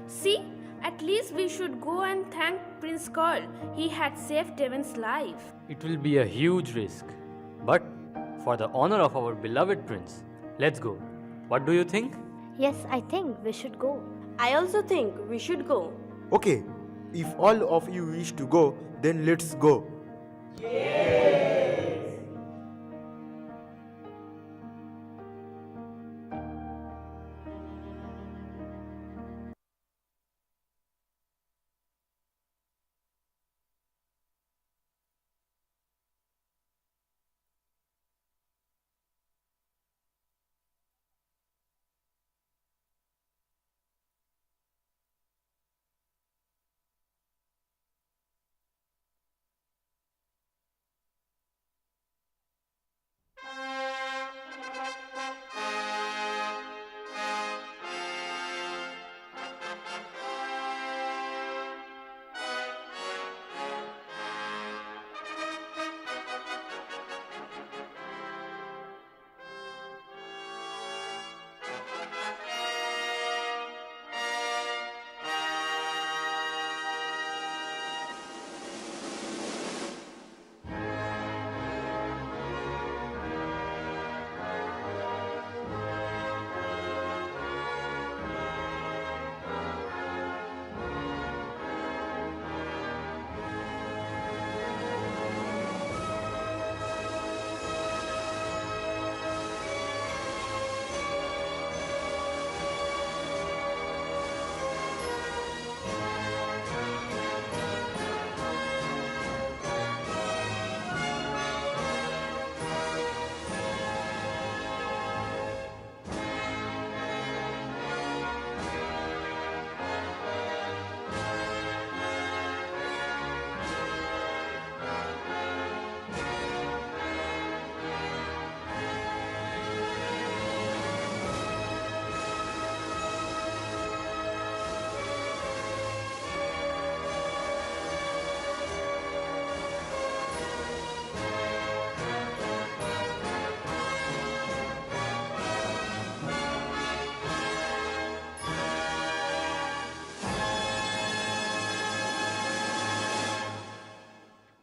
Speaker 23: See, at least we should go and thank Prince Karl. He had saved Devin's life.
Speaker 5: It will be a huge risk. But for the honor of our beloved prince, let's go. What do you think?
Speaker 12: Yes, I think we should go.
Speaker 18: I also think we should go.
Speaker 26: Okay, if all of you wish to go, then let's go.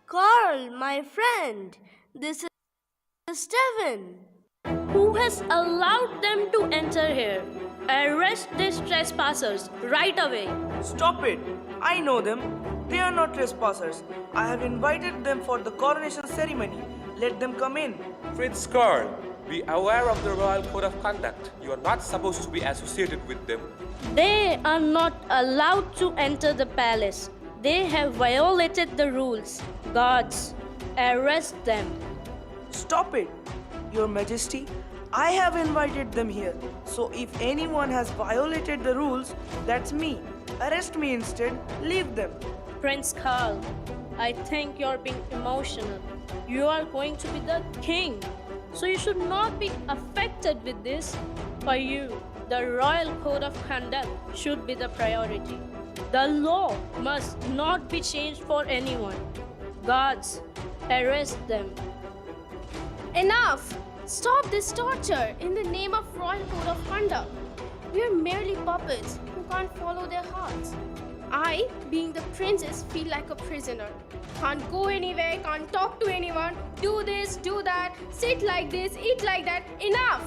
Speaker 18: Karl, my friend, this is Steven.
Speaker 1: Who has allowed them to enter here? Arrest these trespassers right away.
Speaker 16: Stop it! I know them. They are not trespassers. I have invited them for the coronation ceremony. Let them come in.
Speaker 2: Prince Karl, be aware of the royal code of conduct. You are not supposed to be associated with them.
Speaker 1: They are not allowed to enter the palace. They have violated the rules. Guards, arrest them.
Speaker 16: Stop it! Your Majesty, I have invited them here. So if anyone has violated the rules, that's me. Arrest me instead. Leave them.
Speaker 1: Prince Karl, I think you're being emotional. You are going to be the king. So you should not be affected with this. For you, the royal code of conduct should be the priority. The law must not be changed for anyone. Guards, arrest them.
Speaker 19: Enough! Stop this torture in the name of royal code of conduct. We are merely puppets who can't follow their hearts. I, being the princess, feel like a prisoner. Can't go anywhere, can't talk to anyone, do this, do that, sit like this, eat like that. Enough!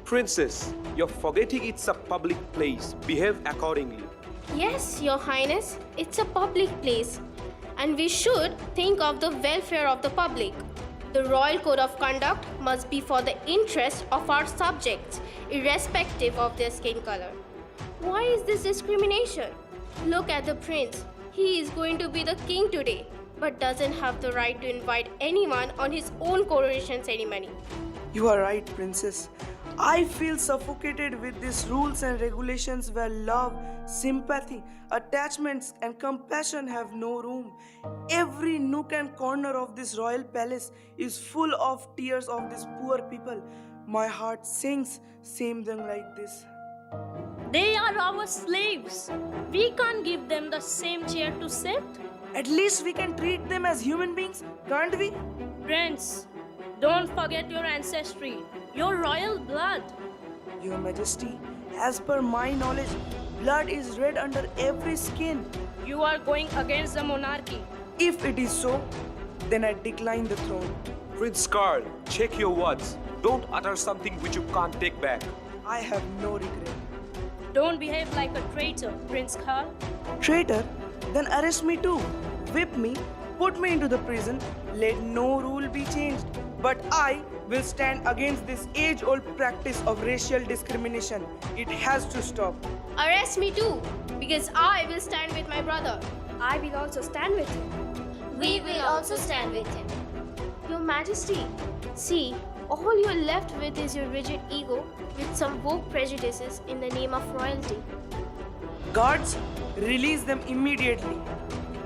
Speaker 2: Princess, you're forgetting it's a public place. Behave accordingly.
Speaker 19: Yes, Your Highness, it's a public place. And we should think of the welfare of the public. The royal code of conduct must be for the interest of our subjects, irrespective of their skin color. Why is this discrimination? Look at the prince. He is going to be the king today, but doesn't have the right to invite anyone on his own coronation ceremony.
Speaker 16: You are right, Princess. I feel suffocated with these rules and regulations where love, sympathy, attachments, and compassion have no room. Every nook and corner of this royal palace is full of tears of these poor people. My heart sings same thing like this.
Speaker 1: They are our slaves. We can't give them the same chair to sit.
Speaker 16: At least we can treat them as human beings, can't we?
Speaker 1: Prince, don't forget your ancestry, your royal blood.
Speaker 16: Your Majesty, as per my knowledge, blood is red under every skin.
Speaker 1: You are going against the monarchy.
Speaker 16: If it is so, then I decline the throne.
Speaker 2: Prince Carl, check your words. Don't utter something which you can't take back.
Speaker 16: I have no regret.
Speaker 1: Don't behave like a traitor, Prince Carl.
Speaker 16: Traitor? Then arrest me too. Whip me, put me into the prison. Let no rule be changed. But I will stand against this age-old practice of racial discrimination. It has to stop.
Speaker 19: Arrest me too, because I will stand with my brother. I will also stand with him. We will also stand with him. Your Majesty, see, all you're left with is your rigid ego with some woke prejudices in the name of royalty.
Speaker 16: Guards, release them immediately.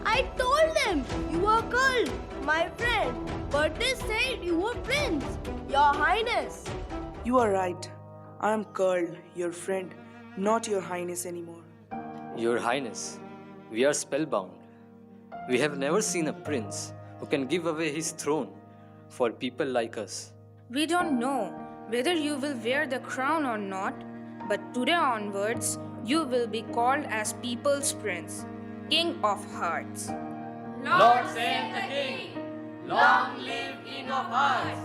Speaker 18: I told them you were Curl, my friend, but they said you were Prince, Your Highness.
Speaker 16: You are right. I am Curl, your friend, not your Highness anymore.
Speaker 5: Your Highness, we are spellbound. We have never seen a prince who can give away his throne for people like us.
Speaker 4: We don't know whether you will wear the crown or not, but today onwards, you will be called as People's Prince, King of Hearts.
Speaker 23: Lord save the King! Long live King of Hearts!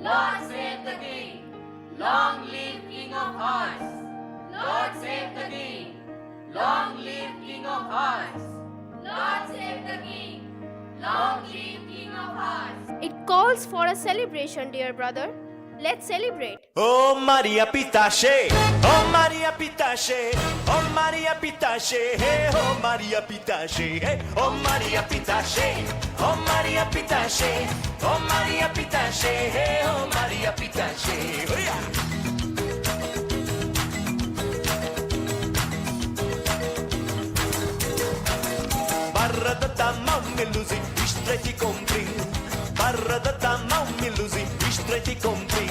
Speaker 23: Lord save the King! Long live King of Hearts! Lord save the King! Long live King of Hearts! Lord save the King! Long live King of Hearts!
Speaker 19: It calls for a celebration, dear brother. Let's celebrate.
Speaker 9: Oh Maria Pitache, oh Maria Pitache, oh Maria Pitache, hey, oh Maria Pitache, hey, oh Maria Pitache, oh Maria Pitache, oh Maria Pitache, hey, oh Maria Pitache. Oh, yeah. Barra da tamau melusi, istreti compri. Barra da tamau melusi, istreti compri.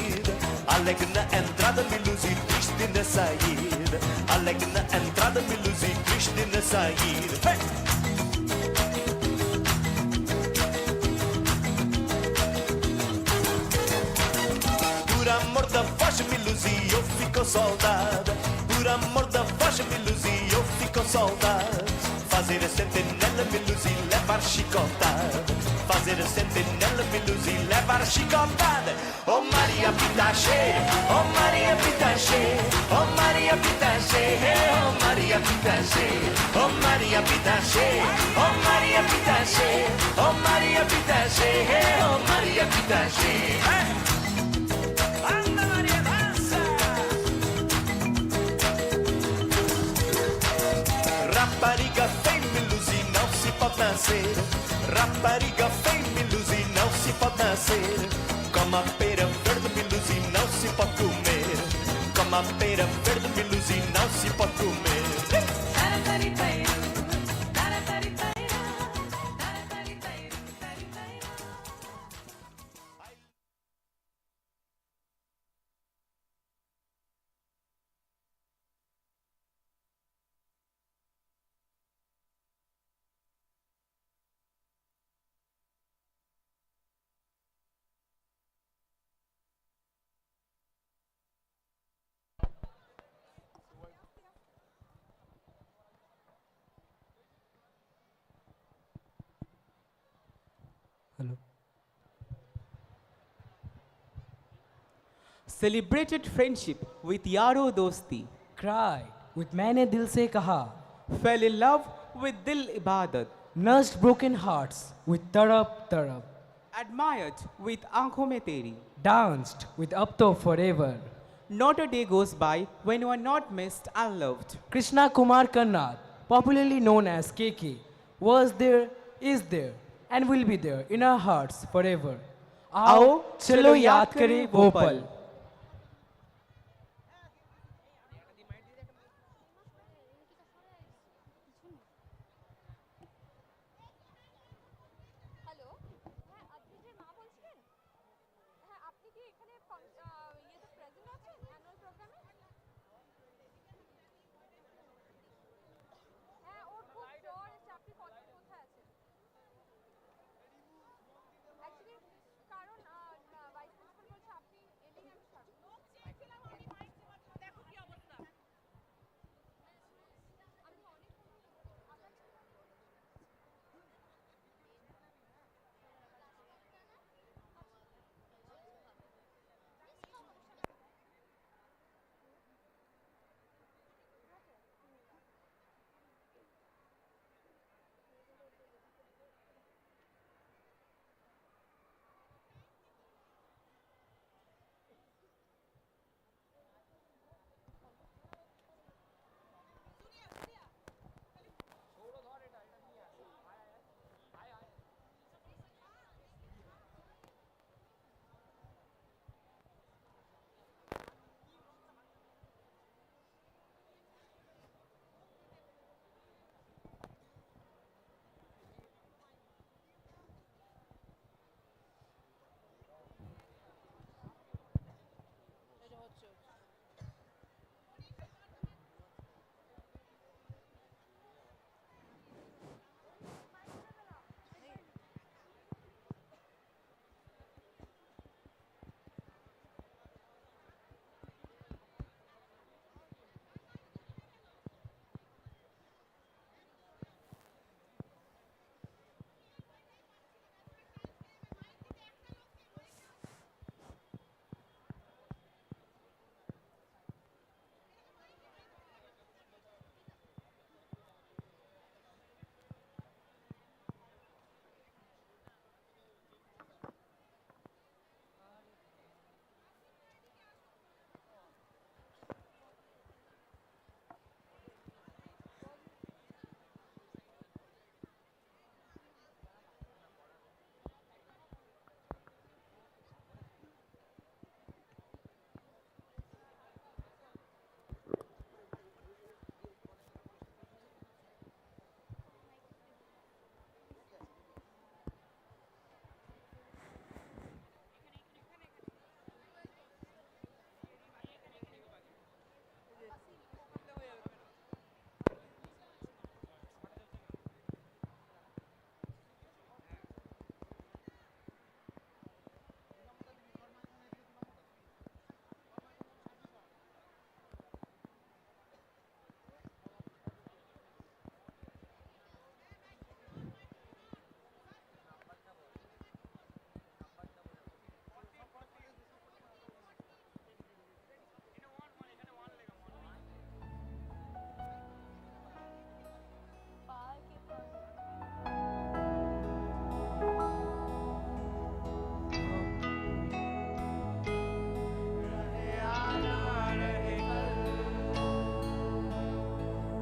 Speaker 9: Alegre na entrada melusi, triste na saída. Alegre na entrada melusi, triste na saída. Hey! Por amor da voz melusi, eu fico soldado. Por amor da voz melusi, eu fico soldado. Fazer a sentinela melusi, levar chicotada. Fazer a sentinela melusi, levar chicotada. Oh Maria Pitache, oh Maria Pitache, oh Maria Pitache, oh Maria Pitache, oh Maria Pitache, oh Maria Pitache, oh Maria Pitache, oh Maria Pitache. Rapariga feia, melusi, não se pode nascer. Rapariga feia, melusi, não se pode nascer. Como a pera verde, melusi, não se pode comer. Como a pera verde, melusi, não se pode comer.
Speaker 13: Celebrated friendship with Yaro Dosti.
Speaker 14: Cried with मैंने दिल से कहा.
Speaker 13: Fell in love with Dil Ibadat.
Speaker 14: Nursed broken hearts with tarap tarap.
Speaker 13: Admired with Aankhon Mein Teri.
Speaker 14: Danced with Ab To Forever.
Speaker 13: Not a day goes by when you are not missed and loved.
Speaker 14: Krishna Kumar Kannad, popularly known as KK, was there, is there, and will be there in our hearts forever. आओ चलो याद करें वो पल.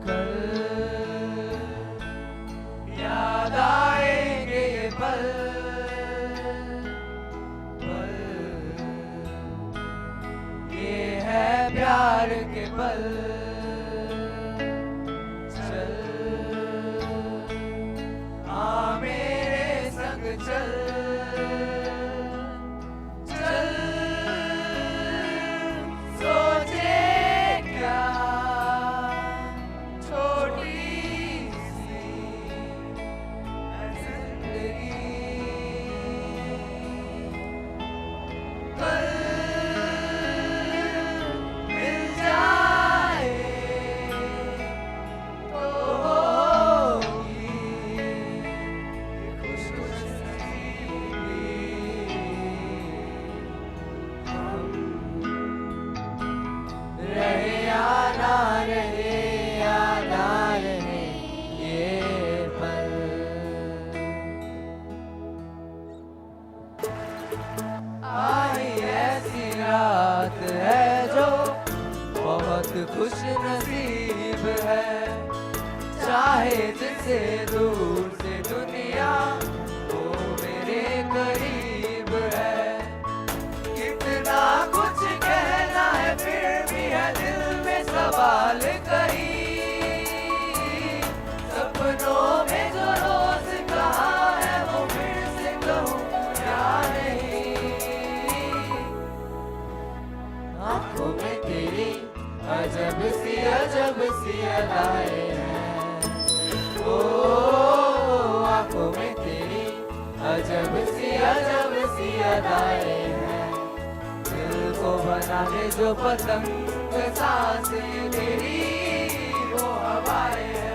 Speaker 8: कल याद आएंगे ये पल पल ये है प्यार के पल चल आ मेरे संग चल चल सोचे क्या छोटी सी है जिंदगी कल मिल जाए तो होगी खुश खुश नसीबी हम रहे या ना रहे याद आ रहे ये पल आई ऐसी रात है जो बहुत खुश नसीब है चाहे जिसे दूर से दुनिया वो मेरे करीब है कितना कुछ कहना है फिर भी है दिल में सवाल कहीं सपनों में जो रोज कहा है वो फिर से कहूँ या नहीं आंखों में तेरी अजब सी अदाएं हैं ओ आंखों में तेरी अजब सी अदाएं हैं दिल को बनाने जो पतंग सांसें तेरी वो हवाएं हैं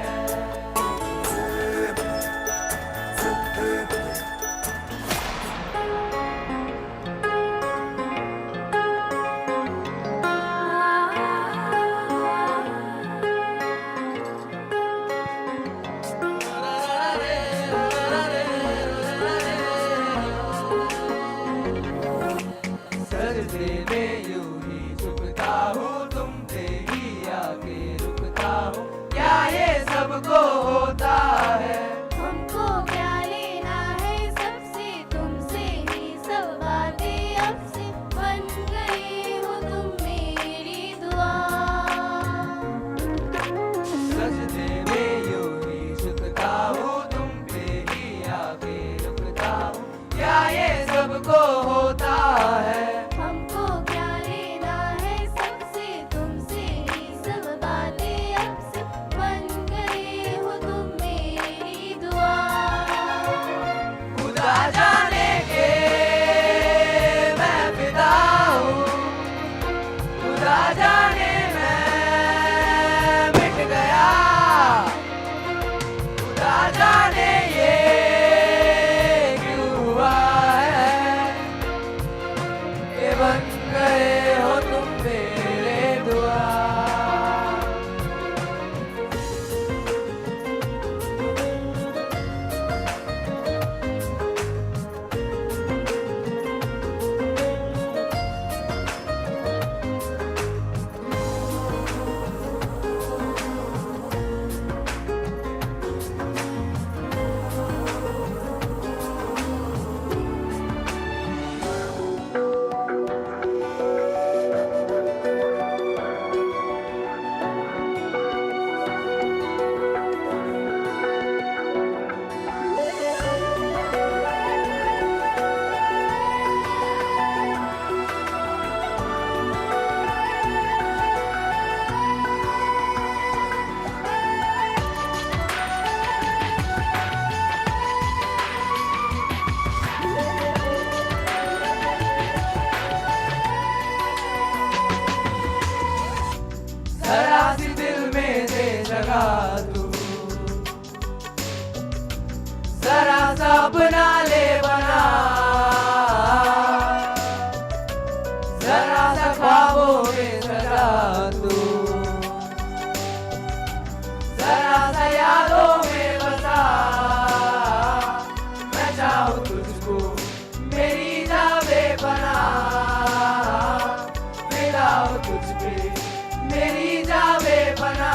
Speaker 8: सजदे में यूं ही झुकता हूँ तुम पे ही आके रुकता हूँ क्या ये सबको होता है
Speaker 12: हमको क्या लेना है सबसे तुमसे ही सब बातें अब से बन गई हो तुम मेरी दुआ
Speaker 8: सजदे में यूं ही झुकता हूँ तुम पे ही आके रुकता हूँ क्या ये सबको होता है
Speaker 12: हमको क्या लेना है सबसे तुमसे ही सब बातें अब से बन गई हो तुम मेरी दुआ
Speaker 8: खुदा जाने के मैं फिदा हूँ खुदा जाने मैं मिट गया खुदा जाने ये क्यों हुआ है कि बन गए हो तुम मेरे दुआ जरा सी दिल में दे जगह तू जरा सा अपना ले बना जरा सा ख्वाबों में सजा तू जरा सा यादों में बसा मैं चाहूँ तुझको मेरी जावे बना फिदा हो तुझ पे मेरी जावे बना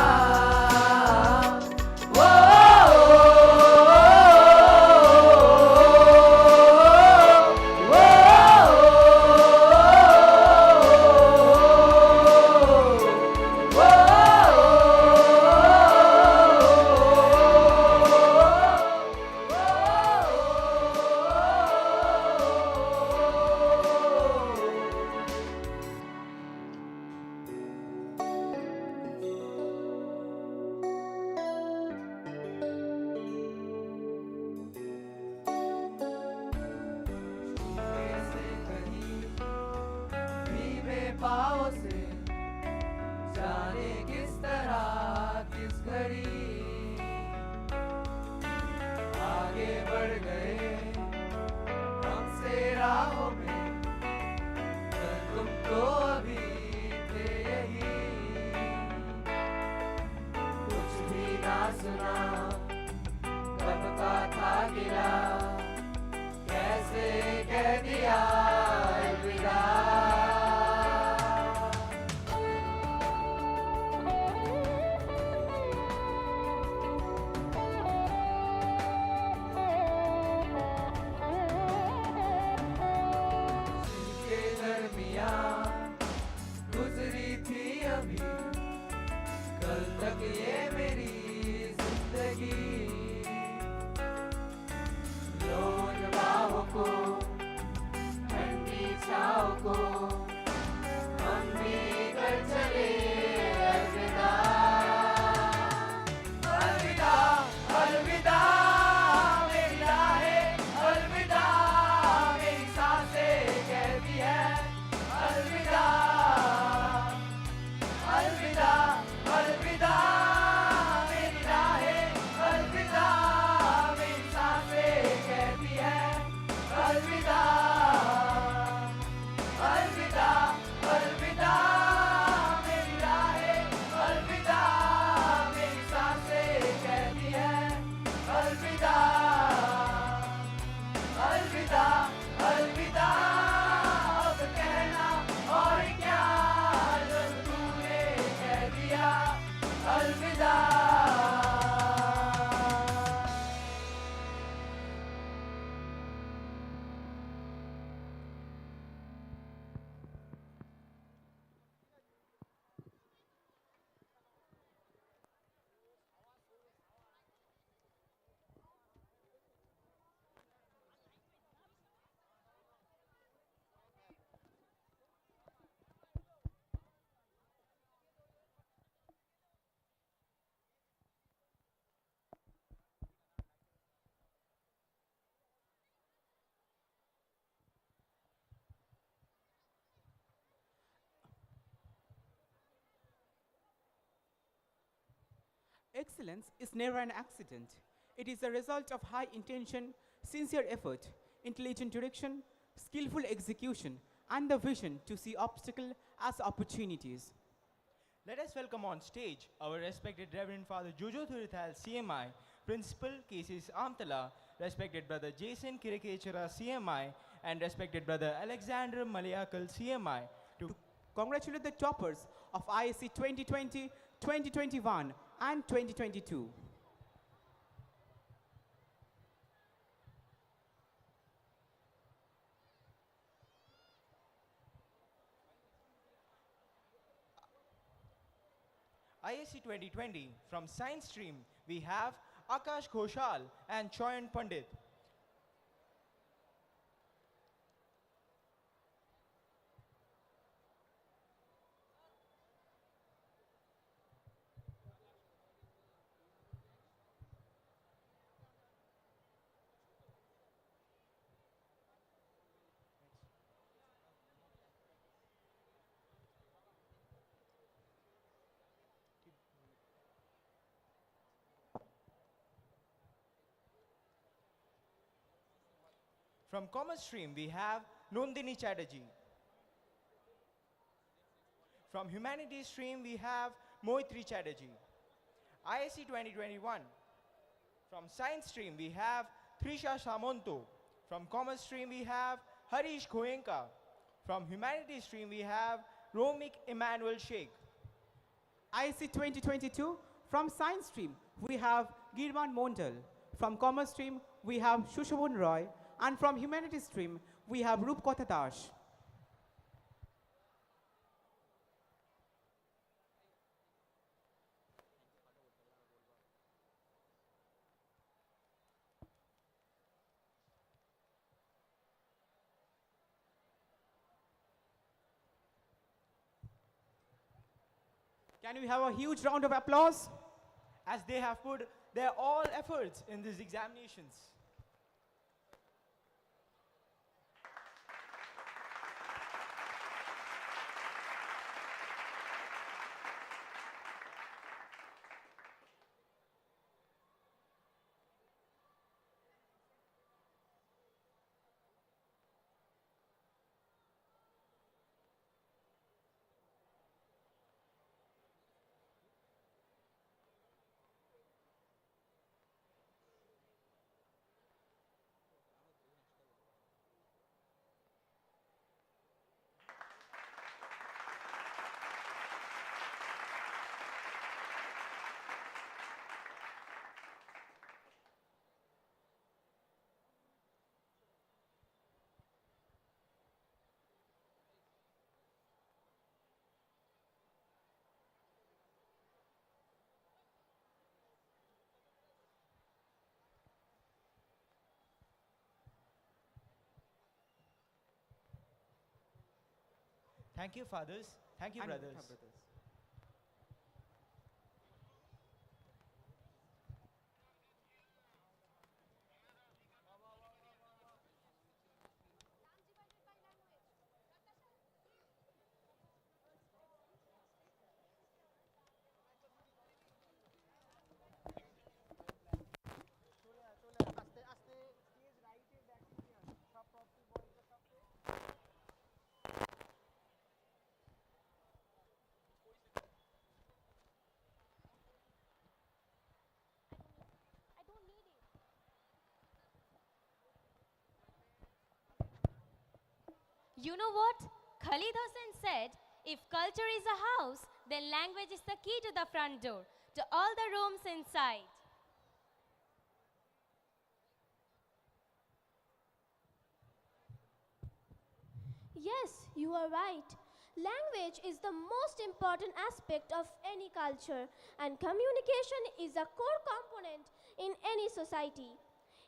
Speaker 8: सुना सुना कब का था गिला कैसे कह दिया अलविदा के दरमियान गुजरी थी अभी कल तक ये मेरी जिंदगी लोन बाहों को ठंडी छाँव को हम भी कर चले अलविदा अलविदा अलविदा मेरी राहें अलविदा मेरी सांसें कहती है अलविदा अलविदा अलविदा मेरी राहें अलविदा मेरी सांसें कहती है अलविदा अलविदा अलविदा मेरी राहें अलविदा मेरी सांसें कहती है अलविदा अलविदा अलविदा अब कहना और क्या जब तूने कह दिया अलविदा
Speaker 13: Excellence is never an accident. It is the result of high intention, sincere effort, intelligent direction, skillful execution, and the vision to see obstacles as opportunities.
Speaker 3: Let us welcome on stage our respected Reverend Father Jojo Thurithal, CMI, Principal Cases Amtala, respected Brother Jason Kirikechara, CMI, and respected Brother Alexander Malayakal, CMI, to
Speaker 13: Congratulate the toppers of ISC 2020, 2021, and 2022.
Speaker 3: ISC 2020, from Science Stream, we have Akash Ghoshal and Choyan Pandit. From Commerce Stream, we have Nondini Chatterjee. From Humanities Stream, we have Moitri Chatterjee. ISC 2021. From Science Stream, we have Trisha Samonto. From Commerce Stream, we have Harish Goenka. From Humanities Stream, we have Romik Emmanuel Sheikh.
Speaker 13: ISC 2022, from Science Stream, we have Girman Mondal. From Commerce Stream, we have Shushabun Roy. And from Humanities Stream, we have Rupkotha Dash. Can we have a huge round of applause?
Speaker 3: As they have put their all efforts in these examinations. Thank you, fathers. Thank you,
Speaker 13: And
Speaker 3: brothers.
Speaker 13: brothers.
Speaker 7: You know what? Khalid Hossain said, if culture is a house, then language is the key to the front door, to all the rooms inside.
Speaker 19: Yes, you are right. Language is the most important aspect of any culture, and communication is a core component in any society.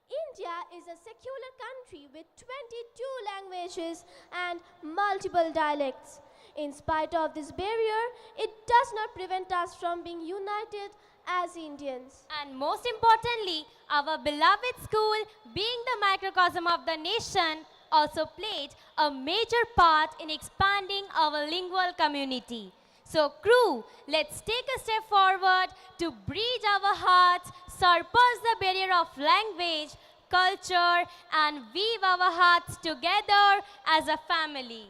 Speaker 19: India is a secular country with 22 languages and multiple dialects. In spite of this barrier, it does not prevent us from being united as Indians.
Speaker 7: And most importantly, our beloved school, being the microcosm of the nation, also played a major part in expanding our lingual community. So crew, let's take a step forward to bridge our hearts, surpass the barrier of language, culture, and weave our hearts together as a family.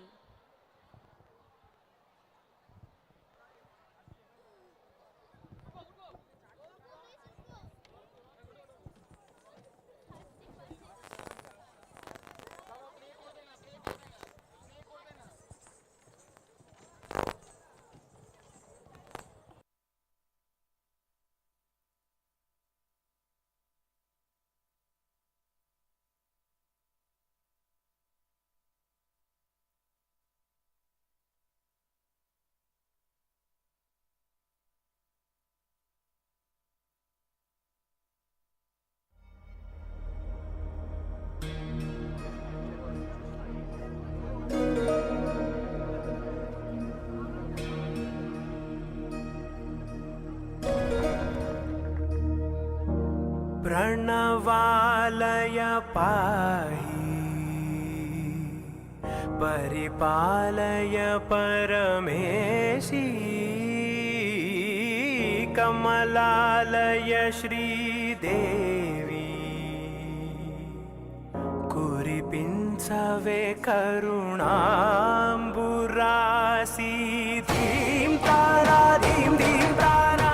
Speaker 8: प्रणवालय पाहि परिपालय परमेशी कमलालय श्रीदेवी कुरिपिंचवे करुणांबुरासी धीं तारा धीं धीं तारा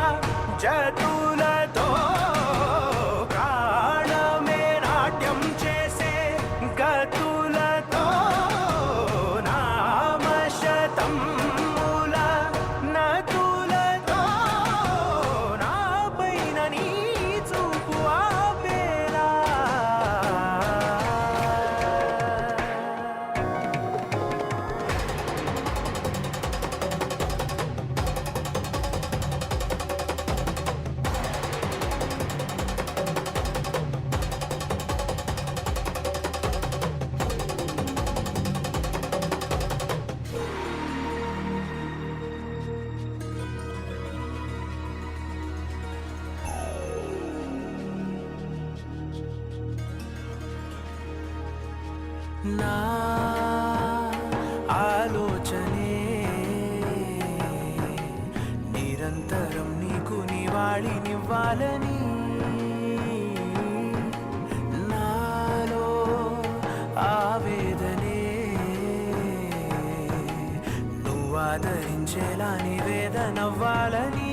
Speaker 8: जतुलतो నా ఆలోచనే నిరంతరం నీకు నివాళినివ్వాలని నాలో ఆవేదనే నువ్వు ఆదరించేలా నివేదనవ్వాలని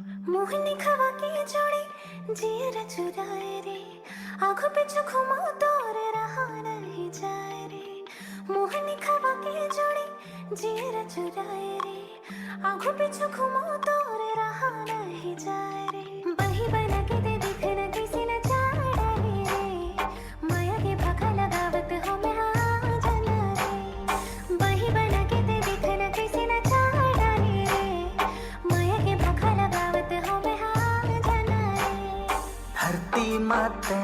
Speaker 10: मोहनी खवा के जोड़ी जियर चुराए रे आँखों पे घुमाओ तोर रहा नहीं जाए रे मोहनी खवा के जोड़ी जियर चुराए रे आँखों पे घुमाओ तोर रहा नहीं जाए रे बही बना के दे दिखना किसी न चाहे रे माया के भाखा लगावत हो मैं हाँ जाना रे बही बना के दे दिखना किसी न चाहे रे माया के भाखा लगावत हो मैं हाँ जाना रे
Speaker 15: धरती माते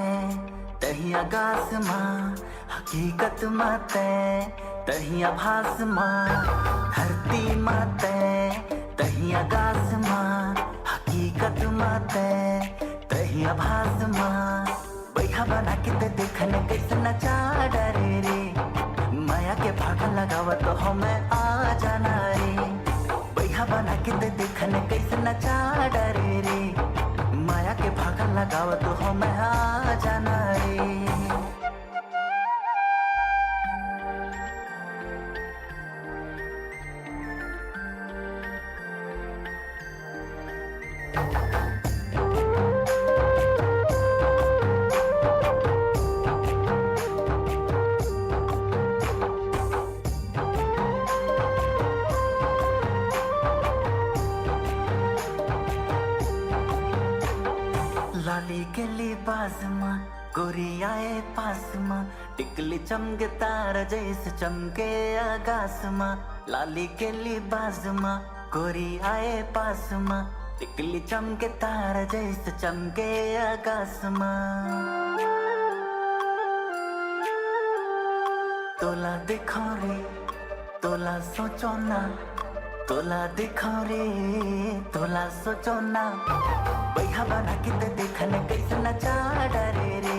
Speaker 15: तहिया गास माँ हकीकत माते तहिया भास माँ धरती माते तहिया गास माँ हकीकत माते तहिया भास माँ बैठा बना के ते देखने कैसे नचा डरे रे माया के भागा लगावत हो मैं आ जाना रे बैठा बना के ते देखने कैसे नचा डरे रे माया के भागा लगावत हो मैं आ जाना रे लाली के लिबास माँ गोरी आए पास माँ टिकली चमके तारा जैसे चमके आकाश माँ लाली के लिबास माँ गोरी आए पास माँ टिकली चमके तारा जैसे चमके आकाश माँ तोला देखो रे तोला सोचो ना तोला देखो रे तोला सोचो ना बैहा बना के ते देखने कैसे नचा डरे रे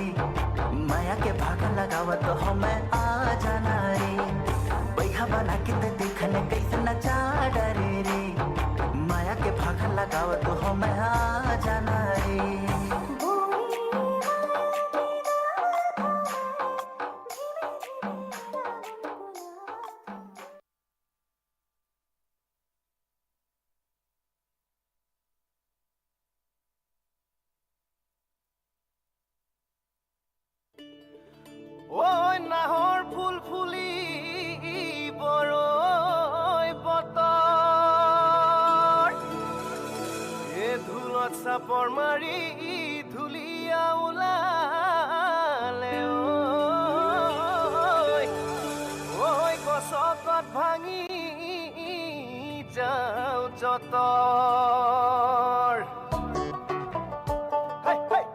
Speaker 15: माया के भागा लगावत हो मैं आ जाना रे बैहा बना के ते देखने कैसे नचा डरे रे माया के भागा लगावत हो मैं आ जाना रे
Speaker 8: ওই নাহৰ ফুল ফুলি বৰৈ বতৰ এ ধুলত চাপৰ মাৰি ধুলিয়া ওলালে ঐ গছকত ভাঙি যাওঁ যতৰ হাই হাই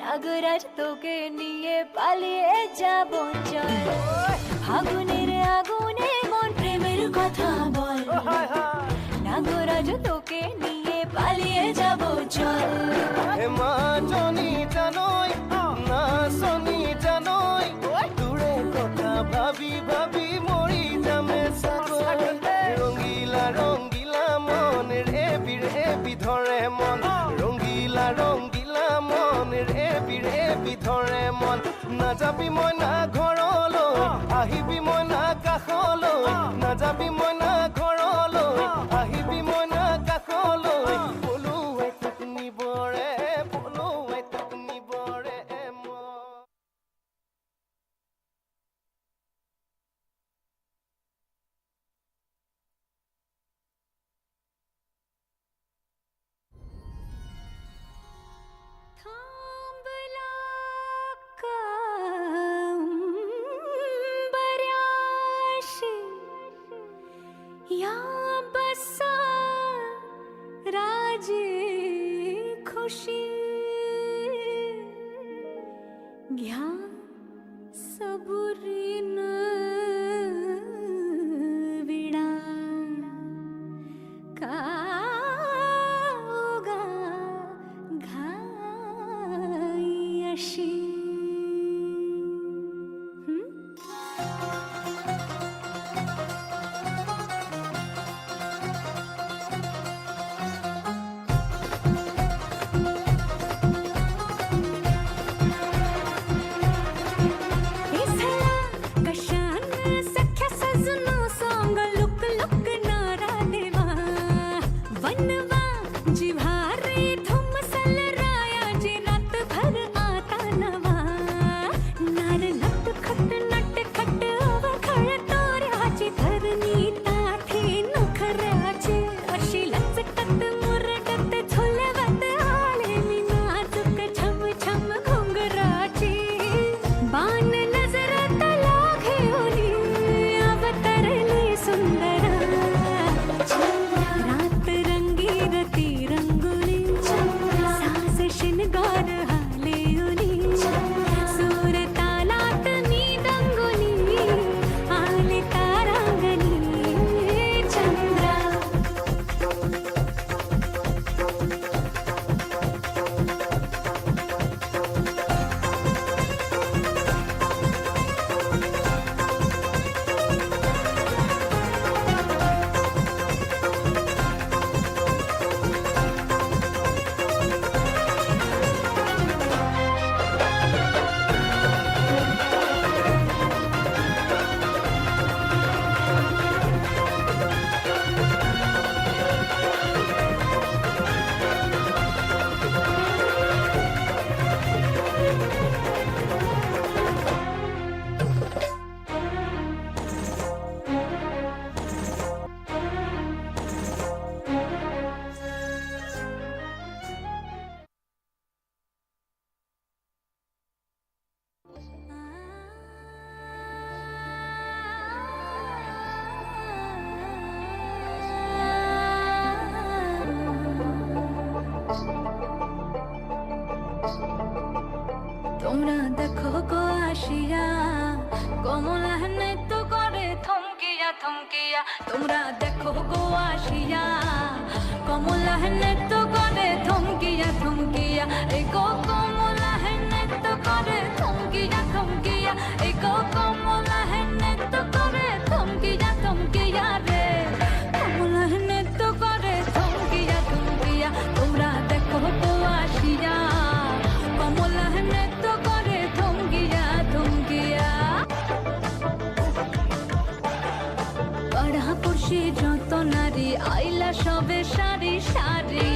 Speaker 10: নাগরাজ তোকে নিয়ে পালিয়ে যাব চল ফাগুনের আগুনে মন প্রেমের কথা বল নাগরাজ তোকে নিয়ে পালিয়ে যাব চল
Speaker 8: মা জনি জানই না শনি জানই দূরে কথা ভাবি ভাবি মরি যামে সাগর রঙিলা রঙিলা মন রেবি ধৰে মন ৰঙিলা ৰঙিলা মন ৰেবি ধৰে মন নাযাবি মই না ঘৰলৈ আহিবি মই না কাষলৈ নাযাবি মই না ঘৰলৈ আহিবি মই না কাষলৈ পলুৱাই তোক নিবৰে পলুৱাই তোক নিবৰে মই
Speaker 10: या बसा राजे खुशी घ्या सबुरीन विडा कागा घाई अशी তোমরা দেখো গো আসিয়া কমলা নৃত্য করে থমকিয়া থমকিয়া তোমরা দেখো গো আসিয়া কমলা নৃত্য করে থমকিয়া থমকিয়া এই গো কমলা নৃত্য করে থমকিয়া থমকিয়া এই গো কমলা নৃত্য করে থমকিয়া থমকিয়া রে কমলা নৃত্য করে থমকিয়া থমকিয়া তোমরা দেখো গো আসিয়া কমলা নৃত্য করে থমকিয়া থমকিয়া পাড়াপড়শি যত নারী আইলা সবে সারি সারি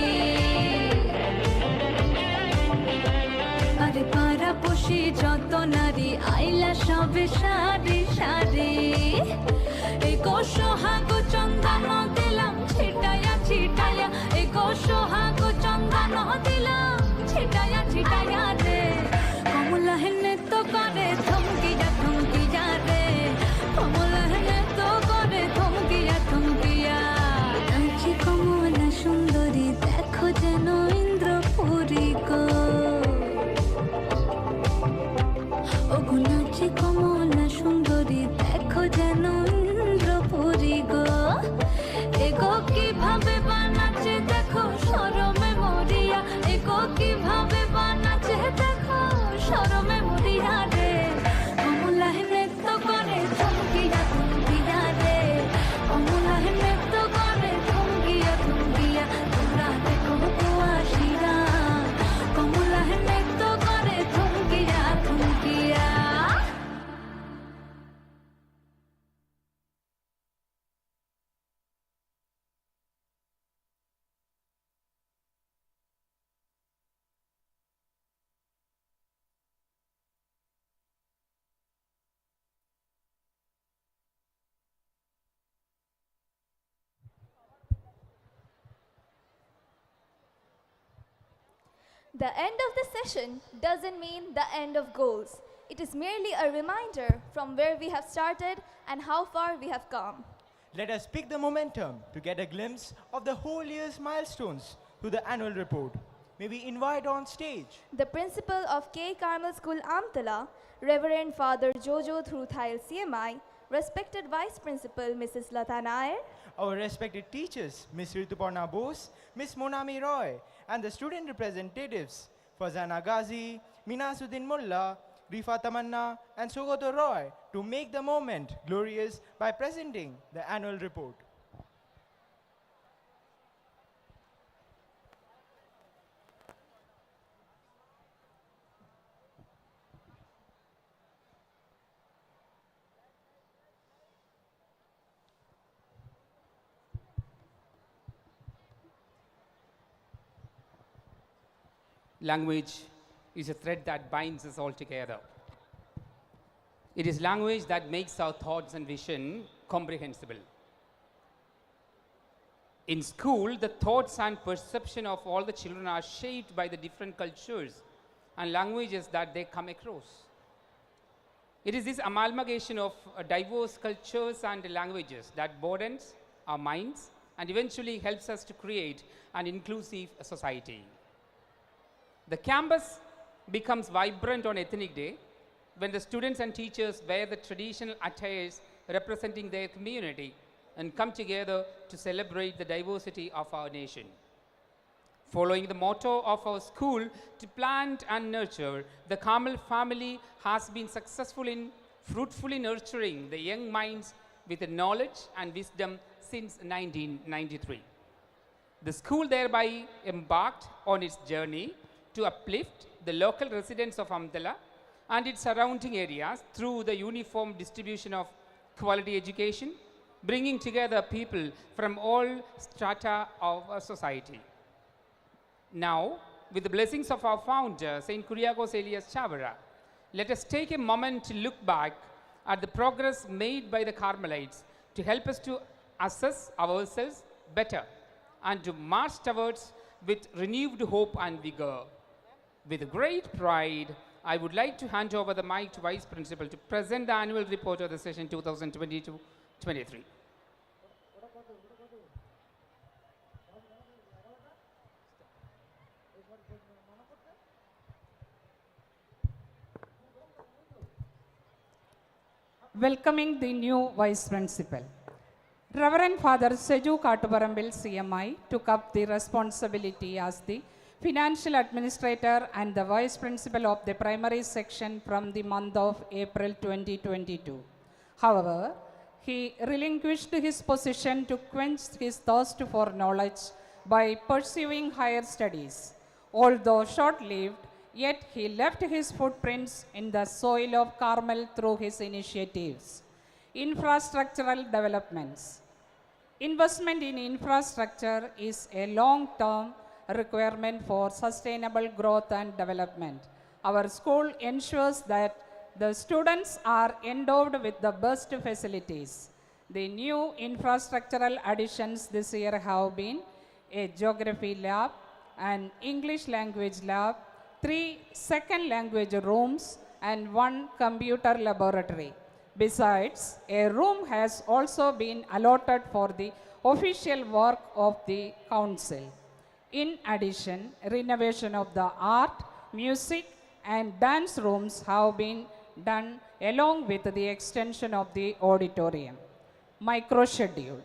Speaker 10: আরে পাড়াপড়শি যত নারী আইলা সবে সারি সারি এই গো সোহাগ চন্দন দিলাম ছিটায়া ছিটায়া এই গো সোহাগ চন্দন দিলাম ছিটায়া ছিটায়া রে কমলা নৃত্য করে থমকিয়া থমকিয়া রে কমলা নৃত্য করে থমকিয়া থমকিয়া নাচি কমলা সুন্দরী দেখো যেন ইন্দ্রপুরী গো ওগো নাচি কমলা সুন্দরী দেখো যেন ইন্দ্রপুরী গো
Speaker 11: The end of the session doesn't mean the end of goals. It is merely a reminder from where we have started and how far we have come.
Speaker 3: Let us pick the momentum to get a glimpse of the whole year's milestones through the annual report. May we invite on stage
Speaker 11: The principal of K. Carmel School Amtala, Reverend Father Jojo Thurthail CMI, respected Vice Principal Mrs. Lata Nair,
Speaker 3: our respected teachers, Ms. Rituparna Bose, Ms. Monami Roy, and the student representatives, Fazana Ghazi, Minasuddin Mullah, Rifa Tamanna, and Sugoto Roy, to make the moment glorious by presenting the annual report.
Speaker 17: Language is a thread that binds us all together. It is language that makes our thoughts and vision comprehensible. In school, the thoughts and perception of all the children are shaped by the different cultures and languages that they come across. It is this amalgamation of diverse cultures and languages that broadens our minds and eventually helps us to create an inclusive society. The campus becomes vibrant on Ethnic Day when the students and teachers wear the traditional attires representing their community and come together to celebrate the diversity of our nation. Following the motto of our school to plant and nurture, the Carmel family has been successful in fruitfully nurturing the young minds with knowledge and wisdom since 1993. The school thereby embarked on its journey to uplift the local residents of Amtala and its surrounding areas through the uniform distribution of quality education, bringing together people from all strata of our society. Now, with the blessings of our founder, St. Kuriakos Elias Chavara, let us take a moment to look back at the progress made by the Carmelites to help us to assess ourselves better and to march towards with renewed hope and vigor. With great pride, I would like to hand over the mic to Vice Principal to present the annual report of the session 2022-23.
Speaker 20: Welcoming the new Vice Principal. Reverend Father Seju Katuparambil CMI took up the responsibility as the Financial Administrator and the Vice Principal of the Primary Section from the month of April 2022. However, he relinquished his position to quench his thirst for knowledge by pursuing higher studies. Although short-lived, yet he left his footprints in the soil of Carmel through his initiatives. Infrastructural developments. Investment in infrastructure is a long-term requirement for sustainable growth and development. Our school ensures that the students are endowed with the best facilities. The new infrastructural additions this year have been a geography lab, an English language lab, 3 second language rooms, and 1 computer laboratory. Besides, a room has also been allotted for the official work of the council. In addition, renovation of the art, music, and dance rooms have been done along with the extension of the auditorium. Microschedule.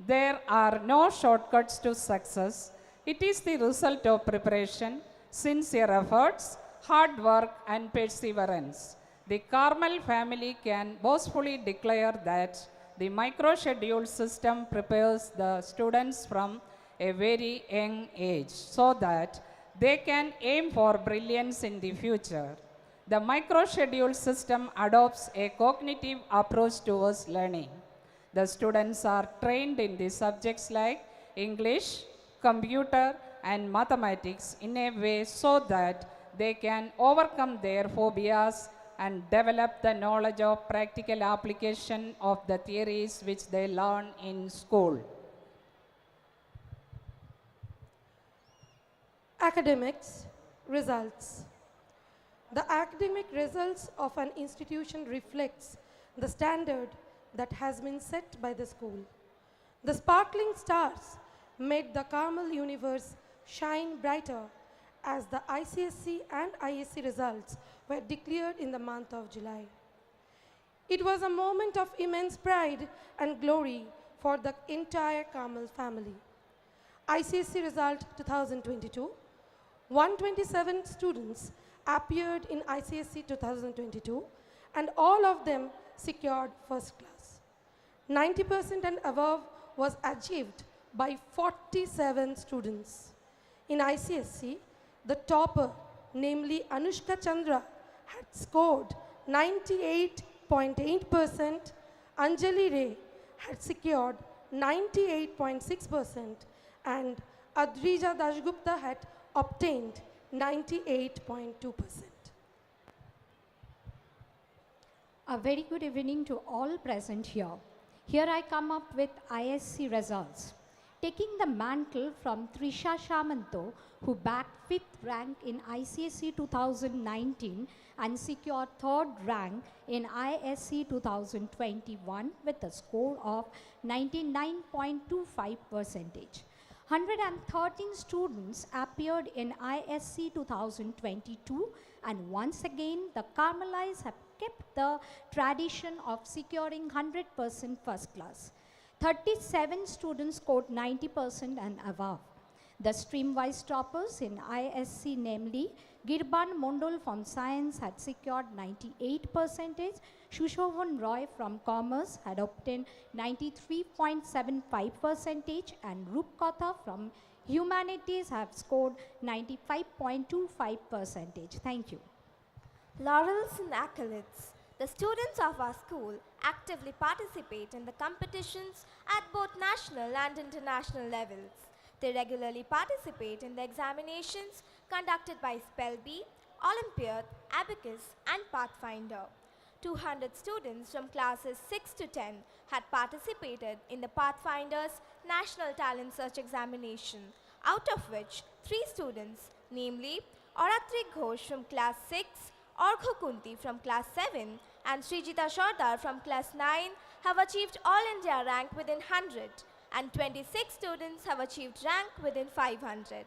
Speaker 20: There are no shortcuts to success. It is the result of preparation, sincere efforts, hard work, and perseverance. The Carmel family can boastfully declare that the microschedule system prepares the students from a very young age so that they can aim for brilliance in the future. The microschedule system adopts a cognitive approach towards learning. The students are trained in the subjects like English, computer, and mathematics in a way so that they can overcome their phobias and develop the knowledge of practical application of the theories which they learn in school.
Speaker 21: Academics.
Speaker 6: Results. The academic results of an institution reflects the standard that has been set by the school. The sparkling stars made the Carmel universe shine brighter as the ICSE and ISC results were declared in the month of July. It was a moment of immense pride and glory for the entire Carmel family. ICSE result 2022, 127 students appeared in ICSE 2022 and all of them secured first class. 90% and above was achieved by 47 students. In ICSE, the topper, namely Anushka Chandra, had scored 98.8%, Anjali Ray had secured 98.6%, and Adrija Dashgupta had obtained 98.2%.
Speaker 21: A very good evening to all present here. Here I come up with ISC results. Taking the mantle from Trisha Shamanto, who bagged 5th rank in ICSE 2019 and secured 3rd rank in ISC 2021 with a score of 99.25%. 113 students appeared in ISC 2022, and once again the Carmelites have kept the tradition of securing 100% first class. 37 students scored 90% and above. The stream-wise toppers in ISC, namely Girban Mondol from Science had secured 98%, Shushovan Roy from Commerce had obtained 93.75%, and Rupkatha from Humanities have scored 95.25%. Thank you.
Speaker 11: Laurels and accolades. The students of our school actively participate in the competitions at both national and international levels. They regularly participate in the examinations conducted by Spell Bee, Olympiad, Abacus, and Pathfinder. 200 students from classes 6 to 10 had participated in the Pathfinder's National Talent Search examination, out of which 3 students, namely Oratri Ghosh from class 6, Orkho Kunti from class 7, and Srijita Shordar from class 9 have achieved All India rank within 100, and 26 students have achieved rank within 500.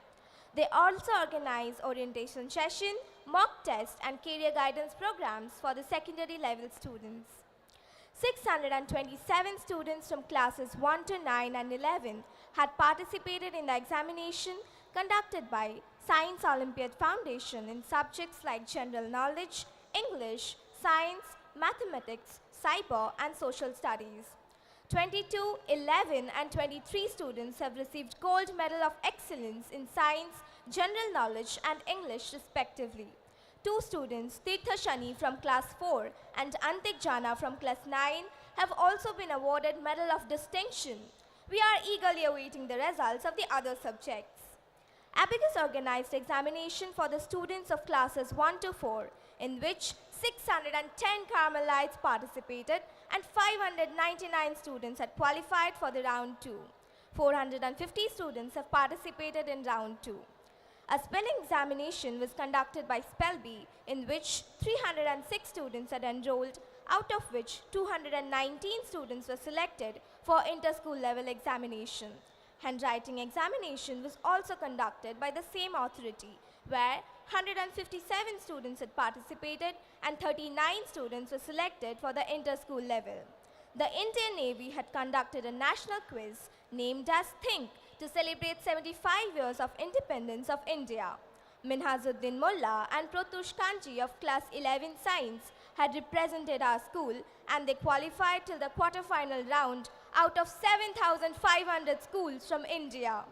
Speaker 11: They also organize orientation session, mock test, and career guidance programs for the secondary level students. 627 students from classes 1 to 9 and 11 had participated in the examination conducted by Science Olympiad Foundation in subjects like general knowledge, English, science, mathematics, cyber, and social studies. 22, 11, and 23 students have received Gold Medal of Excellence in Science, General Knowledge, and English respectively. 2 students, Tirtha Shani from class 4 and Antik Jana from class 9, have also been awarded Medal of Distinction. We are eagerly awaiting the results of the other subjects. Abacus organized examination for the students of classes 1 to 4, in which 610 Carmelites participated and 599 students had qualified for the round 2. 450 students have participated in round 2. A spelling examination was conducted by Spellbee, in which 306 students had enrolled, out of which 219 students were selected for inter-school level examination. Handwriting examination was also conducted by the same authority, where 157 students had participated and 39 students were selected for the inter-school level. The Indian Navy had conducted a national quiz named as Think to celebrate 75 years of independence of India. Minhazuddin Mullah and Protush Kanji of class 11 science had represented our school, and they qualified till the quarter-final round out of 7,500 schools from India.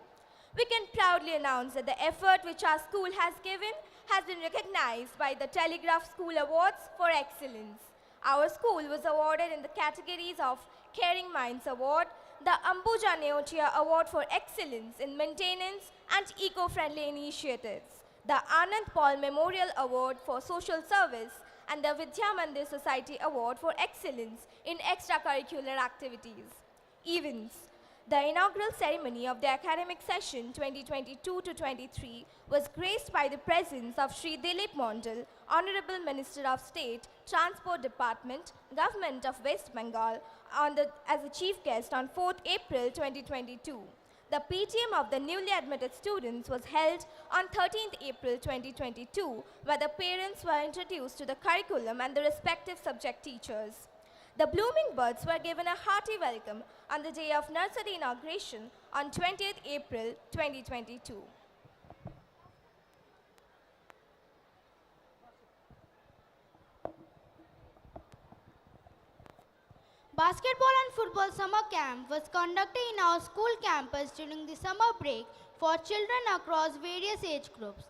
Speaker 11: We can proudly announce that the effort which our school has given has been recognized by the Telegraph School Awards for Excellence. Our school was awarded in the categories of Caring Minds Award, the Ambuja Neotia Award for Excellence in Maintenance and Eco-Friendly Initiatives, the Anand Paul Memorial Award for Social Service, and the Vidya Mandir Society Award for Excellence in Extracurricular Activities. Events. The inaugural ceremony of the academic session 2022-23 was graced by the presence of Sri Dilip Mondal, Honorable Minister of State, Transport Department, Government of West Bengal, as a chief guest on 4th April 2022. The PTM of the newly admitted students was held on 13th April 2022, where the parents were introduced to the curriculum and the respective subject teachers. The blooming buds were given a hearty welcome on the day of nursery inauguration on 20th April 2022.
Speaker 1: Basketball and football summer camp was conducted in our school campus during the summer break for children across various age groups.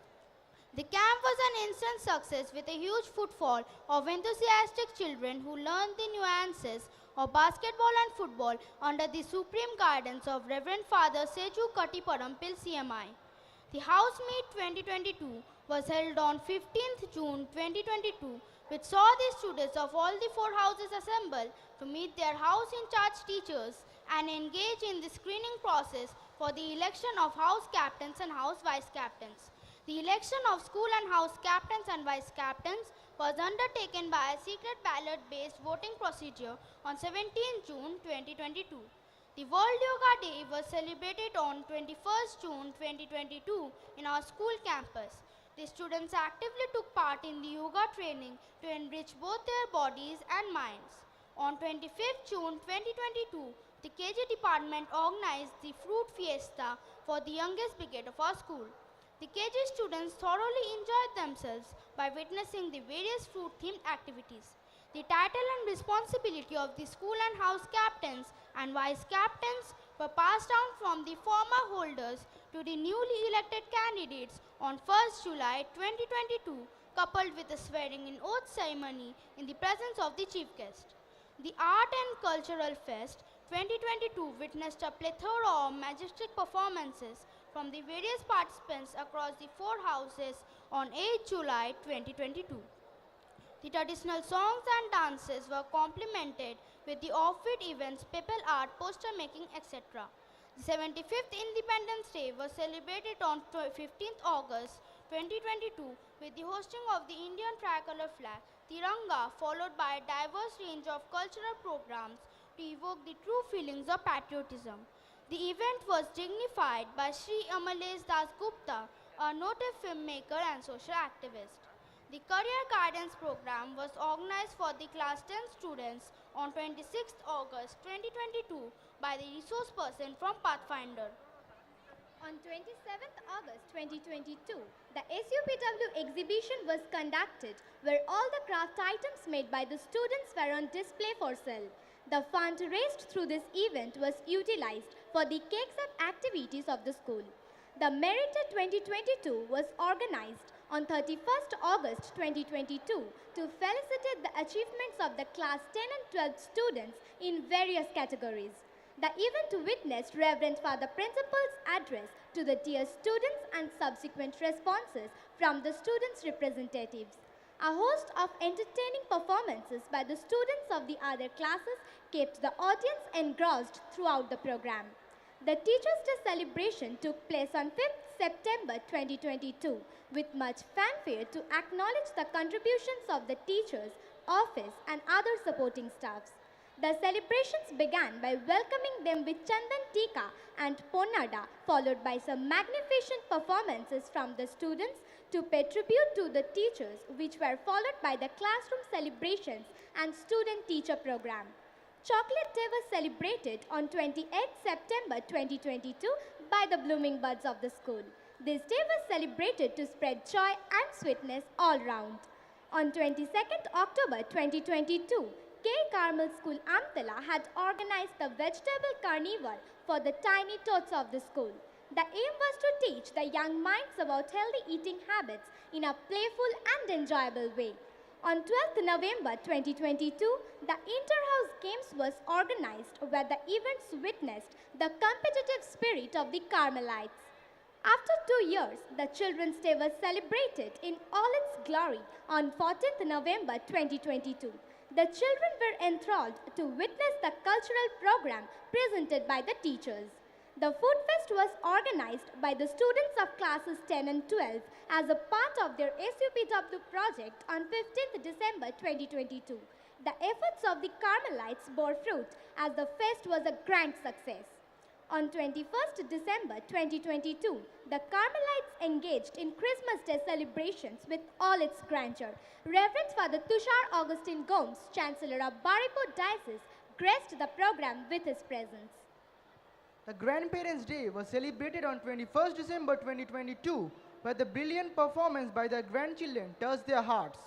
Speaker 1: The camp was an instant success with a huge footfall of enthusiastic children who learned the nuances of basketball and football under the supreme guidance of Reverend Father Seju Kattiparampil CMI. The House Meet 2022 was held on 15th June 2022, which saw the students of all the 4 houses assemble to meet their house in charge teachers and engage in the screening process for the election of house captains and house vice captains. The election of school and house captains and vice captains was undertaken by a secret ballot-based voting procedure on 17 June 2022. The World Yoga Day was celebrated on 21st June 2022 in our school campus. The students actively took part in the yoga training to enrich both their bodies and minds. On 25th June 2022, the KG department organized the Fruit Fiesta for the youngest brigade of our school. The KG students thoroughly enjoyed themselves by witnessing the various fruit-themed activities. The title and responsibility of the school and house captains and vice captains were passed down from the former holders to the newly elected candidates on 1st July 2022, coupled with a swearing-in oath ceremony in the presence of the chief guest. The Art and Cultural Fest 2022 witnessed a plethora of majestic performances from the various participants across the 4 houses on 8 July 2022. The traditional songs and dances were complemented with the off-beat events, people art, poster making, etc. The 75th Independence Day was celebrated on 15th August 2022 with the hosting of the Indian tricolor flag, Tiranga, followed by a diverse range of cultural programs to evoke the true feelings of patriotism. The event was dignified by Sri Amalesh Das Gupta, a noted filmmaker and social activist. The Career Guidance Program was organized for the Class 10 students on 26th August 2022 by the resource person from Pathfinder.
Speaker 2: On 27th August 2022, the SUPW exhibition was conducted where all the craft items made by the students were on display for sale. The fund raised through this event was utilized for the cakes and activities of the school. The Merited 2022 was organized on 31st August 2022 to felicitate the achievements of the class 10 and 12 students in various categories. The event witnessed Reverend Father Principal's address to the dear students and subsequent responses from the students' representatives. A host of entertaining performances by the students of the other classes kept the audience engrossed throughout the program. The Teachers' Day celebration took place on 5th September 2022 with much fanfare to acknowledge the contributions of the teachers, office and other supporting staffs. The celebrations began by welcoming them with Chandan Tika and Ponnada, followed by some magnificent performances from the students to pay tribute to the teachers, which were followed by the classroom celebrations and student-teacher program. Chocolate Day was celebrated on 28th September 2022 by the blooming buds of the school. This day was celebrated to spread joy and sweetness all round. On 22nd October 2022, K. Carmel School Amtala had organized the vegetable carnival for the tiny tots of the school. The aim was to teach the young minds about healthy eating habits in a playful and enjoyable way. On 12th November 2022, the Inter-House Games was organized where the events witnessed the competitive spirit of the Carmelites. After 2 years, the Children's Day was celebrated in all its glory on 14th November 2022. The children were enthralled to witness the cultural program presented by the teachers. The Food Fest was organized by the students of classes 10 and 12 as a part of their SUPW project on 15th December 2022. The efforts of the Carmelites bore fruit as the fest was a grand success. On 21st December 2022, the Carmelites engaged in Christmas Day celebrations with all its grandeur. Reverend Father Tushar Augustine Gomes, Chancellor of Baripur Diocese, graced the program with his presence.
Speaker 16: The Grandparents' Day was celebrated on 21st December 2022, where the brilliant performance by the grandchildren touched their hearts.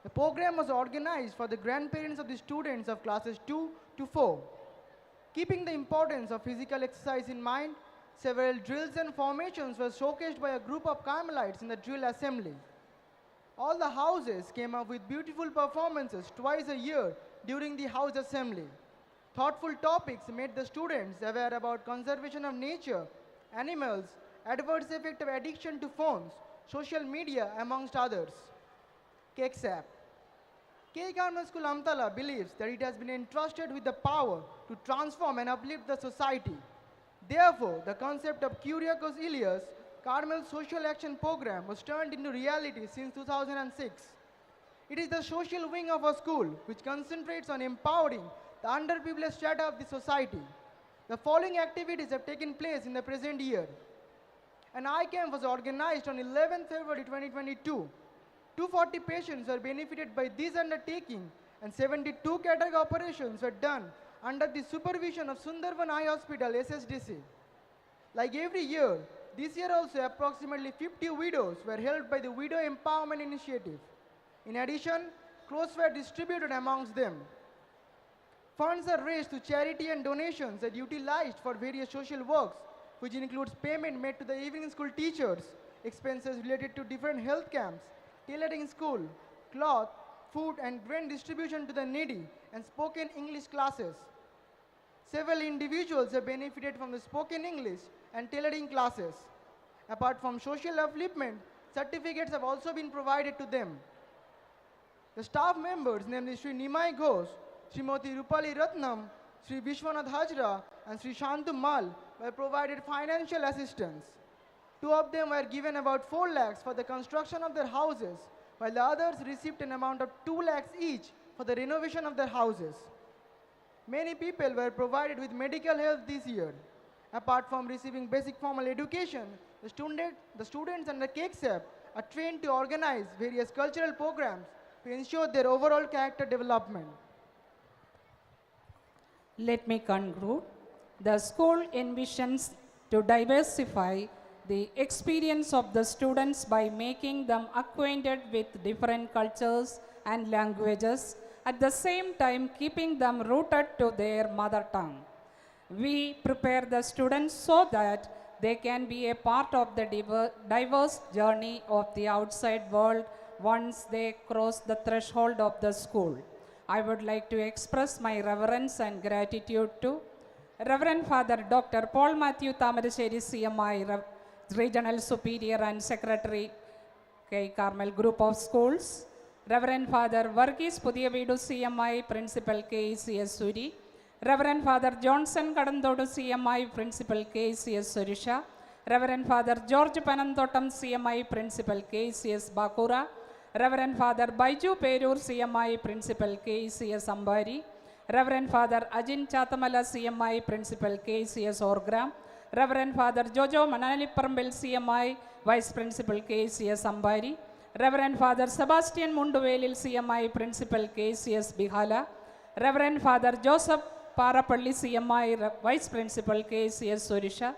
Speaker 16: The program was organized for the grandparents of the students of classes 2 to 4. Keeping the importance of physical exercise in mind, several drills and formations were showcased by a group of Carmelites in the drill assembly. All the houses came up with beautiful performances twice a year during the house assembly. Thoughtful topics made the students aware about conservation of nature, animals, adverse effect of addiction to phones, social media, amongst others. KEXAP. K Carmel School Amtala believes that it has been entrusted with the power to transform and uplift the society. Therefore, the concept of Kyriakos Ilias, Carmel Social Action Program, was turned into reality since 2006. It is the social wing of our school which concentrates on empowering the underprivileged strata of the society. The following activities have taken place in the present year. An eye camp was organized on 11th February 2022. 240 patients were benefited by this undertaking and 72 cataract operations were done under the supervision of Sundarban Eye Hospital, SSDC. Like every year, this year also approximately 50 widows were helped by the Widow Empowerment Initiative. In addition, clothes were distributed amongst them. Funds are raised to charity and donations that utilized for various social works, which includes payment made to the evening school teachers, expenses related to different health camps, tailoring school, cloth, food and grain distribution to the needy, and spoken English classes. Several individuals have benefited from the spoken English and tailoring classes. Apart from social upliftment, certificates have also been provided to them. The staff members, namely Sri Nimai Ghosh, Srimati Rupali Ratnam, Sri Vishwanath Hajra, and Sri Shantu Mal, were provided financial assistance. Two of them were given about 4 lakhs for the construction of their houses, while the others received an amount of 2 lakhs each for the renovation of their houses. Many people were provided with medical help this year. Apart from receiving basic formal education, the students under KEXAP are trained to organize various cultural programs to ensure their overall character development.
Speaker 20: Let me conclude. The school envisions to diversify the experience of the students by making them acquainted with different cultures and languages, at the same time keeping them rooted to their mother tongue. We prepare the students so that they can be a part of the diverse journey of the outside world once they cross the threshold of the school. I would like to express my reverence and gratitude to Reverend Father Dr. Paul Matthew Tamarasheri CMI, Regional Superior and Secretary, K. Carmel Group of Schools, Reverend Father Varghese Pudiyaveedu CMI, Principal KCS Suri, Reverend Father Johnson Kadandodu CMI, Principal KCS Surisha, Reverend Father George Panantotam CMI, Principal KCS Bakura, Reverend Father Baiju Perur CMI, Principal KCS Ambari, Reverend Father Ajin Chatamala CMI, Principal KCS Orgram, Reverend Father Jojo Manaliparambel CMI, Vice Principal KCS Ambari, Reverend Father Sebastian Munduvelil CMI, Principal KCS Bihala, Reverend Father Joseph Parapalli CMI, Vice Principal KCS Surisha,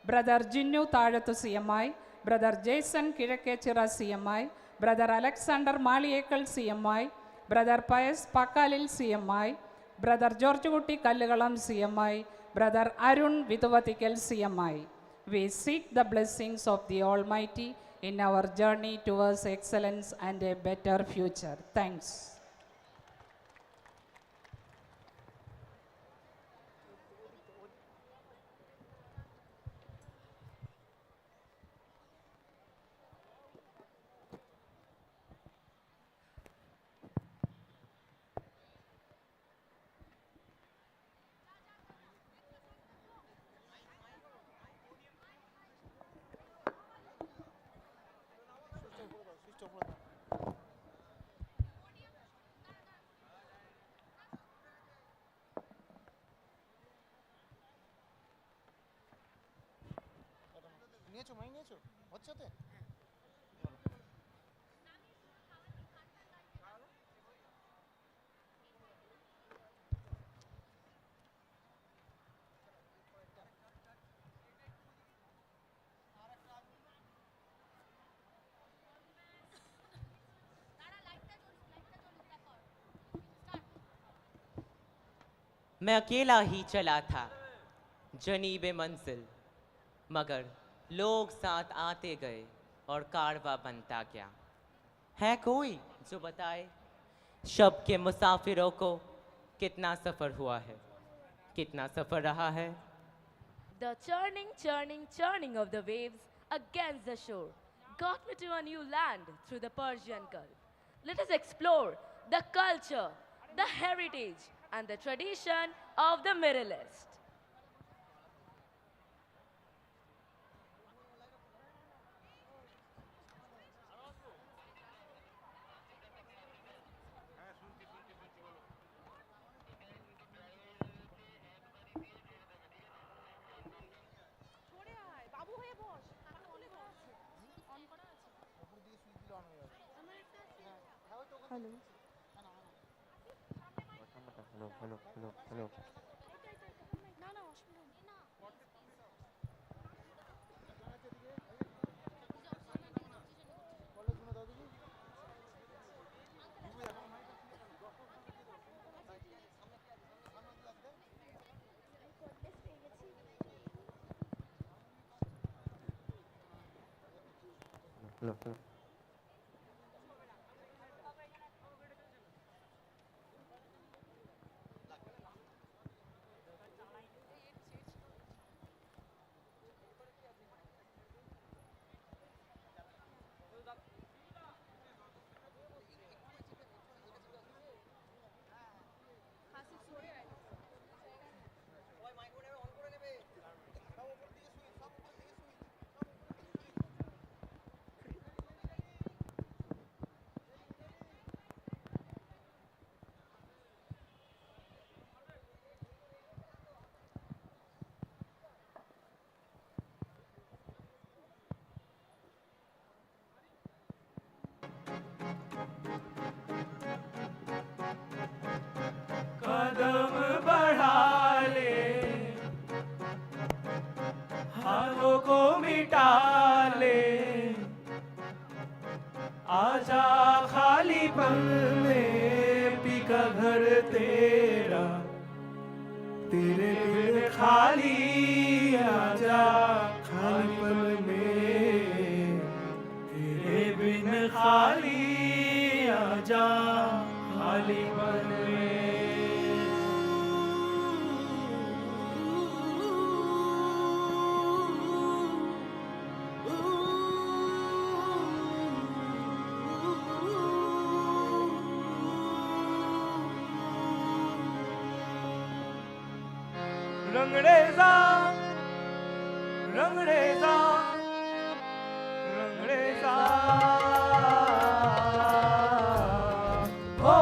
Speaker 20: Brother Jinnu Tadatu CMI, Brother Jason Kirakechira CMI, Brother Alexander Maliekal CMI, Brother Pius Pakalil CMI, Brother George Gutti Kalligalam CMI, Brother Arun Viduvatikal CMI. We seek the blessings of the Almighty in our journey towards excellence and a better future. Thanks.
Speaker 5: मैं अकेला ही चला था जनीबे मंजिल, मगर लोग साथ आते गए और कारवा बनता गया। है कोई जो बताए शब के मुसाफिरों को कितना सफ़र हुआ है, कितना सफ़र रहा है?
Speaker 18: The churning, churning, churning of the waves against the shore got me to a new land through the Persian Gulf. Let us explore the culture, the heritage, and the tradition of the Middle East.
Speaker 22: Hello hello hello hello hello hello hello
Speaker 8: कदम बढ़ा ले, हाथों को मिटा ले, आजा खालीपन में पीका घर तेरा, तेरे बिन खाली आजा खालीपन में, तेरे बिन खाली आजा खालीपन में। रंगरेजा रंगरेजा रंगरेजा ओ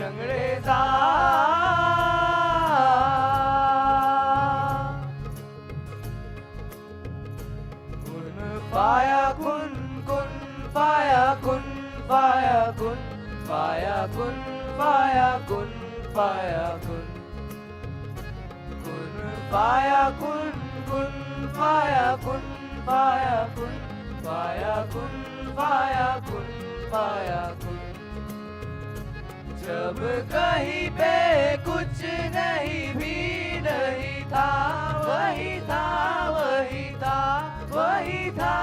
Speaker 8: रंगरेजा कुन पाया कुन कुन पाया कुन पाया कुन पाया कुन पाया कुन पाया कुन पाया कुन कुन पाया कुन पाया कुन पाया कुन पाया कुन पाया कुन। जब कहीं पे कुछ नहीं भी नहीं था, वही था वही था वही था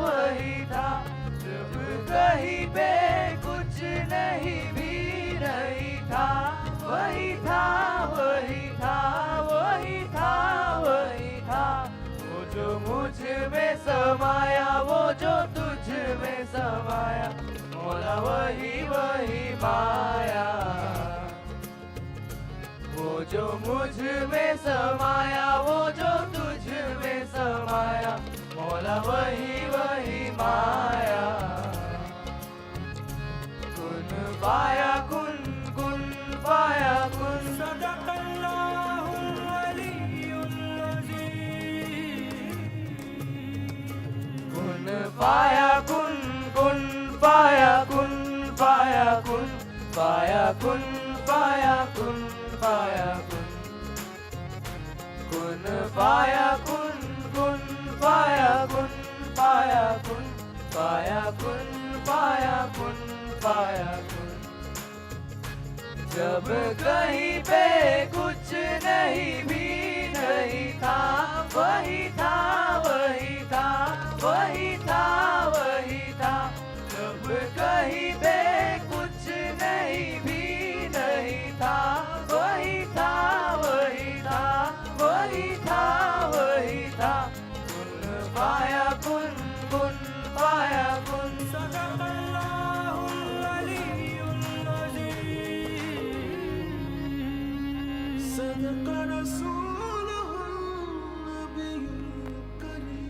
Speaker 8: वही था। जब कहीं पे कुछ नहीं भी नहीं था, वही था वही था वही था वही था। वो जो मुझ में समाया, वो जो तुझ में समाया, मौला वही वही माया। वो जो मुझ में समाया, वो जो तुझ में समाया, मौला वही वही माया। fayakun, fayakun, fayakun. Kun fayakun, kun fayakun, fayakun, fayakun, fayakun, fayakun. जब कहीं पे कुछ नहीं भी नहीं था, वही था, वही था, वही था, वही था। जब कहीं पे कुछ नहीं भी नहीं था, वही था, वही था, वही था, वही था। कुन पाया कुन, कुन पाया कुन। सदक़ल्लाहुल अलीयुल अज़ीम, सदक़ रसूलुहुन नबियुल करीम।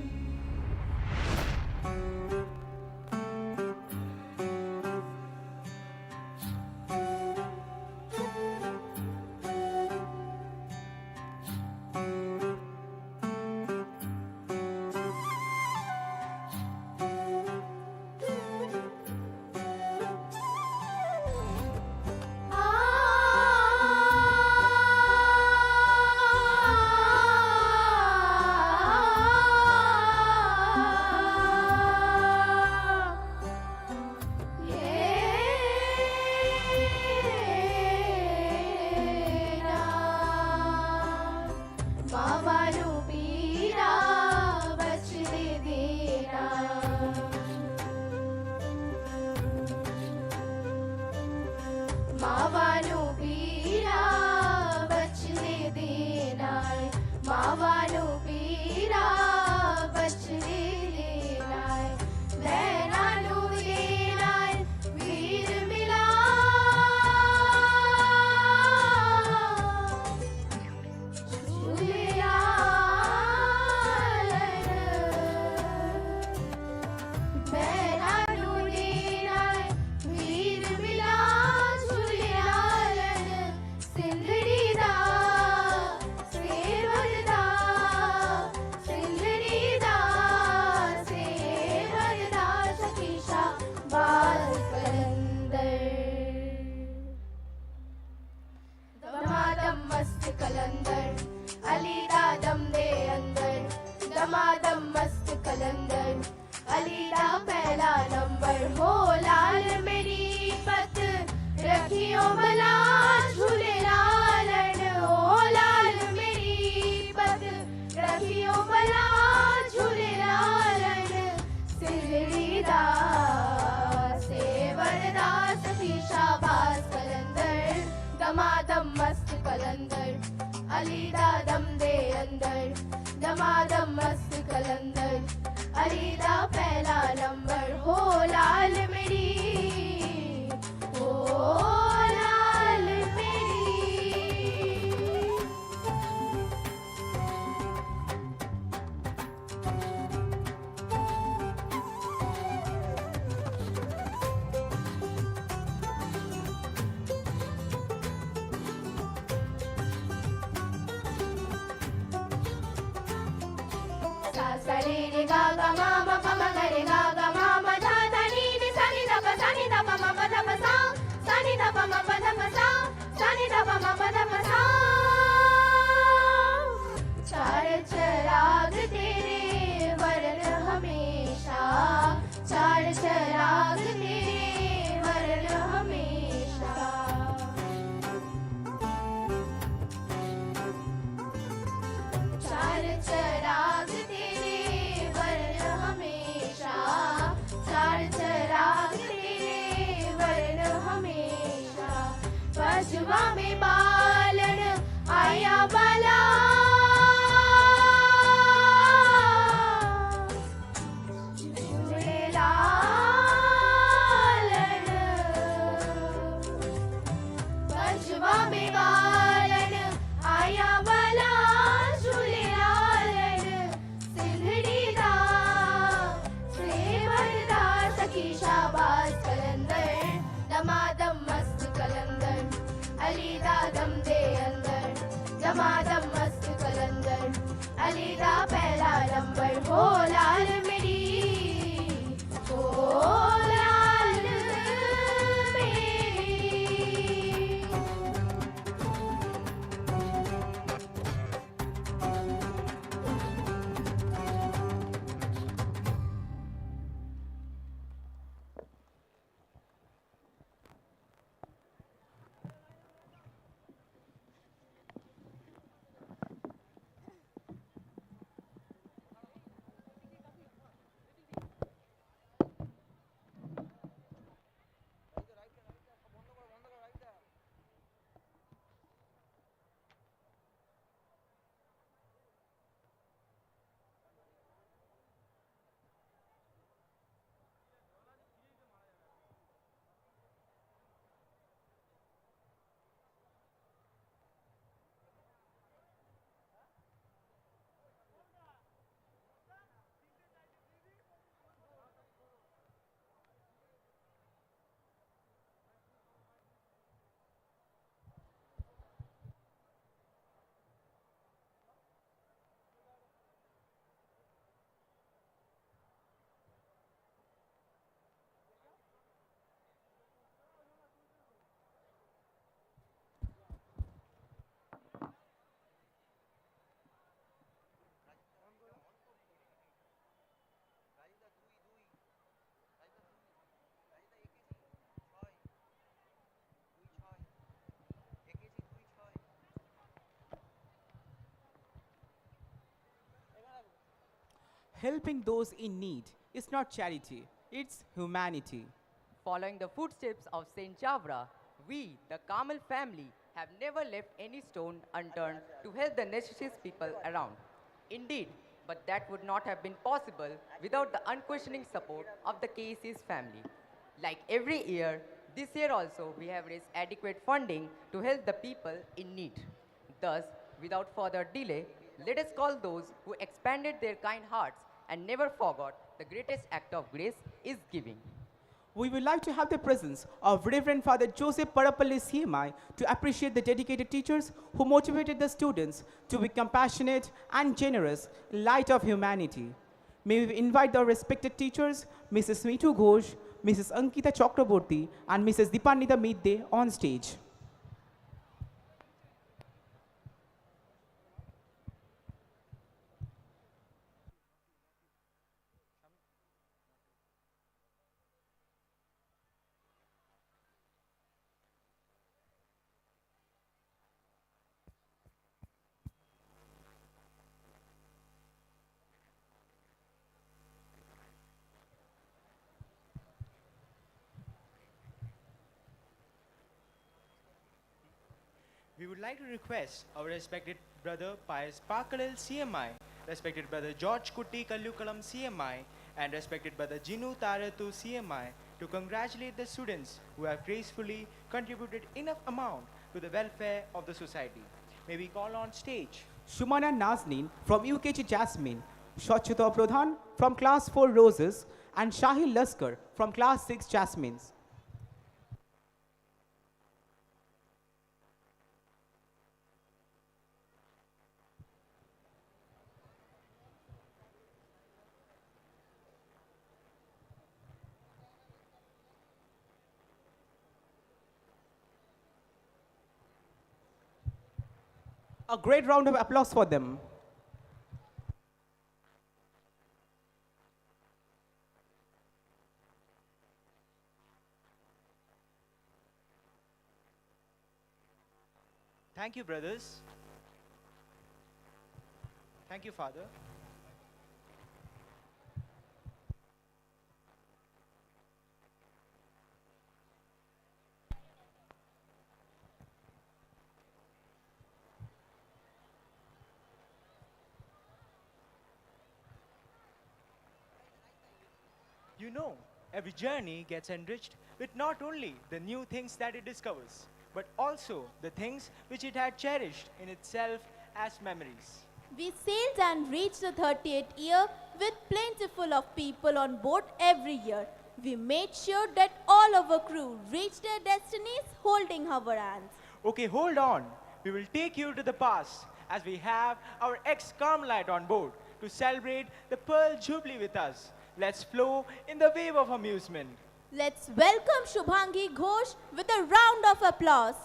Speaker 4: दमादम मस्त कलंदर अली दादम दे अंदर दमादम मस्त कलंदर अली दा पहला नंबर हो लाल मेरी हो लाल मेरी सा रे रे गा गा मा ma pa ma ga re ga ga ma ma dha dha ni ni sa ni da pa ma pa dha pa sa ni da pa ma pa dha pa sa ni da pa ma pa dha pa sa चार चिराग तेरे वरण हमेशा चार चिराग तेरे वरण हमेशा चार चिराग तेरे वर्ण हमेशा
Speaker 13: Helping those in need is not charity, it's humanity.
Speaker 9: Following the footsteps of Saint Chavra, we, the Kamal family, have never left any stone unturned to help the necessitous people around. Indeed, but that would not have been possible without the unquestioning support of the KC's family. Like every year, this year also we have raised adequate funding to help the people in need. Thus, without further delay, let us call those who expanded their kind hearts and never forgot the greatest act of grace is giving.
Speaker 13: We would like to have the presence of Reverend Father Joseph Parapalli CMI to appreciate the dedicated teachers who motivated the students to be compassionate and generous in light of humanity. May we invite the respected teachers, Mrs. Mitu Ghosh, Mrs. Ankita Chakraborty, and Mrs. Dipannita Midde on stage.
Speaker 3: We would like to request our respected brother Pius Pakalil CMI, respected brother George Kutti Kallukalam CMI, and respected brother Jinu Taratu CMI to congratulate the students who have gracefully contributed enough amount to the welfare of the society. May we call on stage
Speaker 13: Shumana Nazneen from UKG Jasmine, Shachita Pradhan from Class 4 Roses, and Shahil Laskar from Class 6 Jasmines. A great round of applause for them.
Speaker 3: Thank you, brothers. Thank you, Father. You know, every journey gets enriched with not only the new things that it discovers, but also the things which it had cherished in itself as memories.
Speaker 14: We sailed and reached the 38th year with plentiful of people on board every year. We made sure that all our crew reached their destinies holding our hands.
Speaker 3: Okay, hold on. We will take you to the past as we have our ex-Carmelite on board to celebrate the Pearl Jubilee with us. Let's flow in the wave of amusement.
Speaker 14: Let's welcome Shubhangi Ghosh with a round of applause.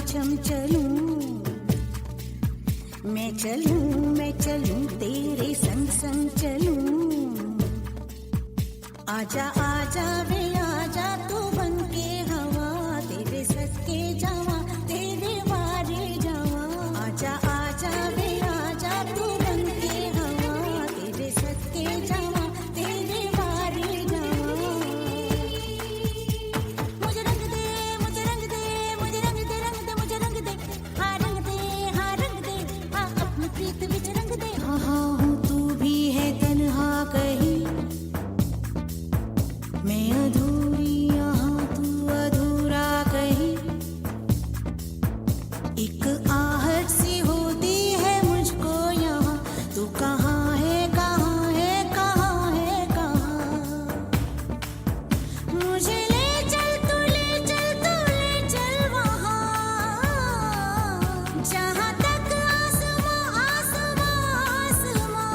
Speaker 10: छम चलूं, मैं चलूं तेरे संग संग चलूं। आजा आजा वे आजा तू बन के हवा, तेरे सदके जावा तेरे वारे जावा। आजा आजा वे आजा तू बन के हवा, तेरे सदके जावा तेरे वारे जावा। मुझे रंग दे मुझे रंग दे मुझे रंग दे रंग दे मुझे रंग दे, हाँ रंग दे हाँ रंग दे, हाँ अपनी प्रीत विच रंग दे। हाँ हाँ हूँ तू भी है तन्हा कहीं, मैं अधूरी यहाँ तू अधूरा कहीं। एक आहट सी होती है मुझको यहाँ, तू कहाँ है कहाँ है कहाँ है कहाँ। मुझे ले चल तू ले चल तू ले चल वहाँ, जहाँ तक आसमां आसमां आसमां।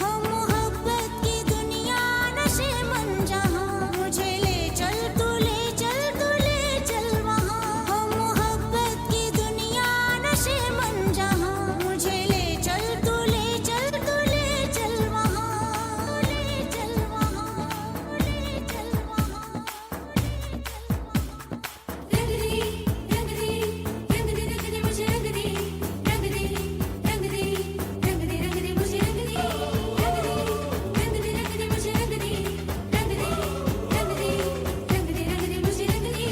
Speaker 10: हम मोहब्बत की दुनिया नशे मन जहाँ, मुझे ले चल तू ले चल वहाँ। हम मोहब्बत की दुनिया नशे मन जहाँ, मुझे ले चल तू ले चल वहाँ। ले चल वहाँ ले चल वहाँ। रंग दे रंग दे रंग दे रंग दे मुझे रंग दे रंग दे रंग दे रंग दे रंग दे मुझे रंग दे रंग दे रंग दे मुझे रंग दे रंग दे रंग दे रंग दे रंग दे मुझे रंग दे।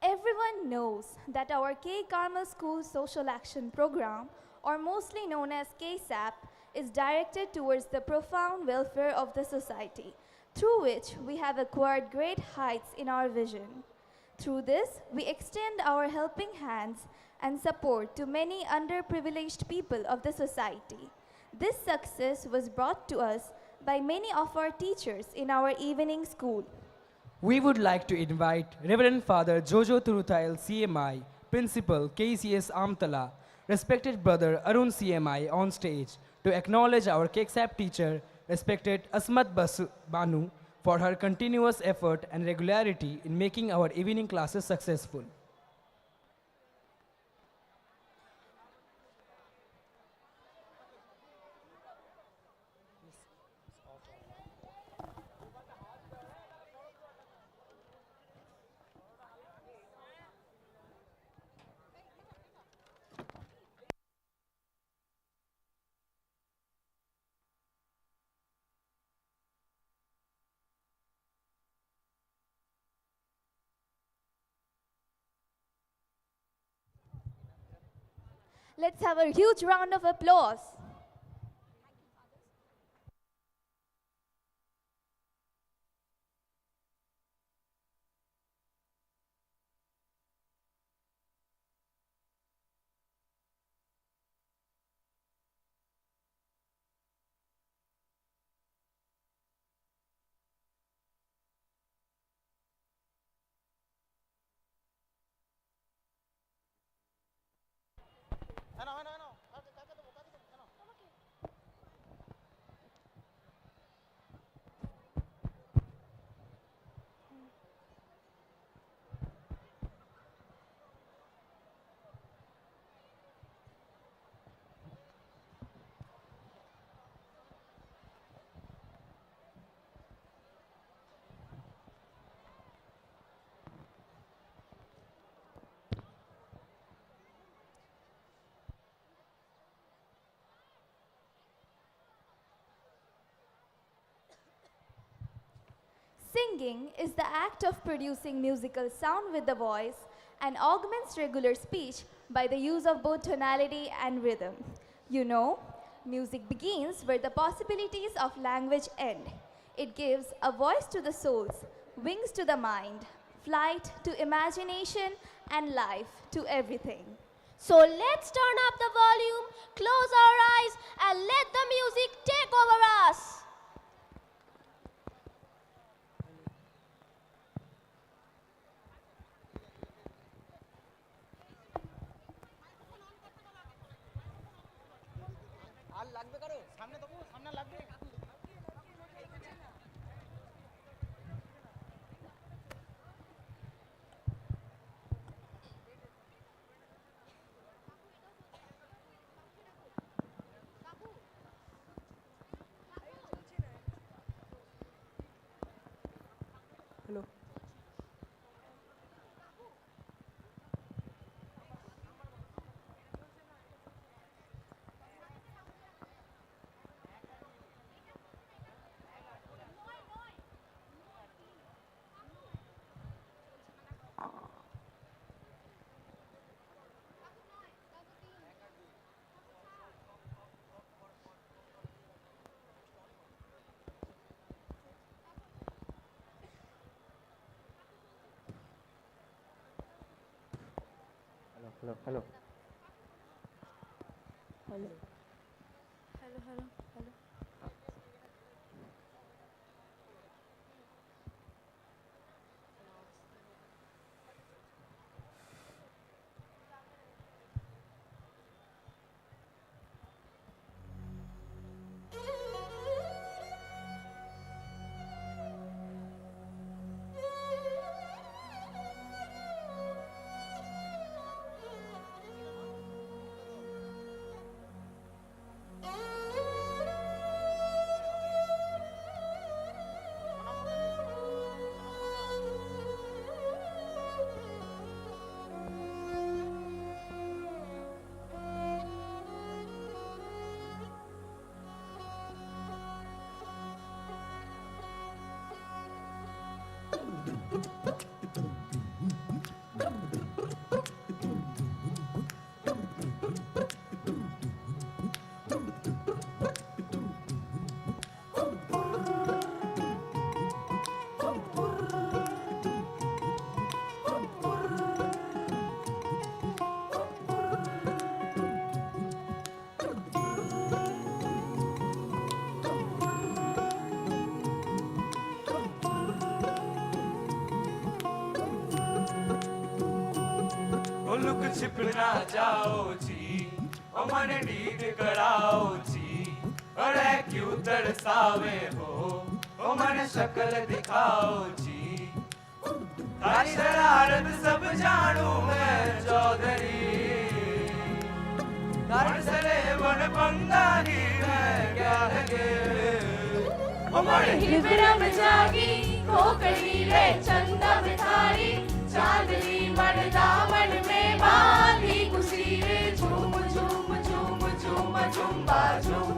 Speaker 11: Everyone knows that our K Carmel School Social Action Program, or mostly known as KSAP, is directed towards the profound welfare of the society, through which we have acquired great heights in our vision. Through this, we extend our helping hands and support to many underprivileged people of the society. This success was brought to us by many of our teachers in our evening school.
Speaker 12: We would like to invite Reverend Father Jojo Turuthail CMI, Principal KCS Amtala, respected Brother Arun CMI on stage to acknowledge our KEXAP teacher, respected Asmat Banu, for her continuous effort and regularity in making our evening classes successful.
Speaker 11: Let's have a huge round of applause. Singing is the act of producing musical sound with the voice and augments regular speech by the use of both tonality and rhythm. You know, music begins where the possibilities of language end. It gives a voice to the souls, wings to the mind, flight to imagination, and life to everything.
Speaker 4: So let's turn up the volume, close our eyes, and let the music take over us.
Speaker 16: Hello.
Speaker 22: Hello, hello.
Speaker 11: Hello. Hello, hello, hello.
Speaker 8: Look छिप ना जाओ जी ओ मन नींद कराओ जी अरे क्यों तरसावे हो ओ मन शक्ल दिखाओ जी तारी शरारत सब जानू मैं चौधरी तारी सरे वन पंगा ही मैं क्या लगे ओ मन
Speaker 4: हिबरम जागी खोकड़ी रे चंदा में थारी चांदनी मन दामन में बांधी खुशी रे झूम झूम झूम झूम झूम्बा झूम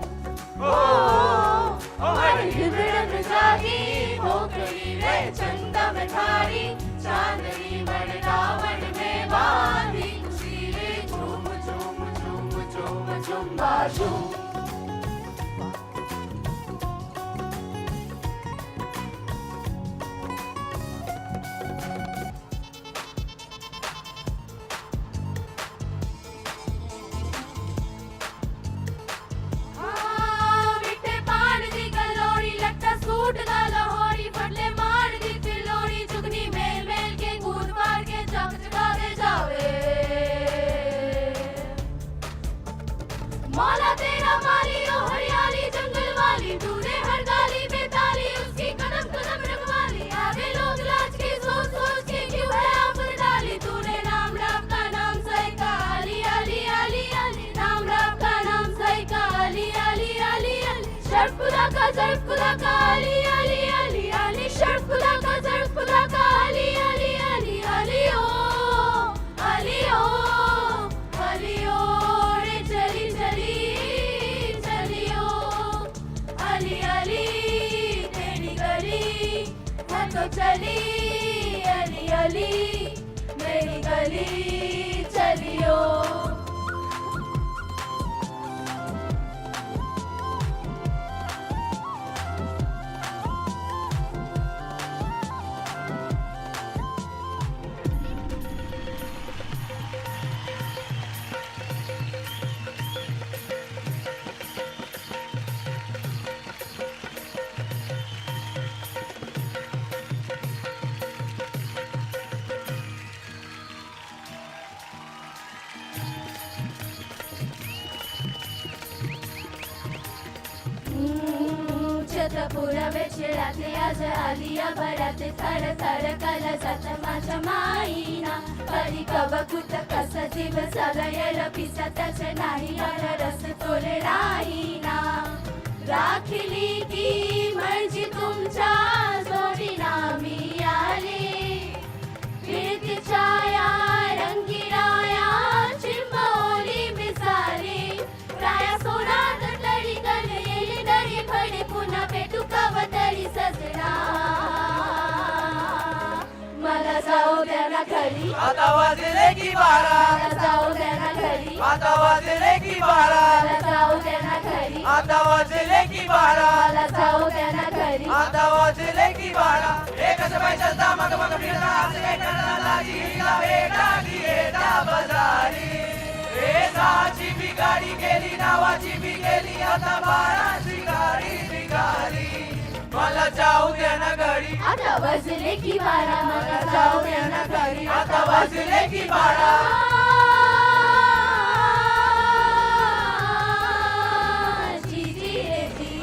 Speaker 4: ओ हर हिबरम जागी खोकड़ी रे चंदा में थारी चांदनी मन दामन में बांधी खुशी रे झूम झूम झूम झूम झूम्बा झूम मौला तेरा माली ओ हरियाली जंगल वाली तूने हर गाली बेताली उसकी कदम कदम रखवाली आगे लोग लाज के सोच सोच के क्यों है आफर डाली तूने नाम रब का नाम सही का अली अली अली अली नाम रब का नाम सही का अली अली अली अली शर्फ खुदा का ज़र्फ खुदा का अली अली अली अली शर्फ खुदा का ज़र्फ खुदा का अली अली अली अली ओ अली ओ अली ओ रे चली चली चलियो अली गली चलियो छत्रपुरा छेडाते आज आलिया भराते थर थर कला जात माझ्या माईना कधी कवकुत कस जीव सगळेल पिसा त्याचे नाही अर रस तोले राहीना राखली की म्हणजे तुमच्या जोडीना मी आले कीर्तीच्या या रंगीराया चिंबवली मिसाली राया सोनात तडी गल येली दरी फडी पुन्हा भेटू कवतरी सजना मला जाऊ द्या ना घरी
Speaker 8: आता वाजले की 12
Speaker 4: मला जाऊ द्या ना घरी
Speaker 8: आता वाजले की 12
Speaker 4: मला जाऊ द्या ना घरी
Speaker 8: आता वाजले की 12
Speaker 4: मला जाऊ द्या ना घरी
Speaker 8: आता वाजले की 12 एकच पैसा मग मग फिरता असे काही करता लागी बेटा गेला बाजारी ए साची बिगाडी गेली नावाची बी गेली आता 12ची गाडी बिगारी मला जाऊ द्या ना घरी
Speaker 4: आता वाजले की 12 मला जाऊ द्या ना घरी
Speaker 8: आता वाजले की 12
Speaker 4: जी जी रे जी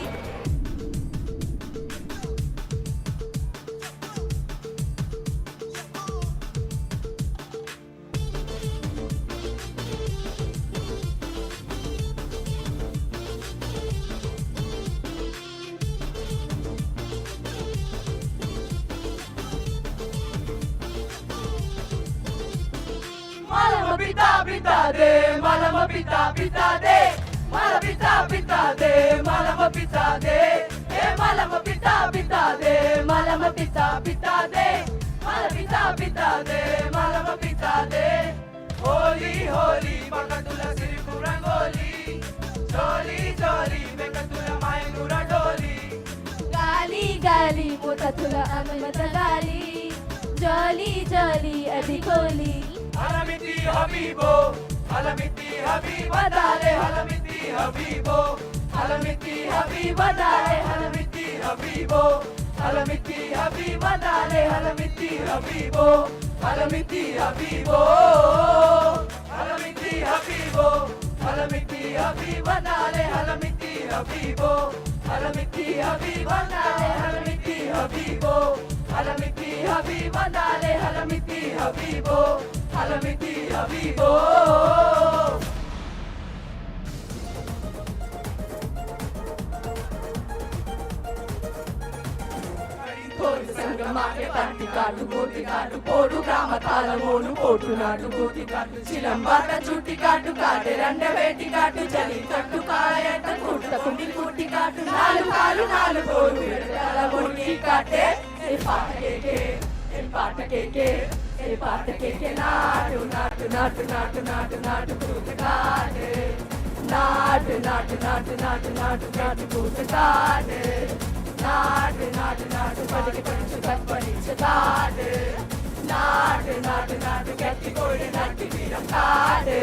Speaker 8: मला मग पिता दे मला मग पिता दे मला पिता दे मला मग पिता दे ए मला मग पिता दे मला मग पिता दे मला पिता दे मला मग पिता दे होली होली बघा तुला सिरकू रंगोली चोली चोली बेका तुला मायनुरा डोली
Speaker 4: गाली गाली मोठा तुला अमृत गाली जॉली जॉली अधिकोली
Speaker 8: हलमिती हबीबो हलमिती हबीबा दाले हलमिती हबीबो हलमिती हबीबा दाले हलमिती हबीबो हलमिती हबीबा दाले हलमिती हबीबो हलमिती हबीबो हलमिती हबीबो हलमिती हबीबा दाले हलमिती हबीबो हलमिती हबीबा दाले हलमिती हबीबो हलमिती हबीबा दाले हलमिती हबीबो हलमिती हबीबो సంగమాకే పంటి కాటు గోతి కాటు పోడు గ్రామ తాళమోను పోటు నాటు గోతి కాటు చిలంబాట చుట్టి కాటు కాటే రెండ వేటి కాటు చలి కట్టు కాయట కుట్ట కుండి కుట్టి కాటు నాలుగు కాలు నాలుగు పోరు తల ముట్టి కాటే ఏ పాట కేకే ఏ పాట కేకే ఏ పాట కేకే నాటు నాటు నాటు నాటు నాటు నాటు కూత కాటే నాటు నాటు నాటు నాటు నాటు నాటు కూత కాటే నాటు నాటు నాటు పడికి పడిచి కప్పడిచి కాటు నాటు నాటు నాటు గట్టి కోడి నట్టి వీరం కాటు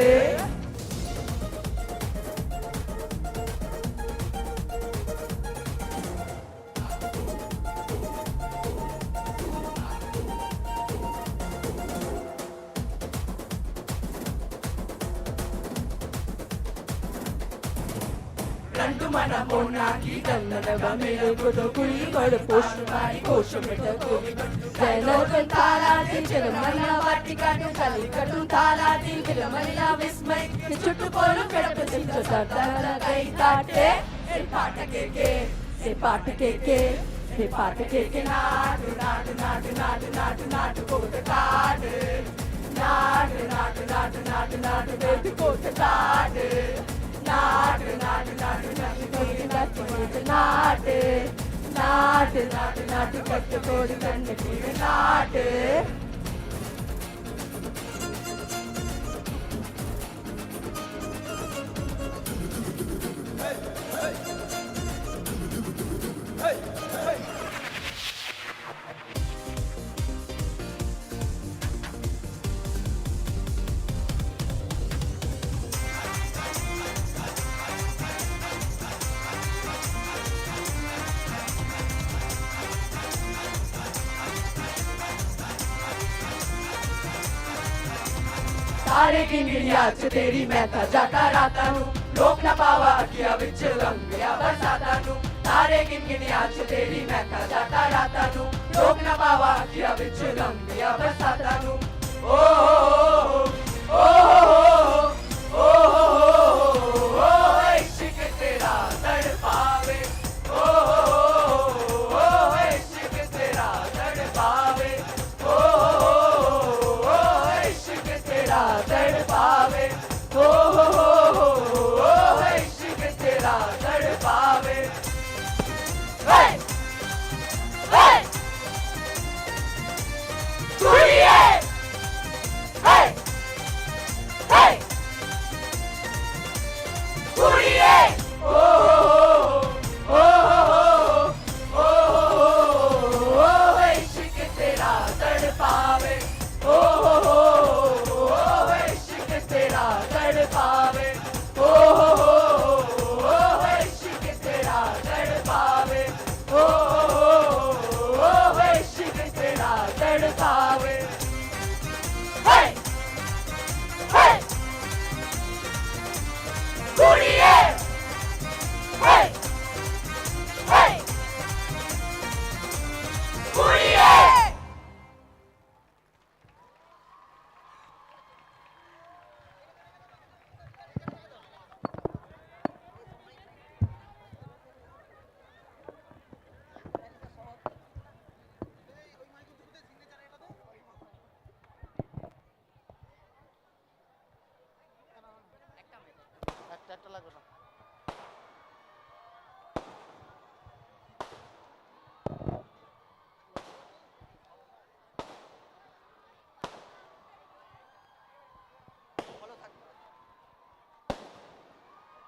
Speaker 8: ರಂಟು ಮನ ಮೊನ್ನಾಗಿ ಕನ್ನಡವ ಮೇಲುಗುದು ಕುಳಿಗಳು ಪೋಷು ಮಾಡಿ ಕೋಶು ಬೆಟ್ಟ ಕೂಗಿಗಳು ಜನೋಕನ್ ತಾಲಾಟಿ చిలమల్ల వాటి కాటు కలి కటు తాలాటి విలమల్ల విస్మై చుట్టుకోలు పెడపు చింత సర్దాల కై కాటే ఏ పాట కేకే ఏ పాట కేకే ఏ పాట కేకే నాటు నాటు నాటు నాటు నాటు నాటు కోట కాటు నాటు నాటు నాటు నాటు నాటు బేబీ కోట కాటు నాటు నాటు నాటు నాటు కోడి నాటు నాటు నాటు నాటు నాటు కట్టు కోడి కన్ను నాటు तारे गिनगिनिया च तेरी मैं था जाता राता नू रोक ना पावा अखिया विच लंघिया बरसाता नू तारे गिनगिनिया च तेरी मैं था जाता राता नू रोक ना पावा अखिया विच लंघिया बरसाता नू ओ ओ ओ ओ इश्क तेरा तड़पावे ओ इश्क तेरा तड़पावे ओ इश्क तेरा तड़पावे ओ इश्क तेरा तड़पावे हे हे कुड़िए हे हे कुड़िए ओ इश्क तेरा तड़पावे ओ इश्क तेरा तड़पावे ओ इश्क तेरा तड़पावे ओ इश्क तेरा तड़पावे हे हे कुड़िए हे हे कुड़िए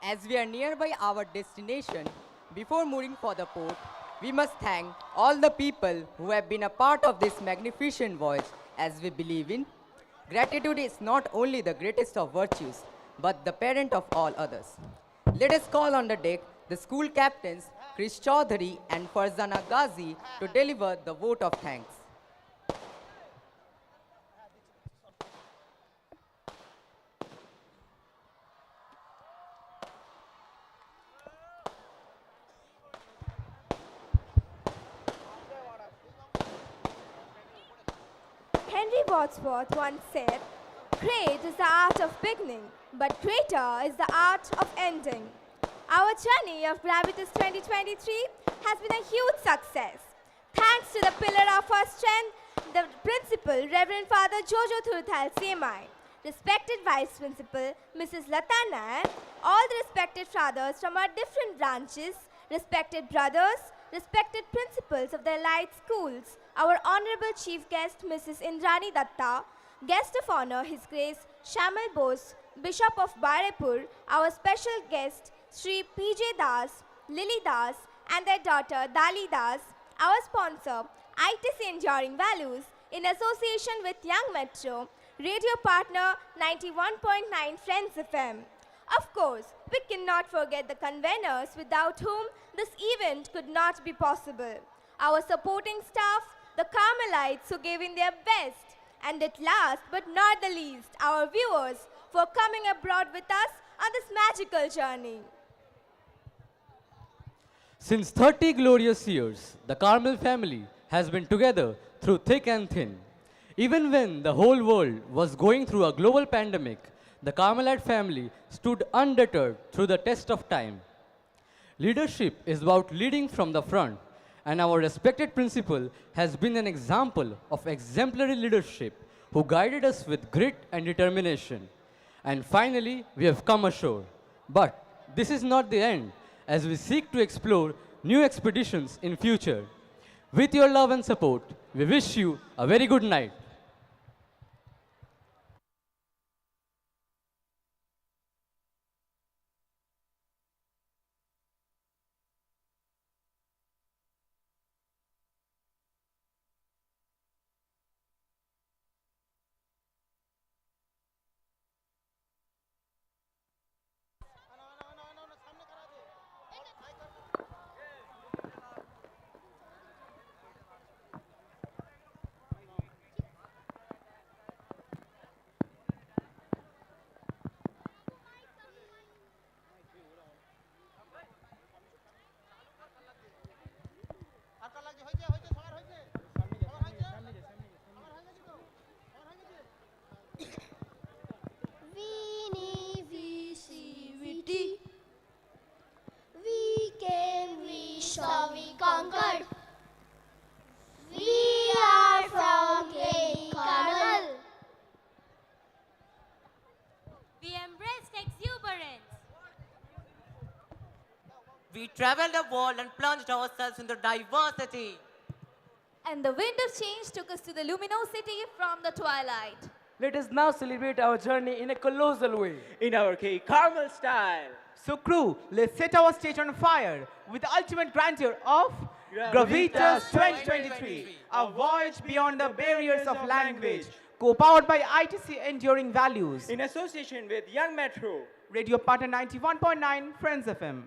Speaker 9: As we are nearby our destination, before moving for the port, we must thank all the people who have been a part of this magnificent voyage as we believe in. Gratitude is not only the greatest of virtues, but the parent of all others. Let us call on the deck the school captains Krish Chaudhary and Farzana Ghazi to deliver the vote of thanks.
Speaker 11: Henry Wadsworth once said, "Great is the art of beginning, but greater is the art of ending." Our journey of Gravitas 2023 has been a huge success. Thanks to the pillar of our strength, the principal, Reverend Father Jojo Thuruthal CMI, respected Vice Principal, Mrs. Lata Nair, all the respected fathers from our different branches, respected brothers, respected principals of the allied schools, our Honorable Chief Guest, Mrs. Indrani Datta, Guest of Honor, His Grace Shamal Bose, Bishop of Barepur, our special guest, Sri P.J. Das, Lily Das, and their daughter Dali Das, our sponsor, ITC Enduring Values, in association with Young Metro, radio partner 91.9 Friends FM. Of course, we cannot forget the conveners without whom this event could not be possible. Our supporting staff, the Carmelites who gave in their best, and at last but not the least, our viewers for coming abroad with us on this magical journey.
Speaker 7: Since 30 glorious years, the Carmel family has been together through thick and thin. Even when the whole world was going through a global pandemic, the Carmelite family stood undeterred through the test of time. Leadership is about leading from the front, and our respected principal has been an example of exemplary leadership who guided us with grit and determination. And finally, we have come ashore. But this is not the end, as we seek to explore new expeditions in future. With your love and support, we wish you a very good night.
Speaker 5: We traveled the world and plunged ourselves into diversity.
Speaker 15: And the wind of change took us to the luminosity from the twilight.
Speaker 12: Let us now celebrate our journey in a colossal way.
Speaker 3: In our Caramel style.
Speaker 13: So crew, let's set our stage on fire with the ultimate grandeur of
Speaker 3: Gravitas
Speaker 13: Gravitas 2023, a voyage beyond the barriers of language, co-powered by ITC Enduring Values,
Speaker 3: In association with Young Metro.
Speaker 13: Radio Partner 91.9 Friends FM.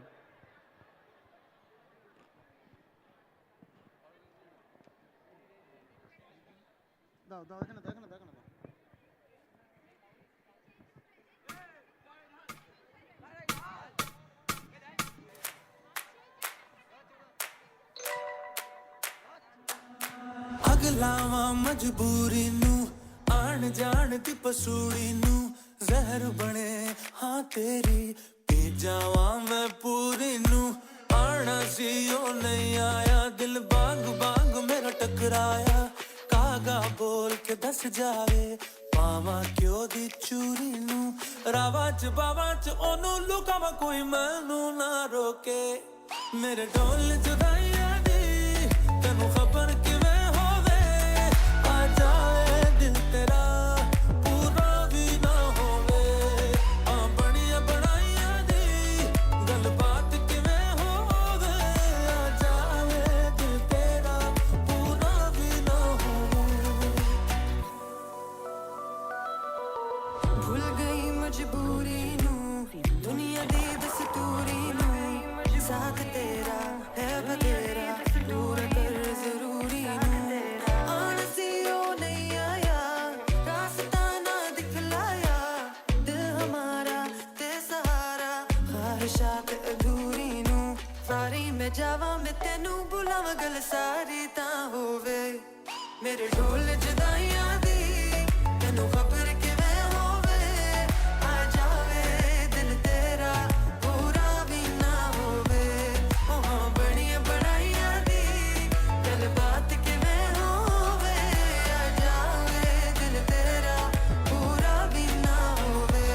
Speaker 8: ਅਗਲਾਵਾਂ ਮਜਬੂਰੀ ਨੂੰ ਆਣ ਜਾਣ ਦੀ ਪਸੂੜੀ ਨੂੰ ਜ਼ਹਿਰ ਬਣੇ ਹਾਂ ਤੇਰੀ ਪੀ ਜਾਵਾਂ ਮੈਂ ਪੂਰੀ ਨੂੰ ਆਣਾ ਸੀ ਉਹ ਨਹੀਂ ਆਇਆ ਦਿਲ ਬਾਗ ਬਾਗ ਮੇਰਾ ਟਕਰਾਇਆ ਕਾਗਾ ਬੋਲ ਕੇ ਦੱਸ ਜਾਵੇ ਪਾਵਾਂ ਕਿਉਂ ਦੀ ਚੂਰੀ ਨੂੰ ਰਾਵਾਂ ਚ ਬਾਵਾਂ ਚ ਉਹਨੂੰ ਲੁਕਾਵਾਂ ਕੋਈ ਮੈਨੂੰ ਨਾ ਰੋਕੇ ਮੇਰੇ ਢੋਲ ਜੁਦਾਈਆਂ ਦੀ ਤੈਨੂੰ ਖਬਰ ਕਿਵੇਂ ਜਾਵਾਂ ਮੈਂ ਤੈਨੂੰ ਬੁਲਾਵਾਂ ਗੱਲ ਸਾਰੀ ਤਾਂ ਹੋਵੇ ਮੇਰੇ ਢੋਲ ਜਦਾਈਆਂ ਦੀ ਤੈਨੂੰ ਖਬਰ ਕਿਵੇਂ ਹੋਵੇ ਆ ਜਾਵੇ ਦਿਲ ਤੇਰਾ ਪੂਰਾ ਵੀ ਨਾ ਹੋਵੇ ਉਹ ਹਾਂ ਬਣੀਆਂ ਬਣਾਈਆਂ ਦੀ ਗੱਲ ਬਾਤ ਕਿਵੇਂ ਹੋਵੇ ਆ ਜਾਵੇ ਦਿਲ ਤੇਰਾ ਪੂਰਾ ਵੀ ਨਾ ਹੋਵੇ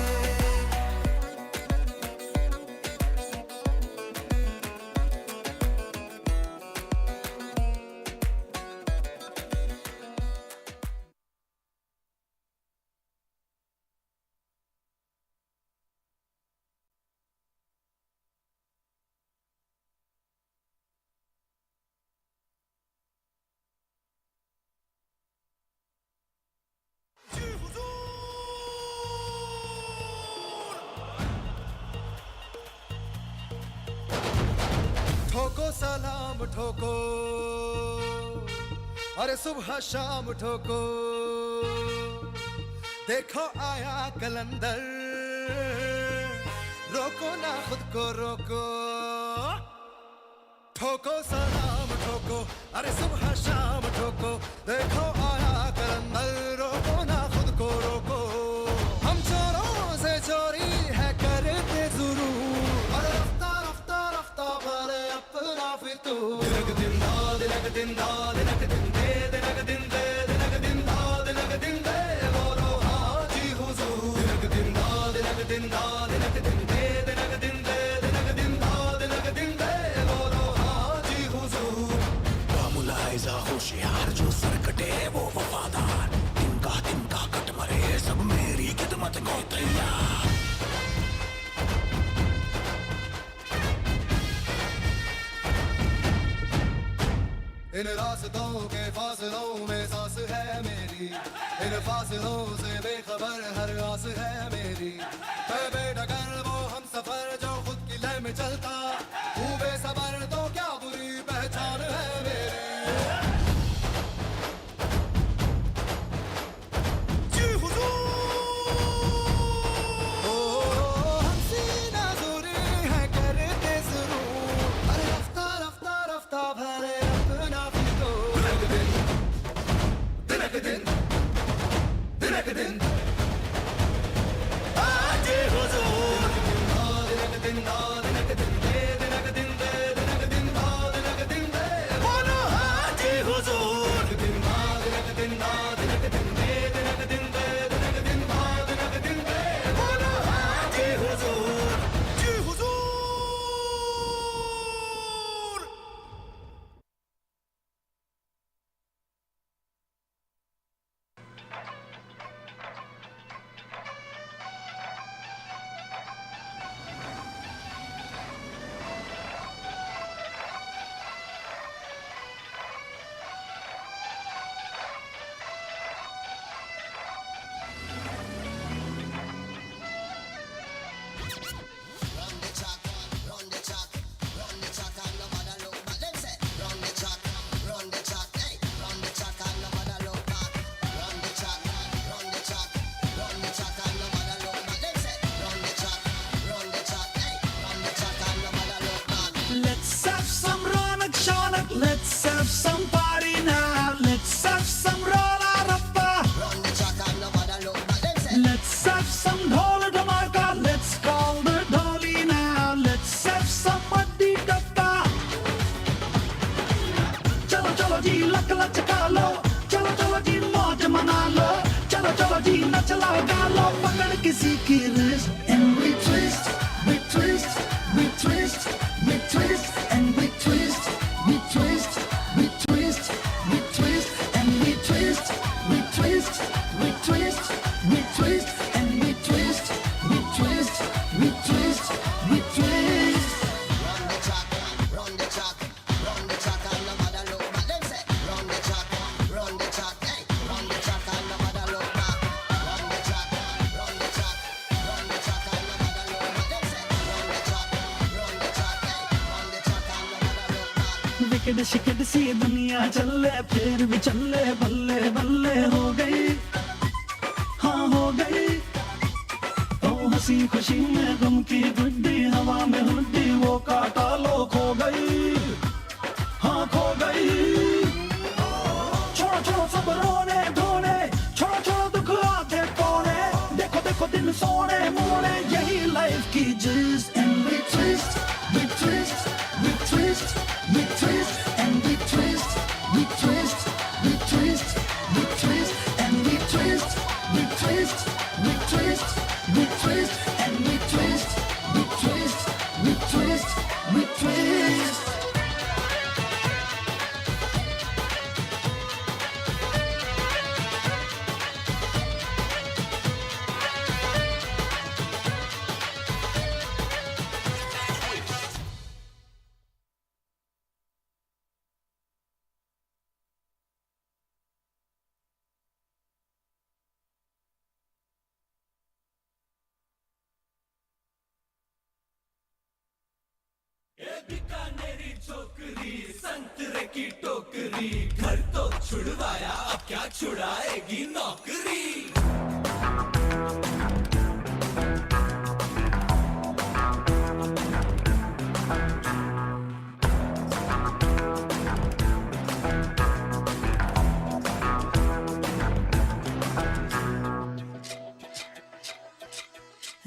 Speaker 19: ठोको सलाम ठोको अरे सुबह शाम ठोको देखो आया कलंदर रोको ना खुद को रोको ठोको सलाम ठोको अरे सुबह शाम ठोको देखो आया कलंदर रोको ना खुद को रोको हम चोरों से चोरी है करते जरूर अरे रफ्ता रफ्ता रफ्ता भले अपना फिर तू दिनक दिन दा दिनक दिन दा दिनक दिन दे दिनक दिन दे दिनक दिन दा दिनक दिन दे बोलो हाजी हुजूर दिनक दिन दा दिनक दिन दा दिनक दिन दे दिनक दिन दे दिनक दिन दा दिनक दिन दे बोलो हाजी हुजूर बामुलाइजा होशियार जो सर कटे वो वफादार तिनका कट मरे सब मेरी खिदमत को तैयार इन रास्तों के फासलों में सांस है मेरी इन फासलों से बेखबर हर आस है मेरी मैं बेडगर वो हम सफर जो खुद की लय में चलता हूँ बेसबर तो क्या बुरी पहचान है मेरी जी हुजूर ओ हमसी नाज़ुरी है करते ज़रूर अरे रफ्ता रफ्ता रफ्ता भरे दिनक दिन आज हुजूर दिनक दिन दा दिनक दिन दे दिनक दिन दे चलो जी नच लगा लो पकड़ किसी की wrist and we twist we twist we twist we twist and we twist we twist we twist we twist and we twist we twist we twist we twist and we twist we twist we twist we twist run the track and nobody look back them say run the track hey run the track and nobody look back run the track and nobody look back them say run the track hey run the track and nobody look back wicket शिकेट सी दुनिया चले फिर भी चले बल्ले बल्ले हो गई हाँ हो गई ओ हंसी खुशी में गम की गुड्डी हवा में हुड्डी वो काटा लो खो गई हाँ खो गई छोड़ो छोड़ो सब रोने धोने छोड़ो छोड़ो दुख आधे पौने देखो देखो दिन सोने मोने यही लाइफ की जिस and we twist we twist we twist we twist and we twist we twist we twist we twist and we twist we twist we twist we twist and we twist we twist we twist we twist
Speaker 6: बीकानेरी छोकरी संतरे की टोकरी घर तो छुड़वाया अब क्या छुड़ाएगी नौकरी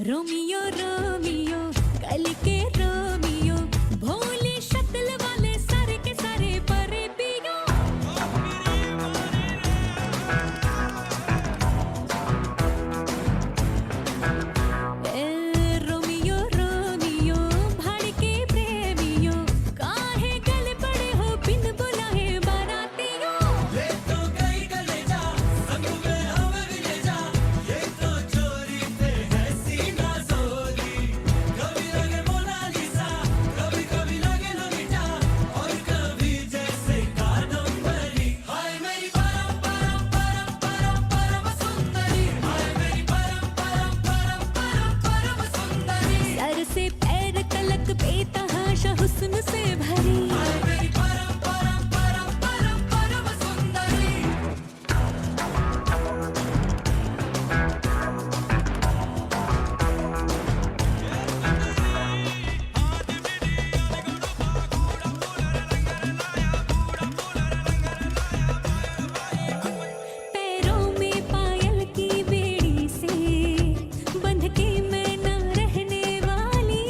Speaker 10: Romeo Romeo कल के रोमियो भोली शक्ल वाले सारे के सारे परे पियो ए रोमियो रोमियो भाड़ के प्रेमियो काहे गले पड़े हो बिन बुलाए बारातियों
Speaker 6: ले तो गई कलेजा संग में हमें भी ले जा ये तो चोरी पे है सीना जोरी कभी लगे मोनालिसा कभी कभी लगे लोलिटा और कभी जैसे कादम्बरी हाय मेरी परम परम परम परम परम सुंदरी हाय मेरी परम परम परम परम परम सुंदरी
Speaker 10: सर से पैर तलक बेतहाशा हुस्न से भरी
Speaker 6: हाय मेरी परम परम परम परम परम सुंदरी
Speaker 10: पैरों में पायल की बेड़ी से बंध के मैं न रहने वाली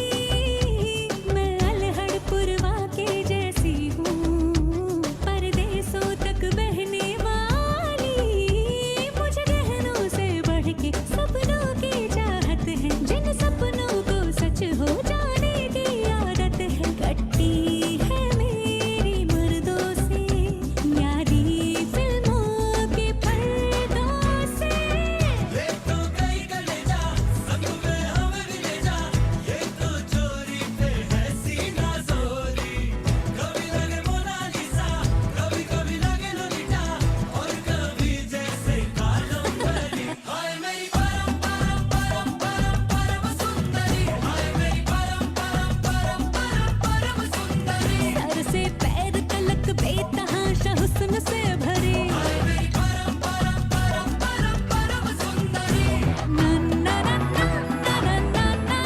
Speaker 10: मैं अलहड़ पुरवा के जैसी हूँ परदेसों तक बहने वाली मुझे गहनों से बढ़ के सपनों की चाहत है जिन सपनों को सच हो जाने की आदत है कट्टी है मेरी मर्दों से यारी फिल्मों के पर्दों से
Speaker 6: ले तो गई कलेजा संग में हमें भी ले जा ये तो चोरी पे है सीना जोरी कभी लगे मोनालिसा कभी कभी लगे लोलिटा और कभी जैसे कादम्बरी हाय मेरी परम परम परम परम परम सुंदरी हाय मेरी परम परम परम परम परम सुंदरी
Speaker 10: सर से पैर तलक बेतहाशा हुस्न से भरे
Speaker 6: हाय मेरी परम परम परम परम परम सुंदरी
Speaker 10: ना ना ना ना ना ना ना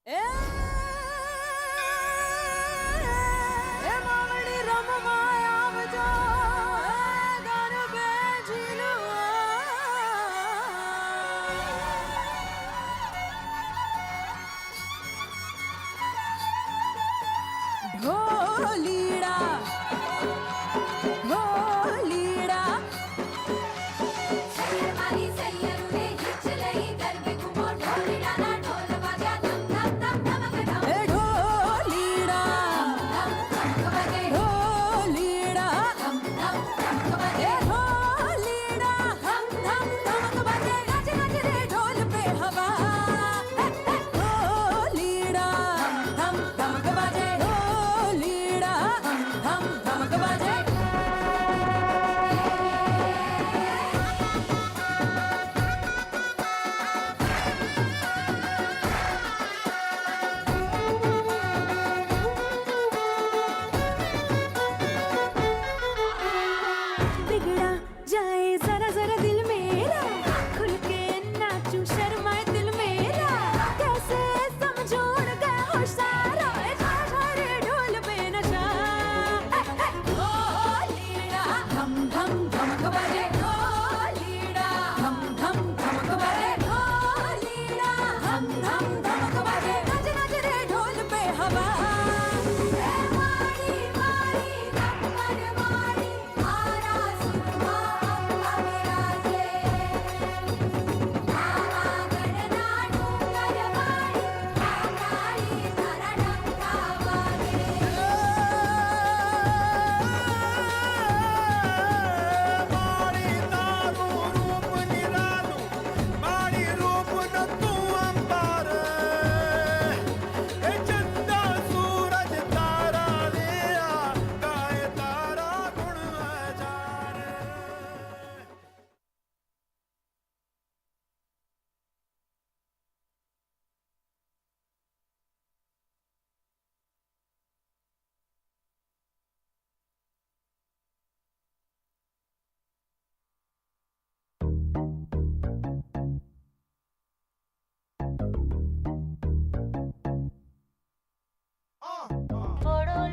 Speaker 8: ए मावड़ी रम माया बजा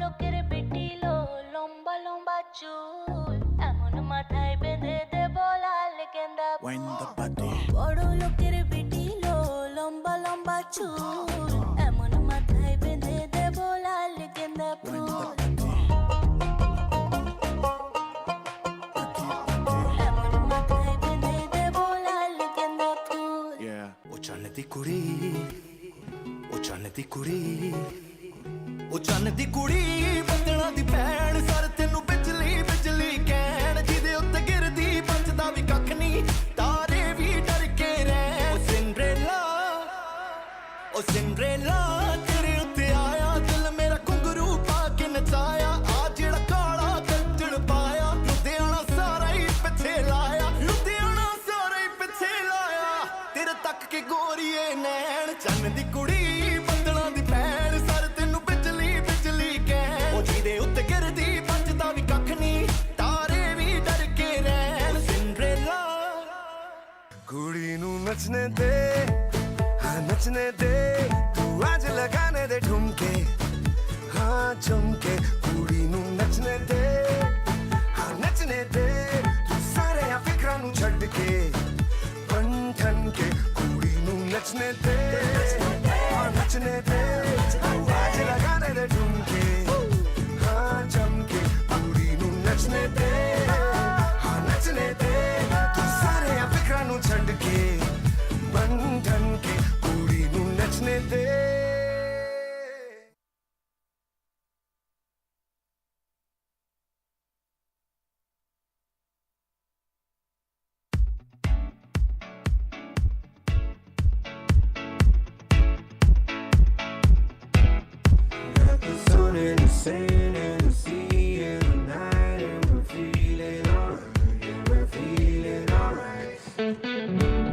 Speaker 17: লোকের পিটিলো লম্বা লম্বা চুল এমন মাথায় বেঁধে দেব লাল গেন্দা বড় লোকের পিটিলো লম্বা লম্বা চুল এমন মাথায় বেঁধে দেব লাল গেন্দা ফুল এমন মাথায় বেঁধে দেব লাল গেন্দা ফুল
Speaker 6: ਉਹ ਚੰਨ ਦੀ ਕੁੜੀ ਉਹ ਚੰਨ ਦੀ ਕੁੜੀ ਉਹ ਚੰਨ ਦੀ ਕੁੜੀ ਬੱਦਲਾਂ ਦੀ ਭੈਣ ਸਰ ਤੈਨੂੰ ਬਿਜਲੀ ਬਿਜਲੀ ਕਹਿਣ ਜਿਹਦੇ ਉੱਤੇ ਗਿਰਦੀ ਬਚਦਾ ਵੀ ਕੱਖ ਨਹੀਂ ਤਾਰੇ ਵੀ ਡਰ ਕੇ ਰਹਿਣ ਉਹ ਸਿੰਡਰੇਲਾ ਤੇਰੇ ਉੱਤੇ ਆਇਆ ਦਿਲ ਮੇਰਾ ਘੁੰਗਰੂ ਪਾ ਕੇ ਨਚਾਇਆ ਆ ਜਿਹੜਾ ਕਾਲਾ ਕੱਟਣ ਪਾਇਆ ਲੁਧਿਆਣਾ ਸਾਰਾ ਹੀ ਪਿੱਛੇ ਲਾਇਆ ਲੁਧਿਆਣਾ ਸਾਰਾ ਹੀ ਪਿੱਛੇ ਲਾਇਆ ਤੇਰੇ ਤੱਕ ਕੇ ਗੋਰੀਏ ਨੈਣ ਚੰਨ ਦੀ ਕੁੜੀ ਬੱਦਲਾਂ ਦੀ ਭੈਣ ਸਰ ਤੈਨੂੰ ਬਿਜਲੀ ਬਿਜਲੀ ਕਹਿਣ ਉਹ ਜਿਹਦੇ ਉੱਤੇ ਗਿਰਦੀ ਬਚਦਾ ਵੀ ਕੱਖ ਨਹੀਂ ਤਾਰੇ ਵੀ ਡਰ ਕੇ ਰਹਿਣ ਸਿੰਡਰੇਲਾ ਕੁੜੀ ਨੂੰ ਨੱਚਣੇ ਦੇ ਹਾਂ ਨੱਚਣੇ ਦੇ ਤੂੰ ਅੱਜ ਲਗਾਣੇ ਦੇ ਠੁਮਕੇ ਹਾਂ ਝੁਮਕੇ ਕੁੜੀ ਨੂੰ ਨੱਚਣੇ ਦੇ ਹਾਂ ਨੱਚਣੇ ਦੇ ਤੂੰ ਸਾਰੇ ਫਿਕਰਾਂ ਨੂੰ ਛੱਡ ਕੇ ਬਣ ਠਨ ਕੇ ਕੁੜੀ ਨੂੰ ਨੱਚਣੇ ਦੇ ਹਾਂ ਨੱਚਣੇ ਦੇ ਤੂੰ ਅੱਜ ਲਗਾਣੇ ਦੇ ਠੁਮਕੇ ਹਾਂ ਝੁਮਕੇ ਕੁੜੀ ਨੂੰ ਨੱਚਣੇ ਦੇ ਹਾਂ ਨੱਚਣੇ ਦੇ ਤੂੰ ਸਾਰੇ ਫਿਕਰਾਂ ਨੂੰ ਛੱਡ ਕੇ ਬਣ ਠਨ ਕੇ ਕੁੜੀ ਨੂੰ ਨੱਚਣੇ ਦੇ sun and the sand and the sea and the night and we're feeling alright, yeah, we're feeling alright.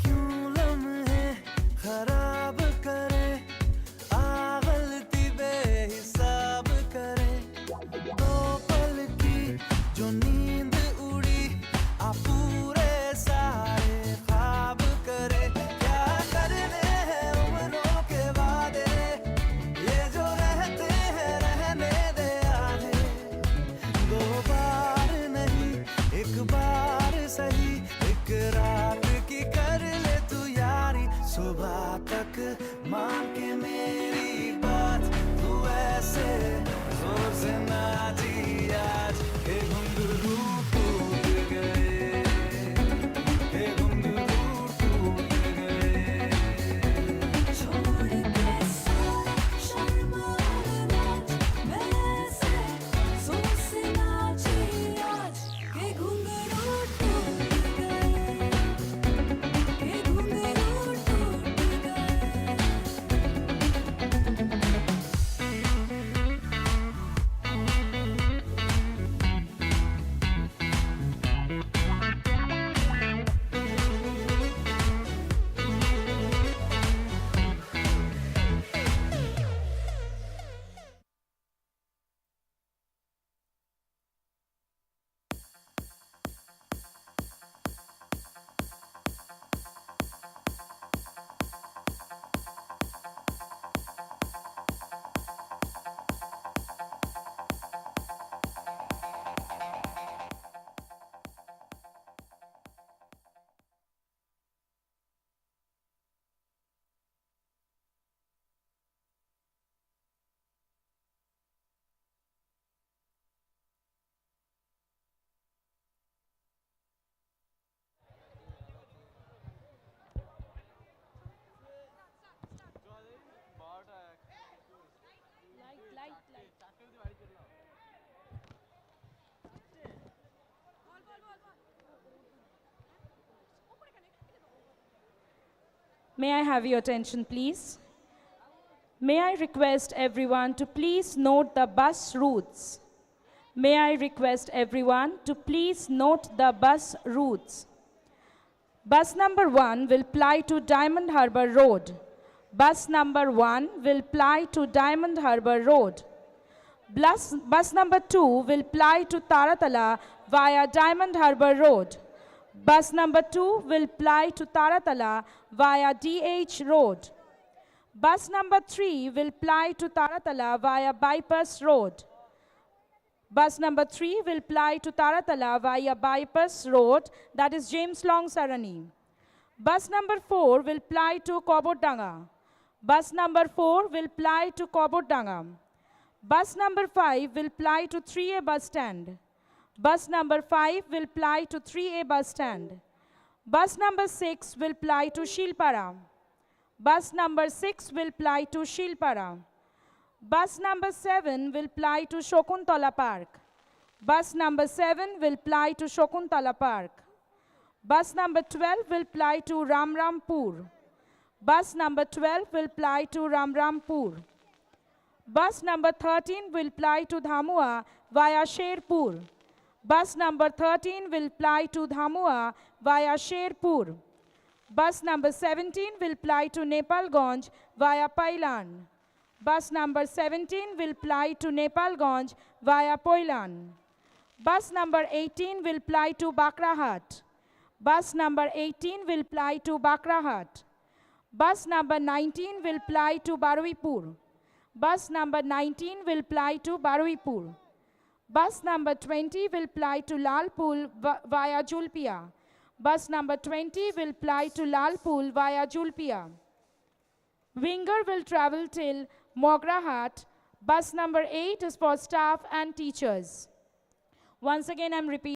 Speaker 6: क्यों लम्हे खराब करे आ गलती बेहिसाब करे दो पल की जो नींद उड़ी आ पूरे सारे ख्वाब करे क्या करने हैं उम्रों के वादे ये जो रहते हैं रहने दे आधे दो बार नहीं एक बार सही एक रात की कर ले तू यारी सुबह तक मान के मेरी बात तू ऐसे जोर से नाची आज हे घुंघरू टूट गए हे घुंघरू टूट गए छोड़ के शर्म वैसे जोर से नाची आज हे घुंघरू टूट गए हे घुंघरू टूट गए
Speaker 20: May I have your attention, please? May I request everyone to please note the bus routes. May I request everyone to please note the bus routes. Bus number 1 will ply to Diamond Harbour Road. Bus number 1 will ply to Diamond Harbour Road. Bus number 2 will ply to Taratala via Diamond Harbour Road. Bus number 2 will ply to Taratala via DH Road. Bus number 3 will ply to Taratala via Bypass Road. Bus number 3 will ply to Taratala via Bypass Road, that is James Long Sarani. Bus number 4 will ply to Kobodanga. Bus number 4 will ply to Kobodanga. Bus number 5 will ply to 3A bus stand. Bus number 5 will ply to 3A bus stand. Bus number 6 will ply to Shilpara. Bus number 6 will ply to Shilpara. Bus number 7 will ply to Shokuntala Park. Bus number 7 will ply to Shokuntala Park. Bus number 12 will ply to Ramrampur. Bus number 12 will ply to Ramrampur. Bus number 13 will ply to Dhamua via Sherpur. Bus number 13 will ply to Dhamua via Sherpur. Bus number 17 will ply to Nepalganj via Pailan. Bus number 17 will ply to Nepalganj via Poilan. Bus number 18 will ply to Bakrahat. Bus number 18 will ply to Bakrahat. Bus number 19 will ply to Baruipur. Bus number 19 will ply to Baruipur. Bus number 20 will ply to Lalpul via Julpia. Bus number 20 will ply to Lalpul via Julpia. Winger will travel till Mograhat. Bus number 8 is for staff and teachers. Once again, I'm repeating.